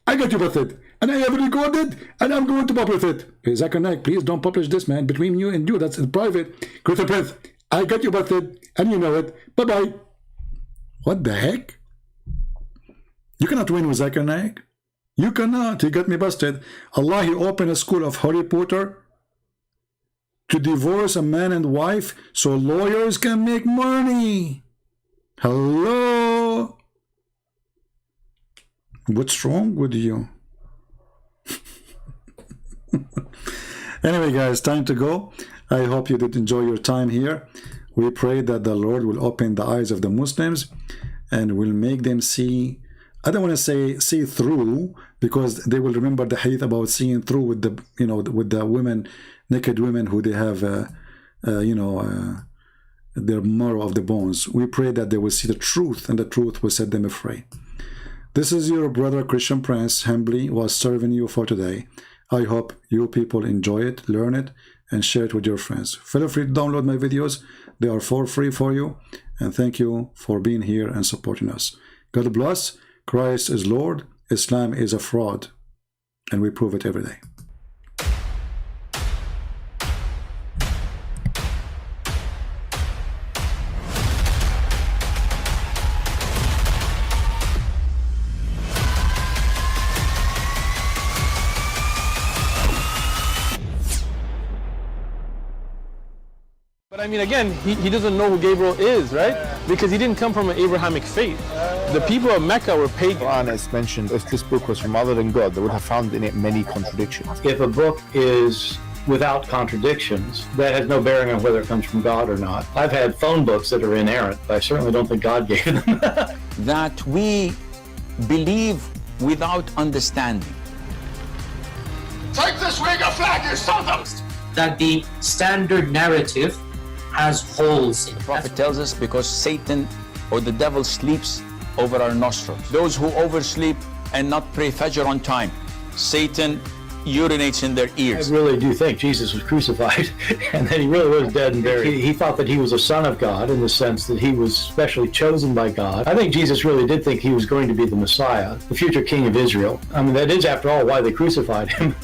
I got you busted. And I have recorded, and I'm going to publish it. Hey, Zakir Naik, please don't publish this, man. Between you and you, that's private. Christian Prince, I got you busted, and you know it. Bye-bye. What the heck? You cannot win with Zakir Naik. You cannot. He got me busted. Allah, He opened a school of Harry Potter to divorce a man and wife so lawyers can make money. Hello? What's wrong with you? Anyway, guys, time to go. I hope you did enjoy your time here. We pray that the Lord will open the eyes of the Muslims and will make them see. I don't want to say see through, because they will remember the hadith about seeing through with the, you know, with the women, naked women who they have, their marrow of the bones. We pray that they will see the truth, and the truth will set them free. This is your brother Christian Prince, humbly was serving you for today. I hope you people enjoy it, learn it, and share it with your friends. Feel free to download my videos. They are for free for you. And thank you for being here and supporting us. God bless. Christ is Lord. Islam is a fraud. And we prove it every day. But I mean, again, he doesn't know who Gabriel is, right? Because he didn't come from an Abrahamic faith. The people of Mecca were pagan. Quran has mentioned if this book was from other than God, they would have found in it many contradictions. If a book is without contradictions, that has no bearing on whether it comes from God or not. I've had phone books that are inerrant, but I certainly don't think God gave them. That we believe without understanding. Take this wig of flag, you Sodoms! That the standard narrative has holes in it. The Prophet tells us because Satan or the devil sleeps over our nostrils. Those who oversleep and not pray Fajr on time, Satan urinates in their ears. I really do think Jesus was crucified and that he really was dead and buried. He thought that he was a son of God in the sense that he was specially chosen by God. I think Jesus really did think he was going to be the Messiah, the future king of Israel. I mean, that is, after all, why they crucified him.